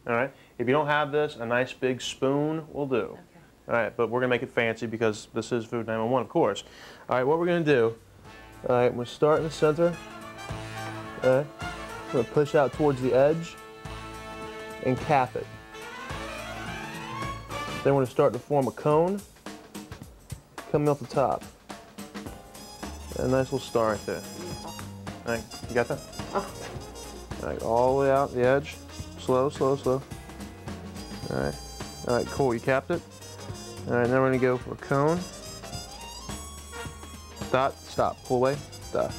All right? If you don't have this, a nice big spoon will do. Okay. All right, but we're going to make it fancy because this is Food 911, of course. All right, what we're going to do, all right, we'll start in the center. All right, we're going to push out towards the edge and cap it. Then we're going to start to form a cone coming off the top. A nice little star right there. All right, you got that? Oh. All right, all the way out the edge. Slow, slow, slow. All right, cool, you capped it. All right, now we're gonna go for a cone. Dot, stop, pull away, dot.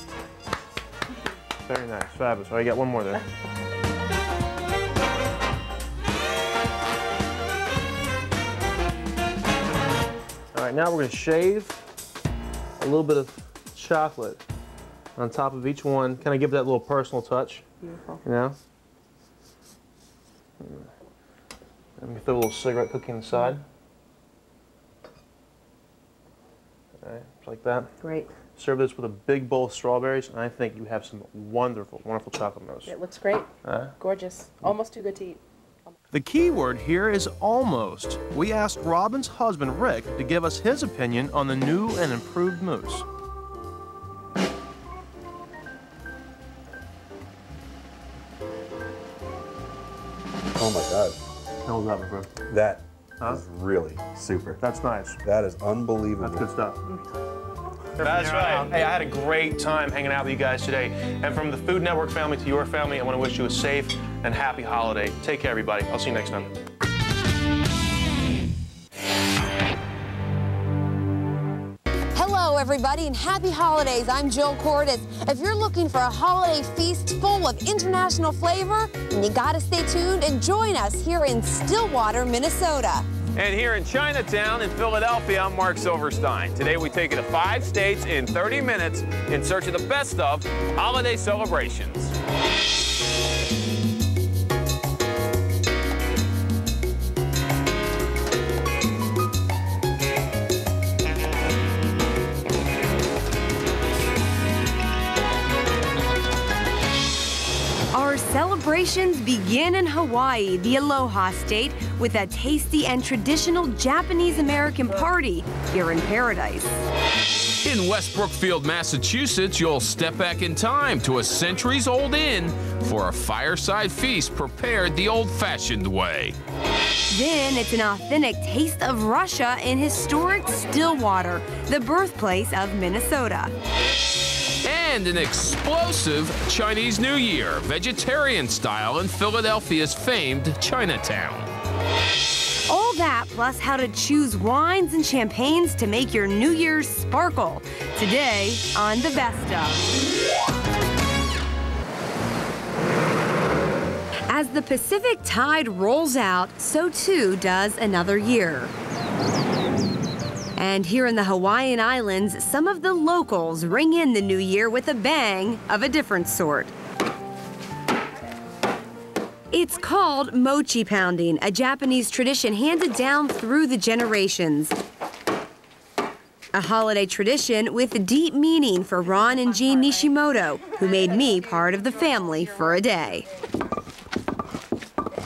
Very nice, fabulous. All right, you got one more there. All right, now we're gonna shave a little bit of chocolate on top of each one, kind of give it that little personal touch. Beautiful. You know? Let me throw a little cigarette cookie inside. All right, just like that. Great. Serve this with a big bowl of strawberries, and I think you have some wonderful, wonderful chocolate mousse. It looks great. Gorgeous. Almost too good to eat. The key word here is almost. We asked Robin's husband, Rick, to give us his opinion on the new and improved mousse. Oh my God. How's that, my friend? That is really super. That's nice. That is unbelievable. That's good stuff. That's right. Hey, I had a great time hanging out with you guys today. And from the Food Network family to your family, I want to wish you a safe and happy holiday. Take care, everybody. I'll see you next time. Hello, everybody, and happy holidays. I'm Jill Cordes. If you're looking for a holiday feast full of international flavor, then you gotta stay tuned and join us here in Stillwater, Minnesota. And here in Chinatown in Philadelphia, I'm Mark Silverstein. Today we take you to 5 states in 30 minutes in search of the best of holiday celebrations. Our celebrations begin in Hawaii, the Aloha State, with a tasty and traditional Japanese-American party here in paradise. In West Brookfield, Massachusetts, you'll step back in time to a centuries-old inn for a fireside feast prepared the old-fashioned way. Then it's an authentic taste of Russia in historic Stillwater, the birthplace of Minnesota. And an explosive Chinese New Year, vegetarian style in Philadelphia's famed Chinatown. All that plus how to choose wines and champagnes to make your New Year's sparkle. Today on The Best Of. As the Pacific tide rolls out, so too does another year. And here in the Hawaiian Islands, some of the locals ring in the new year with a bang of a different sort. It's called mochi pounding, a Japanese tradition handed down through the generations. A holiday tradition with deep meaning for Ron and Jean Nishimoto, who made me part of the family for a day.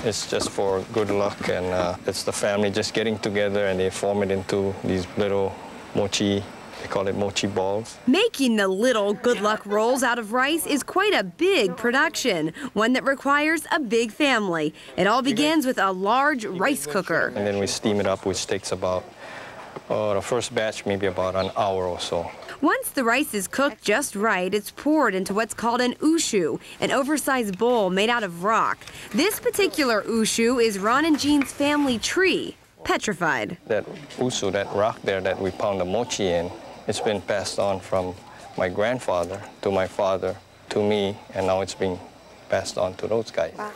It's just for good luck, and it's the family just getting together, and they form it into these little mochi, they call it mochi balls. Making the little good luck rolls out of rice is quite a big production, one that requires a big family. It all begins with a large rice cooker. And then we steam it up, which takes about, the first batch, maybe about an hour or so. Once the rice is cooked just right, it's poured into what's called an ushu, an oversized bowl made out of rock. This particular ushu is Ron and Jean's family tree, petrified. That ushu, that rock there that we pound the mochi in, it's been passed on from my grandfather to my father to me, and now it's being passed on to those guys. Wow.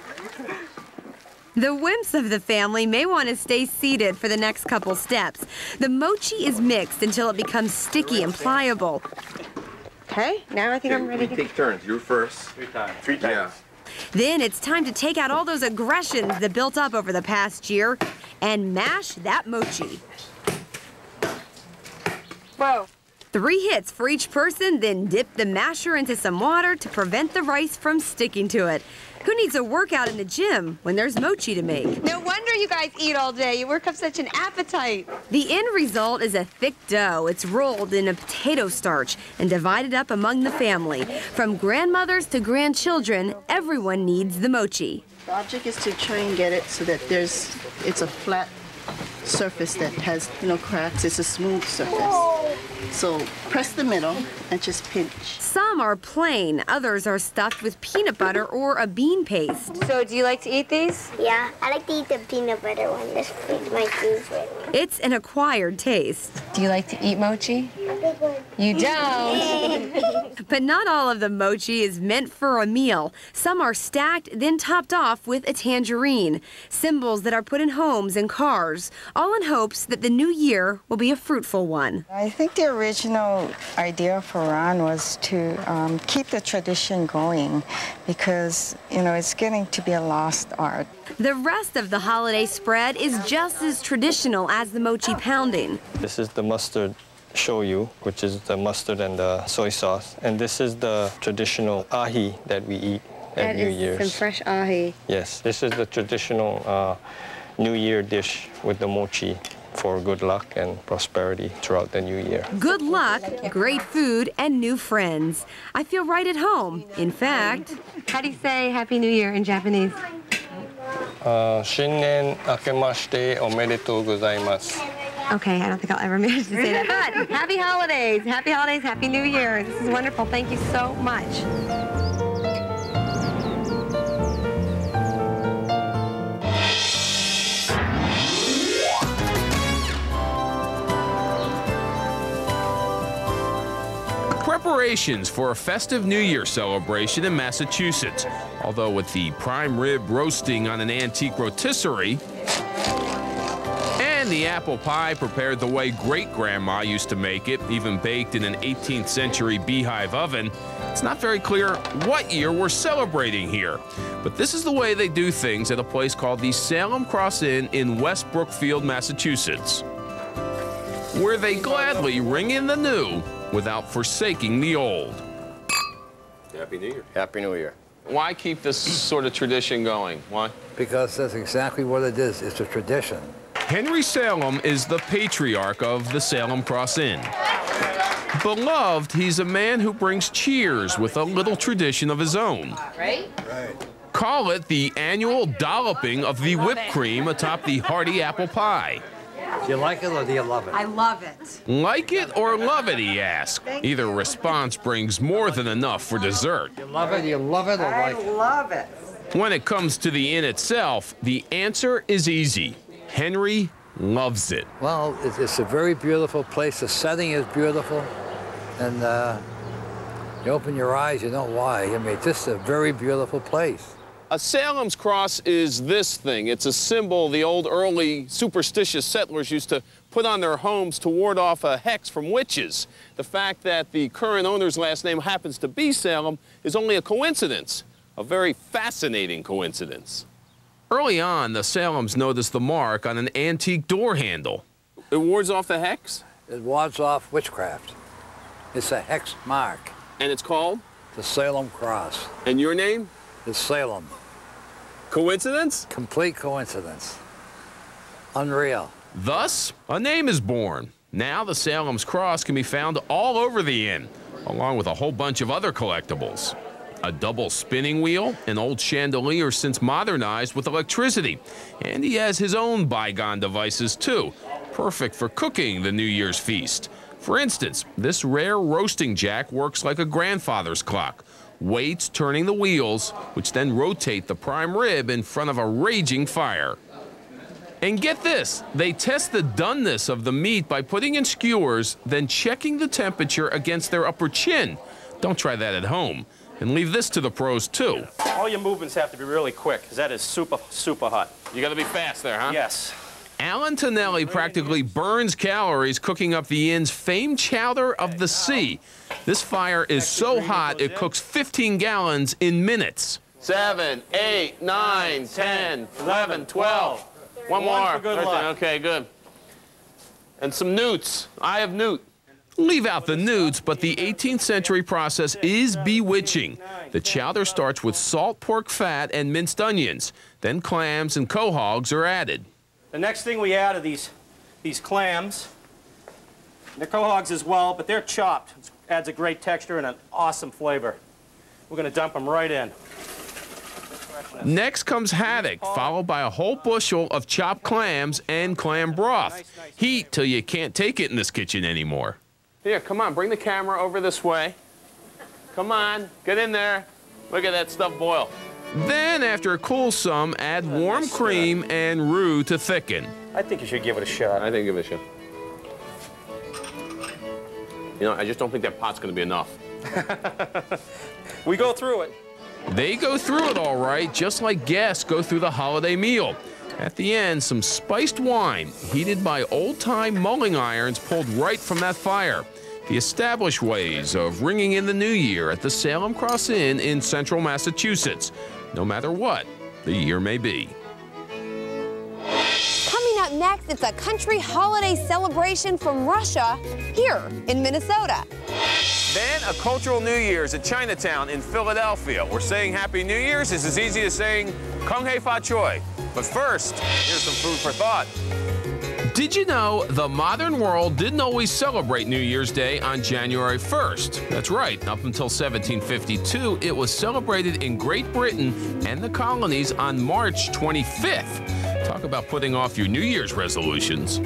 The wimps of the family may want to stay seated for the next couple steps. The mochi is mixed until it becomes sticky and pliable. Okay, now I think I'm ready to take turns. You're first. 3 times. 3 times. Yeah. Then it's time to take out all those aggressions that built up over the past year and mash that mochi. Whoa. 3 hits for each person, then dip the masher into some water to prevent the rice from sticking to it. Who needs a workout in the gym when there's mochi to make? No wonder you guys eat all day. You work up such an appetite. The end result is a thick dough. It's rolled in a potato starch and divided up among the family. From grandmothers to grandchildren, everyone needs the mochi. The object is to try and get it so that it's a flat surface that has no cracks. It's a smooth surface. So press the middle and just pinch. Some are plain, others are stuffed with peanut butter or a bean paste. So do you like to eat these? Yeah, I like to eat the peanut butter one. That's my favorite. It's an acquired taste. Do you like to eat mochi? You don't. But not all of the mochi is meant for a meal. Some are stacked, then topped off with a tangerine. Symbols that are put in homes and cars, all in hopes that the new year will be a fruitful one. I think the original idea for Ron was to keep the tradition going because, it's getting to be a lost art. The rest of the holiday spread is just as traditional as the mochi pounding. This is the mustard shoyu, which is the mustard and the soy sauce. And this is the traditional ahi that we eat at New Year's. Some fresh ahi. Yes, this is the traditional New Year dish with the mochi for good luck and prosperity throughout the new year. Good luck, great food, and new friends. I feel right at home. In fact, how do you say Happy New Year in Japanese? Shinnen akemashite omedetou gozaimasu. Okay, I don't think I'll ever manage to say that. But happy holidays, happy New Year. This is wonderful. Thank you so much. Preparations for a festive New Year celebration in Massachusetts. Although with the prime rib roasting on an antique rotisserie, and the apple pie prepared the way great-grandma used to make it, even baked in an 18th century beehive oven, it's not very clear what year we're celebrating here. But this is the way they do things at a place called the Salem Cross Inn in West Brookfield, Massachusetts, where they gladly ring in the new without forsaking the old. Happy New Year. Happy New Year. Why keep this sort of tradition going? Why? Because that's exactly what it is. It's a tradition. Henry Salem is the patriarch of the Salem Cross Inn. beloved, he's a man who brings cheers with a little tradition of his own. Right? Call it the annual dolloping of the whipped cream atop the hearty apple pie. Do you like it or do you love it? I love it. Like it or love it, he asks. Either response brings more than enough for dessert. You love it, or like it? I love it. When it comes to the inn itself, the answer is easy. Henry loves it. Well, it's a very beautiful place. The setting is beautiful. And you open your eyes, you know why. I mean, this is a very beautiful place. A Salem's cross is this thing. It's a symbol the old early superstitious settlers used to put on their homes to ward off a hex from witches. The fact that the current owner's last name happens to be Salem is only a coincidence, a very fascinating coincidence. Early on, the Salems noticed the mark on an antique door handle. It wards off the hex? It wards off witchcraft. It's a hex mark. And it's called? The Salem Cross. And your name? It's Salem. Coincidence? Complete coincidence. Unreal. Thus, a name is born. Now the Salem's Cross can be found all over the inn, along with a whole bunch of other collectibles. A double spinning wheel, an old chandelier since modernized with electricity, and he has his own bygone devices too, perfect for cooking the New Year's feast. For instance, this rare roasting jack works like a grandfather's clock. Weights turning the wheels, which then rotate the prime rib in front of a raging fire. And get this, they test the doneness of the meat by putting in skewers, then checking the temperature against their upper chin. Don't try that at home. And leave this to the pros, too. All your movements have to be really quick, because that is super, super hot. You got to be fast there, huh? Yes. Alan Tonelli practically burns calories cooking up the inn's famed chowder of the sea. This fire is so hot it cooks 15 gallons in minutes. 7, 8, 9, 10, 11, 12. One more. For good luck. Okay, good. And some newts. I have newt. Leave out the newts, but the 18th century process is bewitching. The chowder starts with salt pork fat and minced onions. Then clams and quahogs are added. The next thing we add are these clams. They're quahogs as well, but they're chopped. It adds a great texture and an awesome flavor. We're going to dump them right in. Next comes haddock, followed by a whole bushel of chopped clams and clam broth. Heat till you can't take it in this kitchen anymore. Here, come on, bring the camera over this way. Come on, get in there. Look at that stuff boil. Then, after it cools some, add warm cream and roux to thicken. I think you should give it a shot. I think give it a shot. You know, I just don't think that pot's going to be enough. We go through it. They go through it all right, just like guests go through the holiday meal. At the end, some spiced wine, heated by old-time mulling irons pulled right from that fire. The established ways of ringing in the new year at the Salem Cross Inn in central Massachusetts, no matter what the year may be. Coming up next, it's a country holiday celebration from Russia here in Minnesota. Then a cultural New Year's at Chinatown in Philadelphia. We're saying Happy New Year's is as easy as saying Kung Hei Fa Choi. But first, here's some food for thought. Did you know the modern world didn't always celebrate New Year's Day on January 1st? That's right, up until 1752, it was celebrated in Great Britain and the colonies on March 25th. Talk about putting off your New Year's resolutions.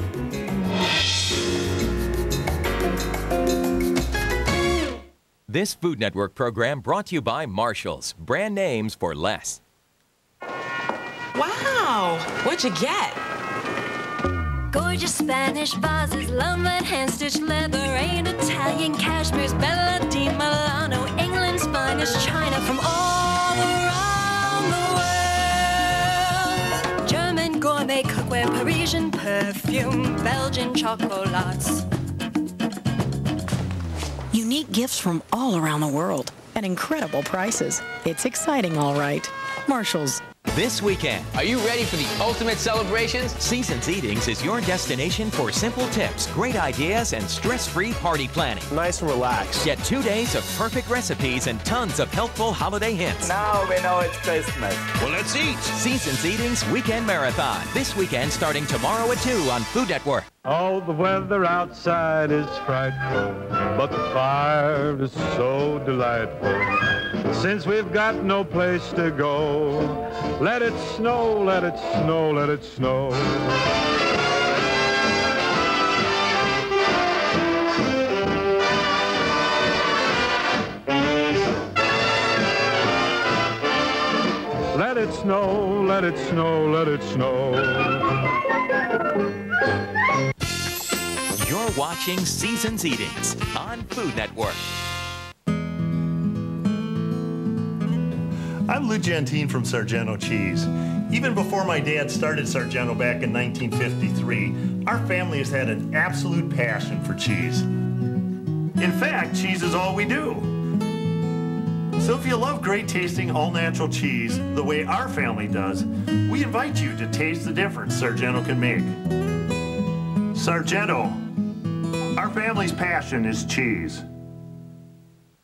This Food Network program brought to you by Marshall's, brand names for less. Wow, what'd you get? Gorgeous Spanish vases, lumbered hand-stitched leather, and Italian cashmere's Bella di Milano, England's finest china from all around the world. German gourmet cookware, Parisian perfume, Belgian chocolates. Unique gifts from all around the world at incredible prices. It's exciting, all right. Marshall's. This weekend. Are you ready for the ultimate celebrations? Seasons Eatings is your destination for simple tips, great ideas, and stress-free party planning. Nice and relaxed. Get 2 days of perfect recipes and tons of helpful holiday hints. Now we know it's Christmas. Well, let's eat. Seasons Eatings Weekend Marathon. This weekend starting tomorrow at 2 on Food Network. Oh, the weather outside is frightful, but the fire is so delightful. Since we've got no place to go, let it snow, let it snow, let it snow. Let it snow, let it snow, let it snow. You're watching Season's Eatings on Food Network. I'm Lou Gentine from Sargento Cheese. Even before my dad started Sargento back in 1953, our family has had an absolute passion for cheese. In fact, cheese is all we do. So if you love great tasting all-natural cheese the way our family does, we invite you to taste the difference Sargento can make. Sargento, our family's passion is cheese.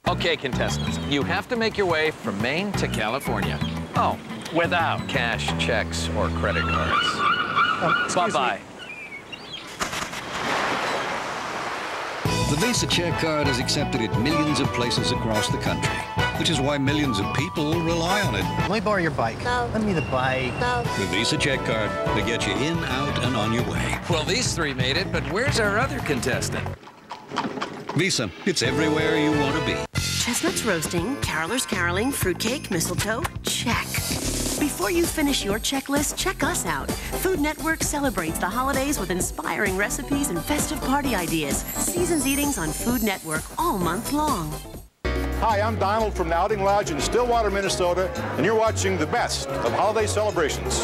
Okay, contestants, you have to make your way from Maine to California. Oh, without cash, checks, or credit cards. Bye-bye. The Visa check card is accepted at millions of places across the country, which is why millions of people rely on it. Let me borrow your bike. No. Lend me the bike. No. The Visa check card to get you in, out, and on your way. Well, these three made it, but where's our other contestant? Visa, it's everywhere you want to be. Chestnuts roasting, carolers caroling, fruitcake, mistletoe, check. Before you finish your checklist, check us out. Food Network celebrates the holidays with inspiring recipes and festive party ideas. Season's Eatings on Food Network all month long. Hi, I'm Donald from the Outing Lodge in Stillwater, Minnesota, and you're watching the best of holiday celebrations.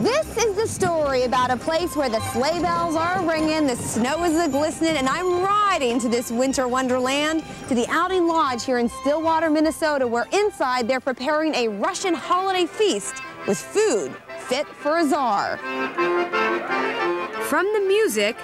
This is the story about a place where the sleigh bells are ringing, the snow is a-glistening, and I'm riding to this winter wonderland, to the Outing Lodge here in Stillwater, Minnesota, where inside they're preparing a Russian holiday feast with food fit for a czar. From the music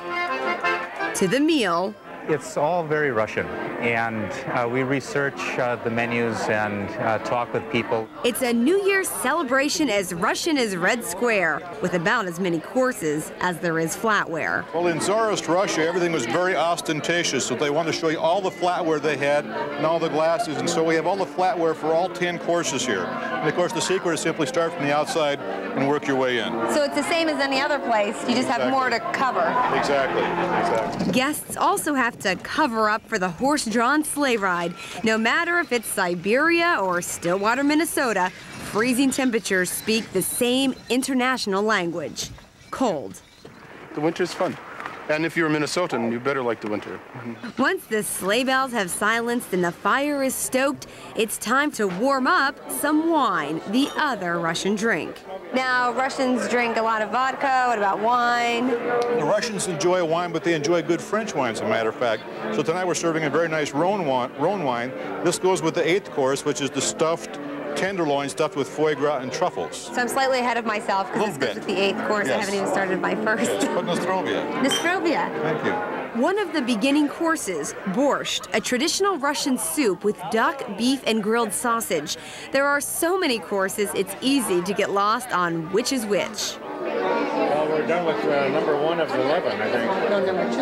to the meal. It's all very Russian, and we research the menus and talk with people. It's a New Year's celebration as Russian as Red Square, with about as many courses as there is flatware. Well, in Tsarist Russia, everything was very ostentatious, so they wanted to show you all the flatware they had and all the glasses, and so we have all the flatware for all 10 courses here. And of course, the secret is simply start from the outside and work your way in. So it's the same as any other place, you just have more to cover. Exactly. Guests also have to cover up for the horse-drawn sleigh ride. No matter if it's Siberia or Stillwater, Minnesota, freezing temperatures speak the same international language. Cold. The winter's fun. And if you're a Minnesotan, you better like the winter. Once the sleigh bells have silenced and the fire is stoked, it's time to warm up some wine, the other Russian drink. Now, Russians drink a lot of vodka. What about wine? The Russians enjoy wine, but they enjoy good French wine, as a matter of fact. So tonight we're serving a very nice Rhone wine. This goes with the 8th course, which is the stuffed tenderloin stuffed with foie gras and truffles. So I'm slightly ahead of myself because this goes with the 8th course. Yes. I haven't even started my first. But Nostrovia. Nostrovia. Thank you. One of the beginning courses, borscht, a traditional Russian soup with duck, beef, and grilled sausage. There are so many courses, it's easy to get lost on which is which. Well, we're done with number 1 of 11, I think. No, number 2.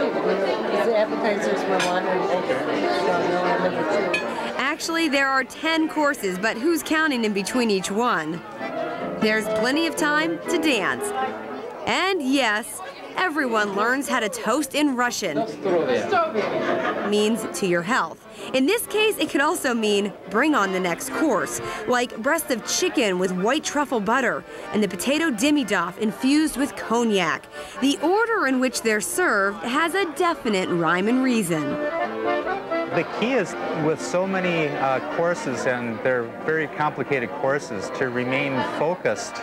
The appetizers were 1 and number 2. Actually, there are 10 courses, but who's counting in between each one? There's plenty of time to dance. And yes, everyone learns how to toast in Russian. Means to your health. In this case, it could also mean bring on the next course, like breast of chicken with white truffle butter and the potato demi-doff infused with cognac. The order in which they're served has a definite rhyme and reason. The key is with so many courses, and they're very complicated courses, to remain focused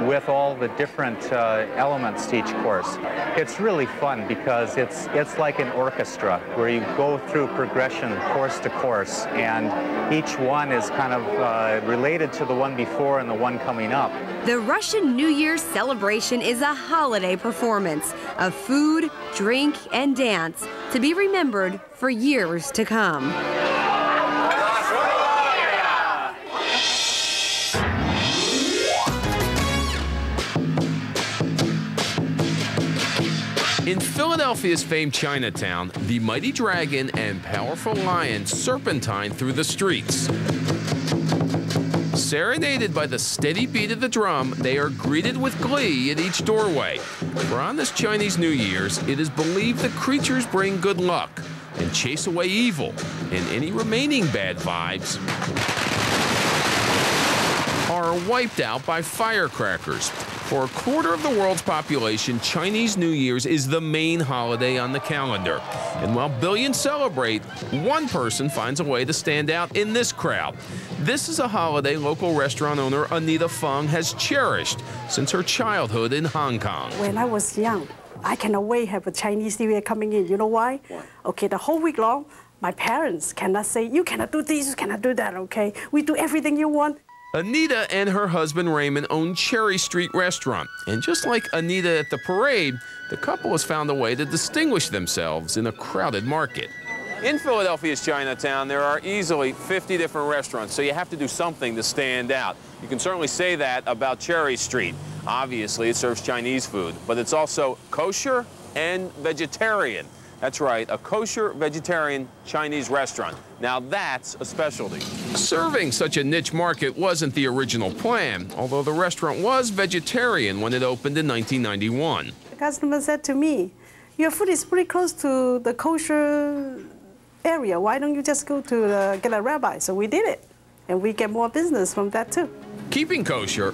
with all the different elements to each course. It's really fun because it's like an orchestra where you go through progression course to course, and each one is kind of related to the one before and the one coming up. The Russian New Year's celebration is a holiday performance of food, drink, and dance to be remembered for years to come. In Philadelphia's famed Chinatown, the mighty dragon and powerful lion serpentine through the streets. Serenaded by the steady beat of the drum, they are greeted with glee at each doorway. For on this Chinese New Year's, it is believed the creatures bring good luck and chase away evil, and any remaining bad vibes are wiped out by firecrackers. For a quarter of the world's population, Chinese New Year's is the main holiday on the calendar. And while billions celebrate, one person finds a way to stand out in this crowd. This is a holiday local restaurant owner Anita Fung has cherished since her childhood in Hong Kong. When I was young, I cannot wait to have a Chinese New Year coming in. You know why? Okay, the whole week long, my parents cannot say, you cannot do this, you cannot do that, okay? We do everything you want. Anita and her husband Raymond own Cherry Street Restaurant. And just like Anita at the parade, the couple has found a way to distinguish themselves in a crowded market. In Philadelphia's Chinatown, there are easily 50 different restaurants, so you have to do something to stand out. You can certainly say that about Cherry Street. Obviously, it serves Chinese food, but it's also kosher and vegetarian. That's right, a kosher vegetarian Chinese restaurant. Now that's a specialty. Serving such a niche market wasn't the original plan, although the restaurant was vegetarian when it opened in 1991. The customer said to me, your food is pretty close to the kosher area. Why don't you just go to get a rabbi? So we did it, and we get more business from that too. Keeping kosher